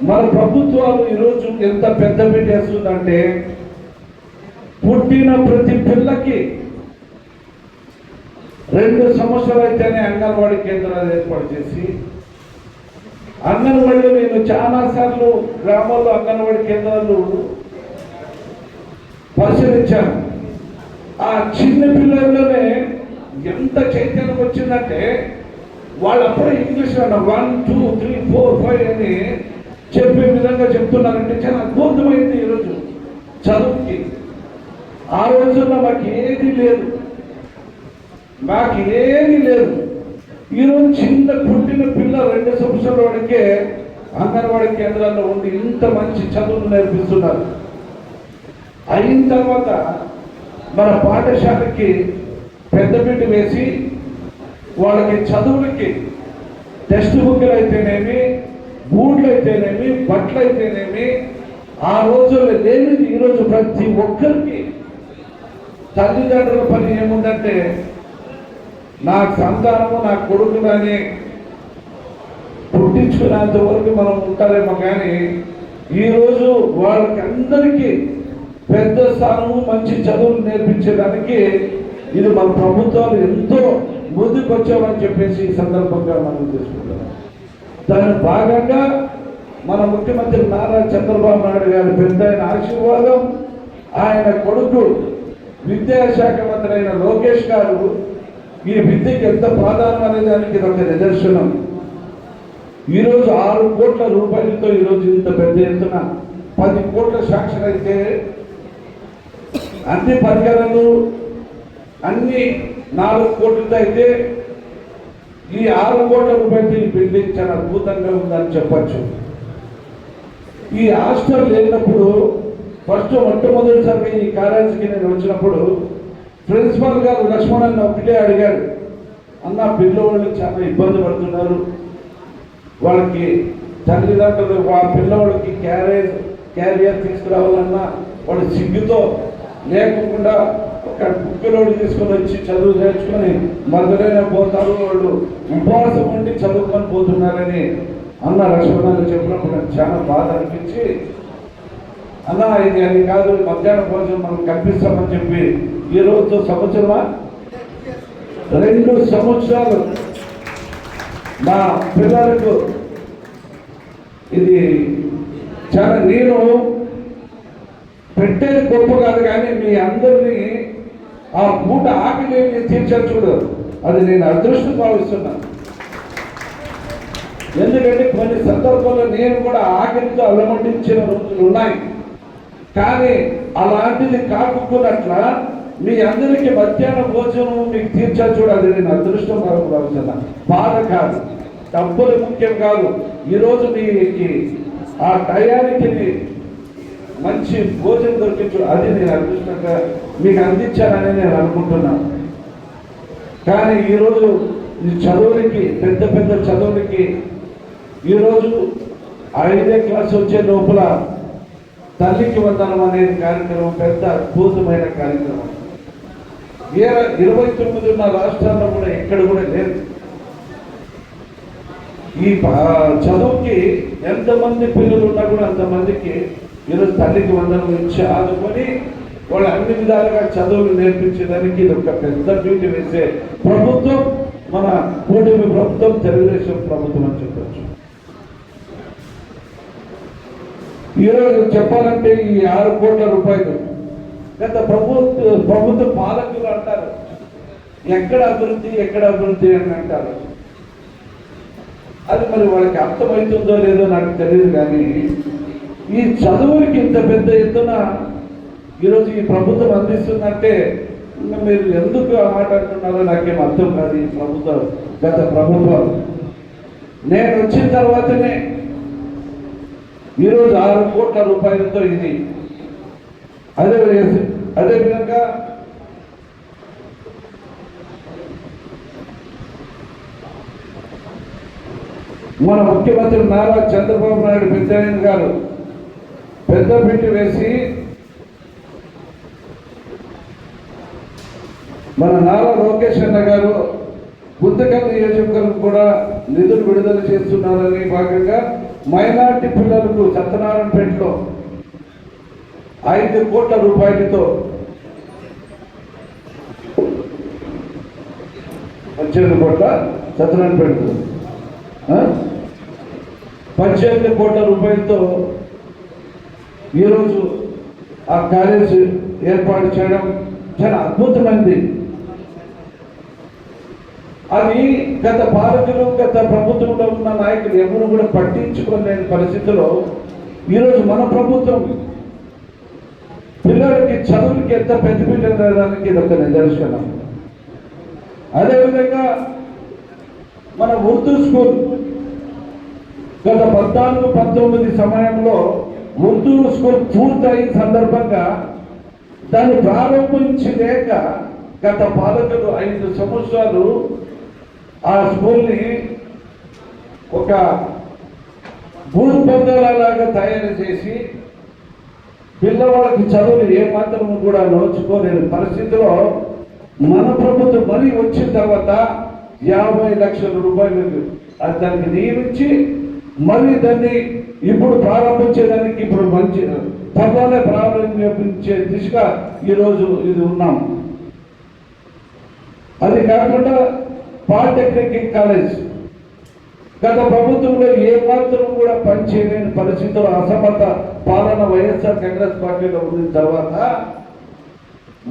మన ప్రభుత్వాలు ఈరోజు ఎంత పెద్ద పెట్టేస్తుందంటే పుట్టిన ప్రతి పిల్లకి 2 సంవత్సరాలు అయితేనే అంగన్వాడీ కేంద్రాలు ఏర్పాటు చేసి, అంగన్వాడీలో నేను చాలా సార్లు గ్రామాల్లో అంగన్వాడీ కేంద్రాలు పరిశీలించాను. ఆ చిన్న పిల్లల్లోనే ఎంత చైతన్యం వచ్చిందంటే వాళ్ళు అప్పుడే ఇంగ్లీష్ 1 2 3 4 5 అని చెప్పే విధంగా చెప్తున్నారంటే చాలా అద్భుతమైంది ఈరోజు చదువుకి. ఆ రోజుల్లో మాకు ఏది లేదు. ఈరోజు చిన్న పుట్టిన పిల్ల 2 సంవత్సరాల వాడికే అంగన్వాడీ కేంద్రాల్లో ఉండి ఇంత మంచి చదువులు నేర్పిస్తున్నారు. అయిన తర్వాత మన పాఠశాలకి పెద్దపీట వేసి వాళ్ళకి చదువులకి టెక్స్ట్ బుక్లు అయితేనేమి, బూట్లు అయితేనేమి, బట్టలు అయితేనేమి ఆ రోజుల్లో లేనిది ఈరోజు ప్రతి ఒక్కరికి తల్లిదండ్రుల పని ఏముందంటే నా సంతానము, నా కొడుకు కానీ పుట్టించుకునేంత వరకు మనం ఉంటారేమో. కానీ ఈరోజు వాళ్ళకి అందరికీ పెద్ద స్థానము, మంచి చదువులు నేర్పించేదానికి ఇది మన ప్రభుత్వాలు ఎంతో ముందుకు వచ్చామని చెప్పేసి ఈ సందర్భంగా మనం తీసుకుంటాం. దాని భాగంగా మన ముఖ్యమంత్రి నారా చంద్రబాబు నాయుడు గారి పెద్ద ఆశీర్వాదం, ఆయన కొడుకు విద్యాశాఖ మంత్రి అయిన లోకేష్ గారు ఈ విద్యకి ఎంత ప్రాధాన్యం అనే దానికి ఇది ఒక నిదర్శనం. ఈరోజు 6 కోట్ల రూపాయలతో ఈరోజు ఇంత పెద్ద ఎత్తున 10 కోట్ల శాంక్షన్ అయితే అన్ని పరికరాలు అన్ని 4 కోట్లతో అయితే ఈ 6 కోట్ల రూపాయలతో ఈ బిల్డింగ్ చాలా అద్భుతంగా ఉందని చెప్పచ్చు. ఈ హాస్టల్ లేనప్పుడు మొట్టమొదటిసారిగా ఈ కాలేజీకి నేను వచ్చినప్పుడు ప్రిన్సిపాల్ గారు లక్ష్మణ్ ఒకటే అడిగాడు, అన్న పిల్లవాళ్ళు చాలా ఇబ్బంది పడుతున్నారు, వాళ్ళకి తల్లిదండ్రులు ఆ పిల్లవాళ్ళకి క్యారియర్ తీసుకురావాలన్నా వాళ్ళు సిగ్గుతో లేకుండా ఒక బుక్కులోడు తీసుకొని వచ్చి చదువు నేర్చుకొని మధ్యలోనే పోతారు, వాళ్ళు ఉపవాసం ఉండి చదువుకొని పోతున్నారని అన్న లక్ష్మణ్ చెప్పినప్పుడు నాకు చాలా బాధ అనిపించి, అన్న ఇది అది కాదు, మధ్యాహ్నం భోజనం మనం కల్పిస్తామని చెప్పి ఈరోజు సంవత్సరమా 2 సంవత్సరాలు మా పిల్లలకు ఇది చాలా నేను పెట్టేది గొప్ప కాదు, కానీ మీ అందరినీ ఆ పూట ఆకలి తీర్చారు చూడు, అది నేను అదృష్టం భావిస్తున్నాను. ఎందుకంటే కొన్ని సందర్భాల్లో నేను కూడా ఆకలితో అలమటించిన రోజులు ఉన్నాయి. కానీ అలాంటిది కాకున్నట్ల మీ అందరికీ మధ్యాహ్న భోజనం మీకు తీర్చారు చూడు, అది నేను అదృష్టం భావిస్తున్నా. బాధ కాదు, డబ్బులు ముఖ్యం కాదు. ఈరోజు మీకు ఆ టయానికి మంచి భోజనం దొరికించు, అది నేను అదృష్టంగా మీకు అందించానని నేను అనుకుంటున్నాను. కానీ ఈరోజు ఈ చదువులకి పెద్ద చదువులకి ఈరోజు 5వ క్లాస్ వచ్చే లోపల తల్లికి వందనం అనేది కార్యక్రమం పెద్ద అద్భుతమైన కార్యక్రమం. 29 ఉన్న రాష్ట్రాల్లో కూడా ఎక్కడ కూడా లేదు. ఈ చదువుకి ఎంతమంది పిల్లలు ఉన్నా కూడా అంతమందికి ఈరోజు తల్లికి వందనం ఇచ్చి ఆదుకొని వాళ్ళు అన్ని విధాలుగా చదువులు నేర్పించడానికి ఇది ఒక పెద్ద డ్యూటీ వేసే ప్రభుత్వం మన కూటమి ప్రభుత్వం, తెలుగుదేశం ప్రభుత్వం అని చెప్పచ్చు. ఈరోజు చెప్పాలంటే ఈ 6 కోట్ల రూపాయలు గత ప్రభుత్వ పాలకులు అంటారు ఎక్కడ అభివృద్ధి అని అంటారు. అది మరి వాళ్ళకి అర్థమవుతుందో లేదో నాకు తెలియదు. కానీ ఈ చదువులకి ఇంత పెద్ద ఎత్తున ఈరోజు ఈ ప్రభుత్వం అందిస్తుందంటే మీరు ఎందుకు ఆ మాట అంటున్నారో నాకేం అర్థం కాదు. ఈ ప్రభుత్వం గత ప్రభుత్వం నేను వచ్చిన తర్వాతనే ఈరోజు 6 కోట్ల రూపాయలతో ఇది అదేవిధంగా మన ముఖ్యమంత్రి నారా చంద్రబాబు నాయుడు పెద్దయన గారు పెద్ద పెట్టి వేసి మన నారా లోకేష్ అన్న గారు గుంతకల్ నియోజకవర్గం కూడా నిధులు విడుదల చేస్తున్నారని భాగంగా మైనార్టీ పిల్లలకు సత్యనారాయణపేటలో 5 కోట్ల రూపాయలతో 18 కోట్ల సత్యనారాయణపేటలో 18 కోట్ల రూపాయలతో ఈరోజు ఆ కాలేజ్ ఏర్పాటు చేయడం చాలా అద్భుతమైనది. అది గత పాలకులు గత ప్రభుత్వంలో ఉన్న నాయకులు ఎవరు కూడా పట్టించుకోలేని పరిస్థితిలో ఈరోజు మన ప్రభుత్వం పిల్లలకి చదువులకి ఎంత పెద్దపీట వేయడానికి ఇది ఒక నిదర్శనం. అదేవిధంగా మన ఉర్దూ స్కూల్ గత 14-19 సమయంలో ఉర్దూ స్కూల్ పూర్తయిన సందర్భంగా దాన్ని ప్రారంభించలేక గత పాలకులు 5 సంవత్సరాలు ఆ స్కూల్ని ఒక భూపందలాగా తయారు చేసి పిల్లవాళ్ళకి చదువులు ఏమాత్రం కూడా నోచుకోలేని పరిస్థితిలో మన ప్రభుత్వం మరీ వచ్చిన తర్వాత 50 లక్షల రూపాయలు దానికి నియమించి మళ్ళీ దాన్ని ఇప్పుడు ప్రారంభించేదానికి ఇప్పుడు మంచి త్వరలోనే ప్రారంభించే దిశగా ఈరోజు ఇది ఉన్నాం. అది కాకుండా పాలిటెక్నిక్ కాలేజ్ గత ప్రభుత్వంలో ఏమాత్రం కూడా పనిచేయలేని పరిస్థితుల్లో అసమర్థ పాలన వైఎస్ఆర్ కాంగ్రెస్ పార్టీలో ఉన్న తర్వాత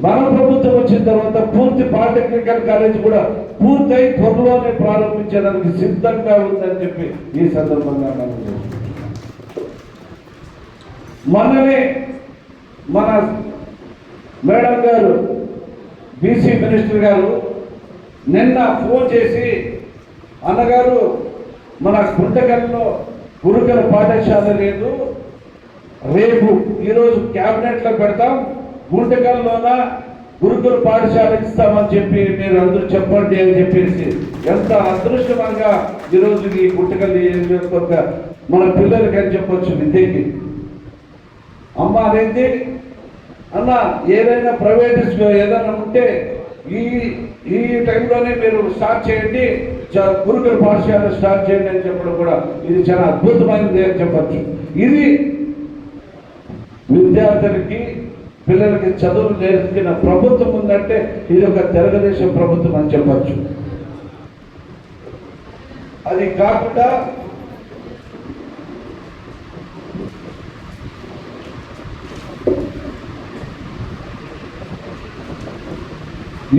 మన ప్రభుత్వం ప్రభుత్వం వచ్చిన తర్వాత పూర్తి పాలిటెక్నికల్ కాలేజ్ కూడా పూర్తయి త్వరలోనే ప్రారంభించడానికి సిద్ధంగా ఉందని చెప్పి ఈ సందర్భంగా మనం మొన్ననే మన మేడం గారు బీసీ మినిస్టర్ గారు నిన్న ఫోన్ చేసి అన్నగారు మన గుంటకల్లో గురుకుల పాఠశాల లేదు, రేపు ఈరోజు క్యాబినెట్లో పెడతాం, గుంటకల్లోన గురుకుల పాఠశాల ఇస్తామని చెప్పి మీరు అందరూ చెప్పండి అని చెప్పేసి ఎంత అదృష్టంగా ఈరోజు ఈ గుంటకల్ మన పిల్లలకి అని చెప్పొచ్చు విద్యకి. అమ్మ అనేది అన్న ఏదైనా ప్రైవేట్ ఏదైనా ఉంటే ఈ టైంలోనే మీరు స్టార్ట్ చేయండి, గురుకుల పాఠశాల స్టార్ట్ చేయండి అని చెప్పడం కూడా ఇది చాలా అద్భుతమైనది అని చెప్పచ్చు. ఇది విద్యార్థులకి పిల్లలకి చదువులు నేర్పిన ప్రభుత్వం ఉందంటే ఇది ఒక తెలుగుదేశం ప్రభుత్వం అని చెప్పచ్చు. అది కాకుండా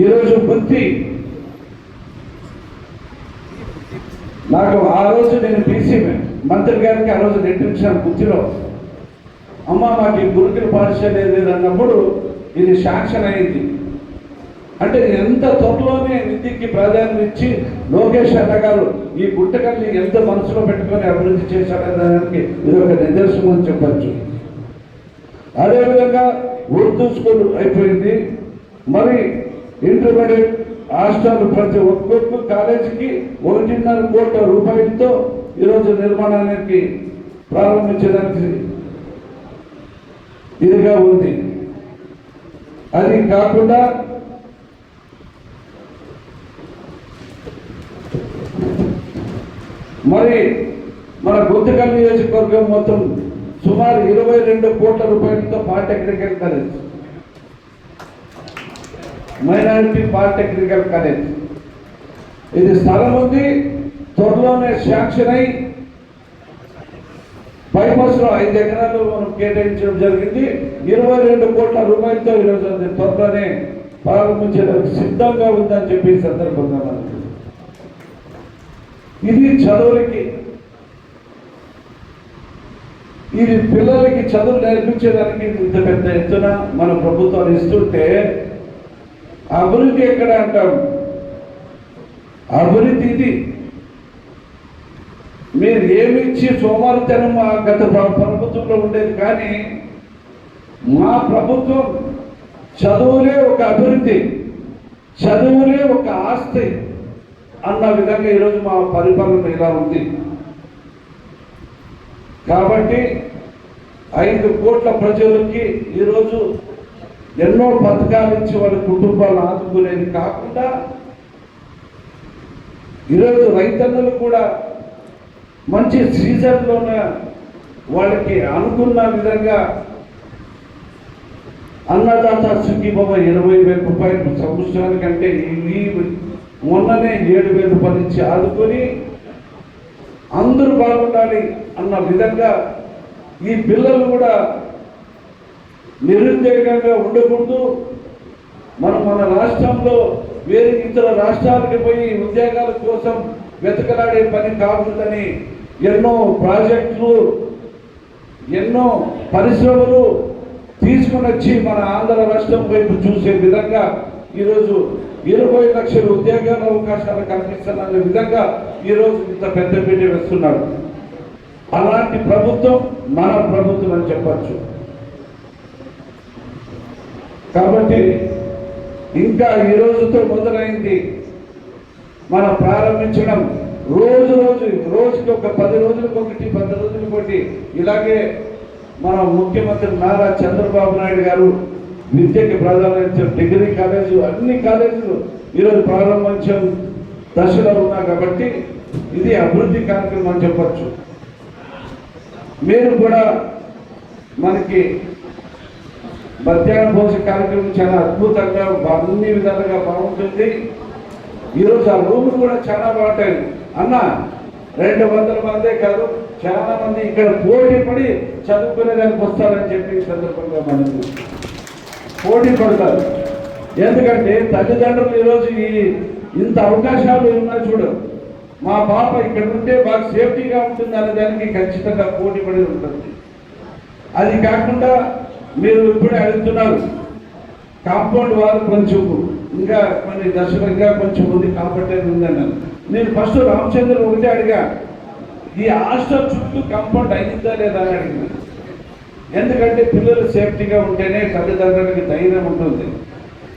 ఈరోజు బుద్ధి నాకు ఆ రోజు నేను బీసీ మంత్రి గారికి ఆ రోజు నెట్టించాను బుద్ధిలో, అమ్మ మాకు ఈ గురుకుల పాఠశాల లేదు అన్నప్పుడు ఇది శాంక్షన్ అయింది. అంటే ఎంత త్వరలోనే విద్యకి ప్రాధాన్యత ఇచ్చి లోకేష్ అన్న గారు ఈ గుంటకల్ని ఎంత మనసులో పెట్టుకొని అభివృద్ధి చేశాడనడానికి ఇది ఒక నిదర్శనం అని చెప్పచ్చు. అదేవిధంగా ఉర్దూ స్కూల్ అయిపోయింది, మరి ఇంటర్మీడియట్ హాస్టల్ ప్రతి ఒక్కొక్క కాలేజీకి 1.5 కోట్ల రూపాయలతో ఈరోజు నిర్మాణానికి ప్రారంభించడానికి ఇదిగా ఉంది. అది కాకుండా మరి మన గుంతకల్ నియోజకవర్గం మొత్తం సుమారు 22 కోట్ల రూపాయలతో polytechnical college, minority polytechnical college ఇది స్థలం ఉంది, త్వరలోనే శాంక్షన్ అయి బైపాస్లో 5 ఎకరాలు మనం కేటాయించడం జరిగింది. 22 కోట్ల రూపాయలతో ఈరోజు త్వరలోనే ప్రారంభించడానికి సిద్ధంగా ఉందని చెప్పి సందర్భంగా మనకి ఇది చదువులకి, ఇది పిల్లలకి చదువు నేర్పించేదానికి ఇంత పెద్ద ఎత్తున మన ప్రభుత్వాలు ఇస్తుంటే అభివృద్ధి ఎక్కడ అంటాం? అభివృద్ధి ఇది మీరు ఏమిచ్చి సోమవారితనం గత ప్రభుత్వంలో ఉండేది, కానీ మా ప్రభుత్వం చదువులే ఒక అభివృద్ధి, చదువులే ఒక ఆస్తి అన్న విధంగా ఈరోజు మా పరిపాలన ఇలా ఉంది. కాబట్టి 5 కోట్ల ప్రజలకి ఈరోజు ఎన్నో పథకాలు ఇచ్చి వాళ్ళ కుటుంబాలను ఆదుకునేది కాకుండా ఈరోజు రైతన్నలు కూడా మంచి సీజన్లోనే వాళ్ళకి అనుకున్న విధంగా అన్నదాత సుఖీభవ 20,000 రూపాయలు సంవత్సరానికంటే మొన్ననే 7,000 రూపాయలు ఇచ్చి ఆదుకొని అందరూ బాగుండాలి అన్న విధంగా ఈ పిల్లలు కూడా నిరుద్యోగంగా ఉండకూడదు. మన రాష్ట్రంలో వేరే ఇతర రాష్ట్రాలకు పోయి ఉద్యోగాల కోసం వెతకలాడే పని కాకూడదని ఎన్నో ప్రాజెక్టులు, ఎన్నో పరిశ్రమలు తీసుకుని వచ్చి మన ఆంధ్ర రాష్ట్రం వైపు చూసే విధంగా ఈరోజు 20 లక్షల ఉద్యోగాల అవకాశాలు కల్పిస్తున్న విధంగా ఈరోజు ఇంత పెద్ద పీట వేస్తున్నారు. అలాంటి ప్రభుత్వం మన ప్రభుత్వం అని చెప్పచ్చు. కాబట్టి ఇంకా ఈ రోజుతో మొదలైంది మనం ప్రారంభించడం. రోజుకి ఒక 10 రోజులకు ఒకటి 10 రోజులకు ఒకటి ఇలాగే మన ముఖ్యమంత్రి నారా చంద్రబాబు నాయుడు గారు విద్యకి ప్రాధాన్యత డిగ్రీ కాలేజీలు అన్ని కాలేజీలు ఈరోజు ప్రారంభించే దశలో ఉన్నా కాబట్టి ఇది అభివృద్ధి కార్యక్రమం అని చెప్పచ్చు. మీరు కూడా మనకి మధ్యాహ్న భోజన కార్యక్రమం చాలా అద్భుతంగా అన్ని విధాలుగా బాగుంటుంది. ఈరోజు ఆ రూములు కూడా చాలా బాగుంటాయి అన్న. 200 మందే కాదు, చాలా మంది ఇక్కడ పోటీ పడి చదువుకునేదానికి వస్తారని చెప్పి ఈ సందర్భంగా మనం పోటీ పడతారు. ఎందుకంటే తల్లిదండ్రులు ఈరోజు ఇంత అవకాశాలు ఉన్నాయి చూడు, మా పాప ఇక్కడ ఉంటే బాగా సేఫ్టీగా ఉంటుంది అనే దానికి ఖచ్చితంగా పోటీ పడి ఉంటుంది. అది కాకుండా మీరు ఇప్పుడే అడుగుతున్నారు కాంపౌండ్ వాల్ కొంచెం ఇంకా కొన్ని దశలు ఇంకా కొంచెం ఉంది కాబట్టి ఉందన్నాను. నేను ఫస్ట్ రామచంద్ర ఒకటే అడిగా, ఈ హాస్టల్ చుట్టూ కాంపౌండ్ అయిందా లేదా అని అడిగినాను. ఎందుకంటే పిల్లలు సేఫ్టీగా ఉంటేనే తల్లిదండ్రులకి ధైర్యం ఉంటుంది.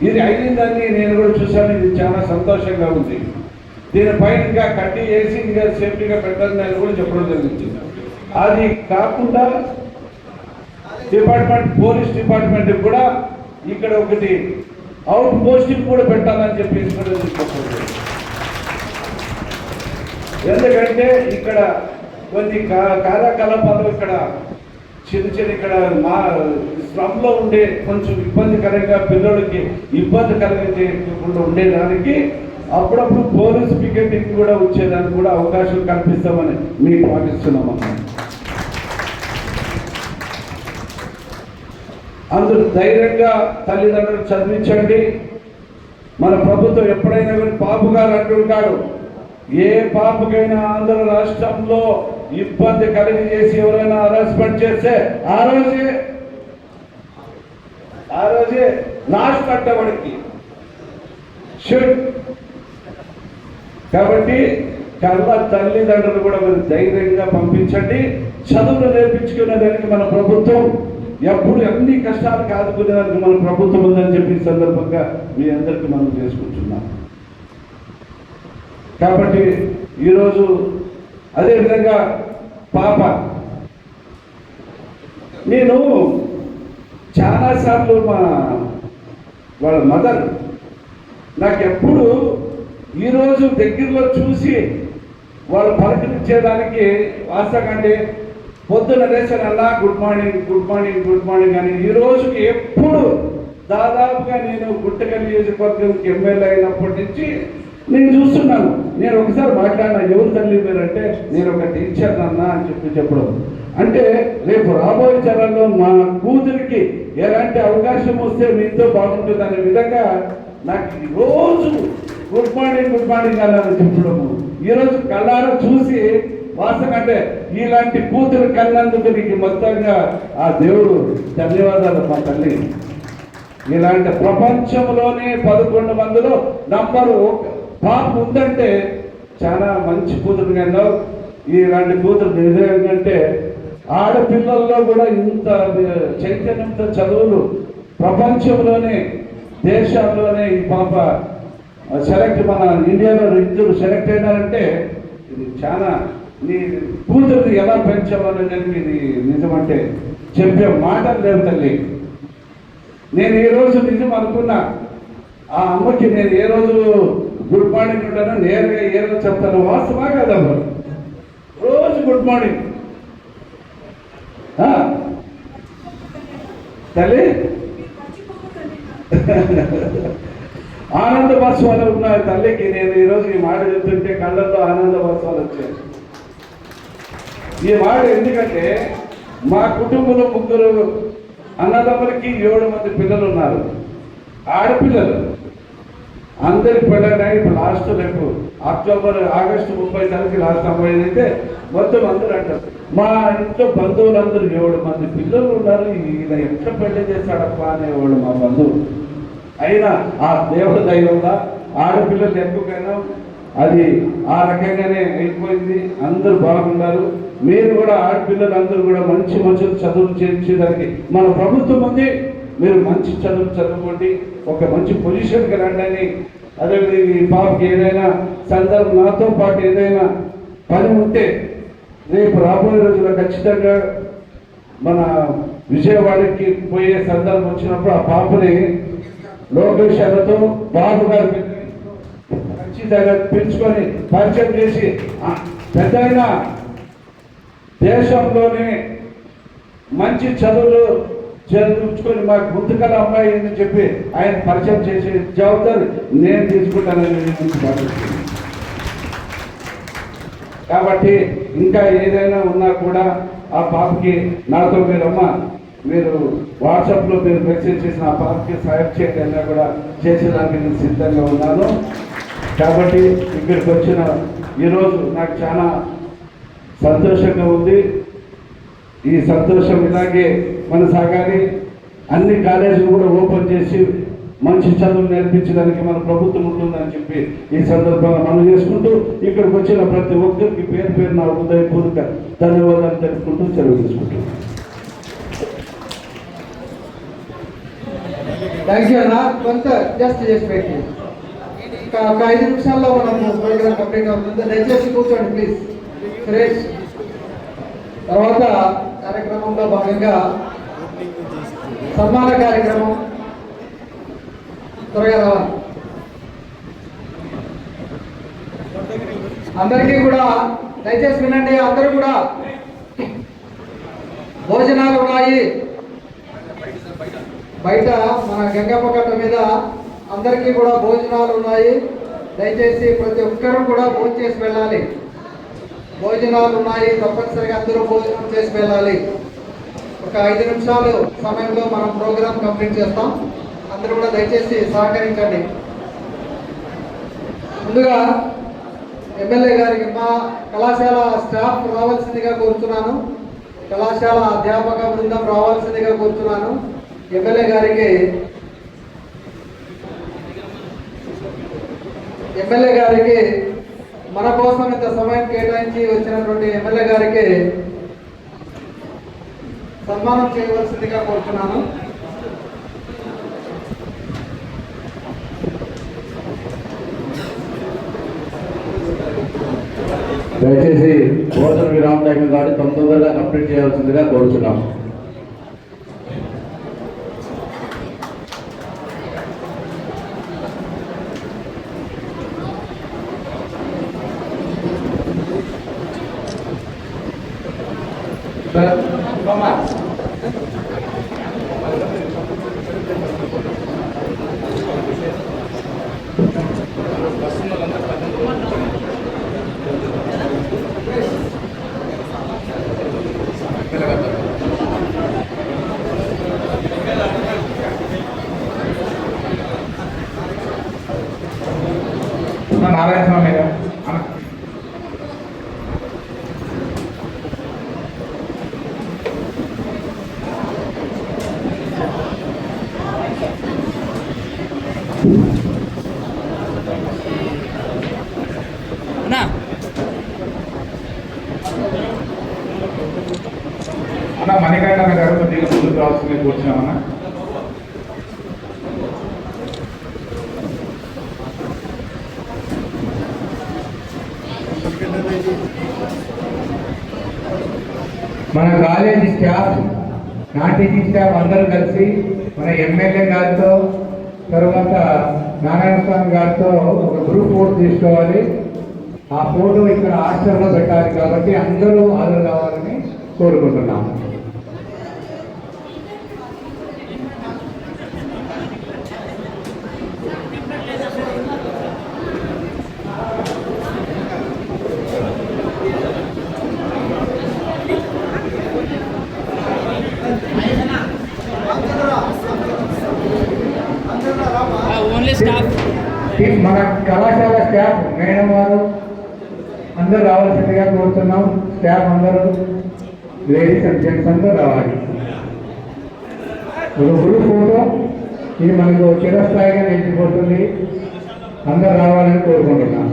ఇది అయిందని నేను కూడా చూశాను, ఇది చాలా సంతోషంగా ఉంది. దీనిపైన ఇంకా కట్టి వేసి ఇంకా సేఫ్టీగా పెట్టాలని నేను కూడా చెప్పడం జరిగింది. అది కాకుండా డిపార్ట్మెంట్ పోలీస్ డిపార్ట్మెంట్ కూడా ఇక్కడ ఒకటి అవుట్ పోస్టింగ్ కూడా పెట్టాలని చెప్పేసి కూడా చెప్పకూడదు. ఎందుకంటే ఇక్కడ కొన్ని కార్యకలాపాలు ఇక్కడ చిన్న ఇక్కడ మా స్లమ్లో ఉండే కొంచెం ఇబ్బందికరంగా పిల్లలకి ఇబ్బంది కలిగించకుండా ఉండేదానికి అప్పుడప్పుడు పోలీస్ పికెటింగ్ కూడా వచ్చేదానికి కూడా అవకాశం కల్పిస్తామని మీకు భావిస్తున్నామమ్మా. అందరూ ధైర్యంగా తల్లిదండ్రులు చదివించండి. మన ప్రభుత్వం ఎప్పుడైనా కానీ పాపు గారు అంటుంటాడు, ఏ పాపకైనా ఆంధ్ర రాష్ట్రంలో ఇబ్బంది కలిగి చేసి ఎవరైనా హరాస్మెంట్ చేస్తే ఆ రోజే లాస్ట్ కట్టబడికి షుడ్. కాబట్టి కళ్ళ తల్లిదండ్రులు కూడా మీరు ధైర్యంగా పంపించండి. చదువులు నేర్పించుకునే దానికి మన ప్రభుత్వం ఎప్పుడు అన్ని కష్టాలు కాదుకునేదానికి మన ప్రభుత్వం ఉందని చెప్పి సందర్భంగా మీ అందరికీ మనం చేసుకుంటున్నాం. కాబట్టి ఈరోజు అదేవిధంగా పాప, నేను చాలాసార్లు వాళ్ళ మదర్ నాకు ఎప్పుడు ఈరోజు దగ్గరలో చూసి వాళ్ళు పలకరించేదానికి వాస్తవంగా పొద్దున లేచానల్లా good morning good morning good morning అని ఈరోజుకి ఎప్పుడు దాదాపుగా నేను గుంటకల్ నియోజకవర్గంకి ఎమ్మెల్యే అయినప్పటి నుంచి నేను చూస్తున్నాను. నేను ఒకసారి మాట్లాడినా, ఎవరు తల్లి మీరంటే నేను ఒక టీచర్ అన్నా అని చెప్పడం, అంటే రేపు రాబోయే తరంలో మా కూతురికి ఎలాంటి అవకాశం వస్తే మీతో బాగుంటుంది అనే విధంగా నాకు రోజు గుడ్ మార్నింగ్ అన్నారని చెప్పడము ఈరోజు కళ్ళారా చూసి వాస్తవంగా ఇలాంటి కూతురు కన్నందుకు నీకు మొత్తంగా ఆ దేవుడు ధన్యవాదాలు మా తల్లి. ఇలాంటి ప్రపంచంలోనే 11 మందిలో నంబర్ 1 పాప ఉందంటే చాలా మంచి కూతురు కన్నా. ఇలాంటి కూతురు నిజంగా ఆడపిల్లల్లో కూడా ఇంత చైతన్యంతో చదువులు ప్రపంచంలోనే దేశాల్లోనే ఈ పాప సెలెక్ట్, మన ఇండియాలో 2 సెలెక్ట్ అయినారంటే ఇది చాలా నీ కూతురుని ఎలా పెంచామనేది ఇది నిజమంటే చెప్పే మాటలు లేవు తల్లి. నేను ఈ రోజు నిజం అనుకున్నా, ఆ అమ్మకి నేను ఏ రోజు గుడ్ మార్నింగ్ ఉంటానో నేరుగా ఏ రోజు చెప్తాను, వాస్తవా కదమ్మా? రోజు గుడ్ మార్నింగ్ తల్లి. ఆనంద భాస్వాలు ఉన్నాయి తల్లికి. నేను ఈరోజు ఈ మాట చెప్తుంటే కళ్ళల్లో ఆనంద భాస్వాలు వచ్చాయి. ఈ మాట ఎందుకంటే మా కుటుంబంలో 3 అన్నదమ్ములకి 7 మంది పిల్లలు ఉన్నారు, ఆడపిల్లలు. అందరి పిల్లలు ఇప్పుడు లాస్ట్ రేపు ఆగస్టు 30 తారీఖు లాస్ట్ అమ్మాయి అయితే మొత్తం అందరూ అంటారు. మా ఇంట్లో బంధువులందరూ 7 మంది పిల్లలు ఉన్నారు, ఇలా ఎట్లా పెళ్లి చేశాడప్ప అనేవాడు మా బంధువులు. అయినా ఆ దేవుడు దైవంగా ఆడపిల్లలు ఎక్కువైనా అది ఆ రకంగానే అయిపోయింది. అందరూ బాగున్నారు. మీరు కూడా ఆడపిల్లలు అందరూ కూడా మంచి చదువులు చేర్చేదానికి మన ప్రభుత్వం ఉంది. మీరు మంచి చదువులు చదువుకోండి, ఒక మంచి పొజిషన్కి రండి. అదేవిధంగా ఈ పాపకి ఏదైనా సందర్భం నాతో పాటు ఏదైనా పని ఉంటే రేపు రాబోయే రోజుల్లో ఖచ్చితంగా మన విజయవాడకి పోయే సందర్భం వచ్చినప్పుడు ఆ పాపని లోకేష్ అన్నతో బాబు గారు ఖచ్చితంగా పెంచుకొని పరిచయం చేసి పెద్ద దేశంలోనే మంచి చదువులు చదువుకొని మా గుంతకల అమ్మాయి అని చెప్పి ఆయన పరిచయం చేసే జవాబారు నేను తీసుకుంటానని భావిస్తున్నాను. కాబట్టి ఇంకా ఏదైనా ఉన్నా కూడా ఆ పాపకి నాతో మీరమ్మ మీరు వాట్సాప్లో మీరు మెసేజ్ చేసిన ఆ పార్టీకి సహాయం చేయండి అన్నా కూడా చేసేదానికి నేను సిద్ధంగా ఉన్నాను. కాబట్టి ఇక్కడికి వచ్చిన ఈరోజు నాకు చాలా సంతోషంగా ఉంది. ఈ సంతోషం ఇలాగే కొనసాగాలి. అన్ని కాలేజీలు కూడా ఓపెన్ చేసి మంచి చదువు నేర్పించడానికి మన ప్రభుత్వం ఉంటుందని చెప్పి ఈ సందర్భంగా మనం చేసుకుంటూ ఇక్కడికి వచ్చిన ప్రతి ఒక్కరికి పేరు పేరు నా హృదయపూర్వక ధన్యవాదాలు తెలుపుకుంటూ సెలవు తీసుకుంటున్నాను. థ్యాంక్ యూ అన్న. కొంత జస్ట్ చేసి పెట్టి ఒక 5 నిమిషాల్లో మనం ప్రోగ్రామ్ కంప్లీట్ అవుతుంది. దయచేసి కూర్చోండి ప్లీజ్. సురేష్, తర్వాత కార్యక్రమంలో భాగంగా సన్మాన కార్యక్రమం త్వరగా రావాలి. అందరికీ కూడా దయచేసి వినండి. అందరూ కూడా భోజనాలు ఉన్నాయి బయట మన గంగమ్మ కట్ట మీద. అందరికీ కూడా భోజనాలు ఉన్నాయి. దయచేసి ప్రతి ఒక్కరూ కూడా భోజనం చేసి వెళ్ళాలి. భోజనాలు ఉన్నాయి, తప్పనిసరిగా అందరూ భోజనం చేసి వెళ్ళాలి. ఒక 5 నిమిషాలు సమయంలో మనం ప్రోగ్రాం కంప్లీట్ చేస్తాం. అందరూ కూడా దయచేసి సహకరించండి. ముందుగా ఎమ్మెల్యే గారికి మా కళాశాల స్టాఫ్ రావాల్సిందిగా కోరుతున్నాను. కళాశాల అధ్యాపక బృందం రావాల్సిందిగా కోరుతున్నాను. ఎమ్మెల్యే గారికి మన కోసం ఇంత సమయం కేటాయించి వచ్చినటువంటి ఎమ్మెల్యే గారికి సన్మానం చేయవలసిందిగా కోరుతున్నాను. దయచేసి భోజన విరామ టైం కాబట్టి తొందరగా కంప్లీట్ చేయాల్సిందిగా కోరుతున్నాం. నారాయణ స్వామి గారు అన్న మణికంఠన్న గారు కొద్దిగా ముందుకు రావాల్సింది కూర్చున్నామన్నా. మన college staff, non teaching staff అందరూ కలిసి మన ఎమ్మెల్యే గారితో తర్వాత నారాయణ స్వామి గారితో ఒక గ్రూప్ ఫోటో తీసుకోవాలి. ఆ ఫోటో ఇక్కడ హాస్టల్లో పెట్టాలి కాబట్టి అందరూ హాజరు కావాలని కోరుకుంటున్నాము. మన కళాశాల స్టాఫ్ మేడం వారు అందరూ రావాల్సిందిగా కోరుతున్నాం. స్టాఫ్ అందరూ లేడీస్ అండ్ జెంట్స్ అందరూ రావాలి. ఒక గ్రూప్ ఫోటో ఇది మనకు చిరస్థాయిగా నిలిచిపోతుంది. అందరూ రావాలని కోరుకుంటున్నాం.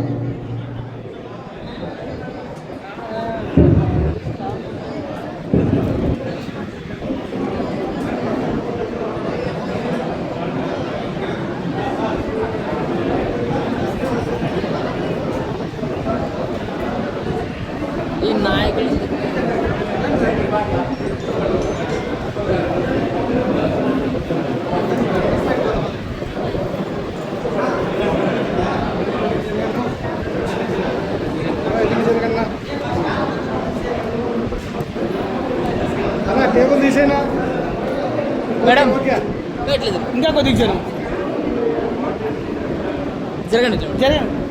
టేబుల్ తీసేనా మేడం, ఇంకా కొద్దిగా జరగండి.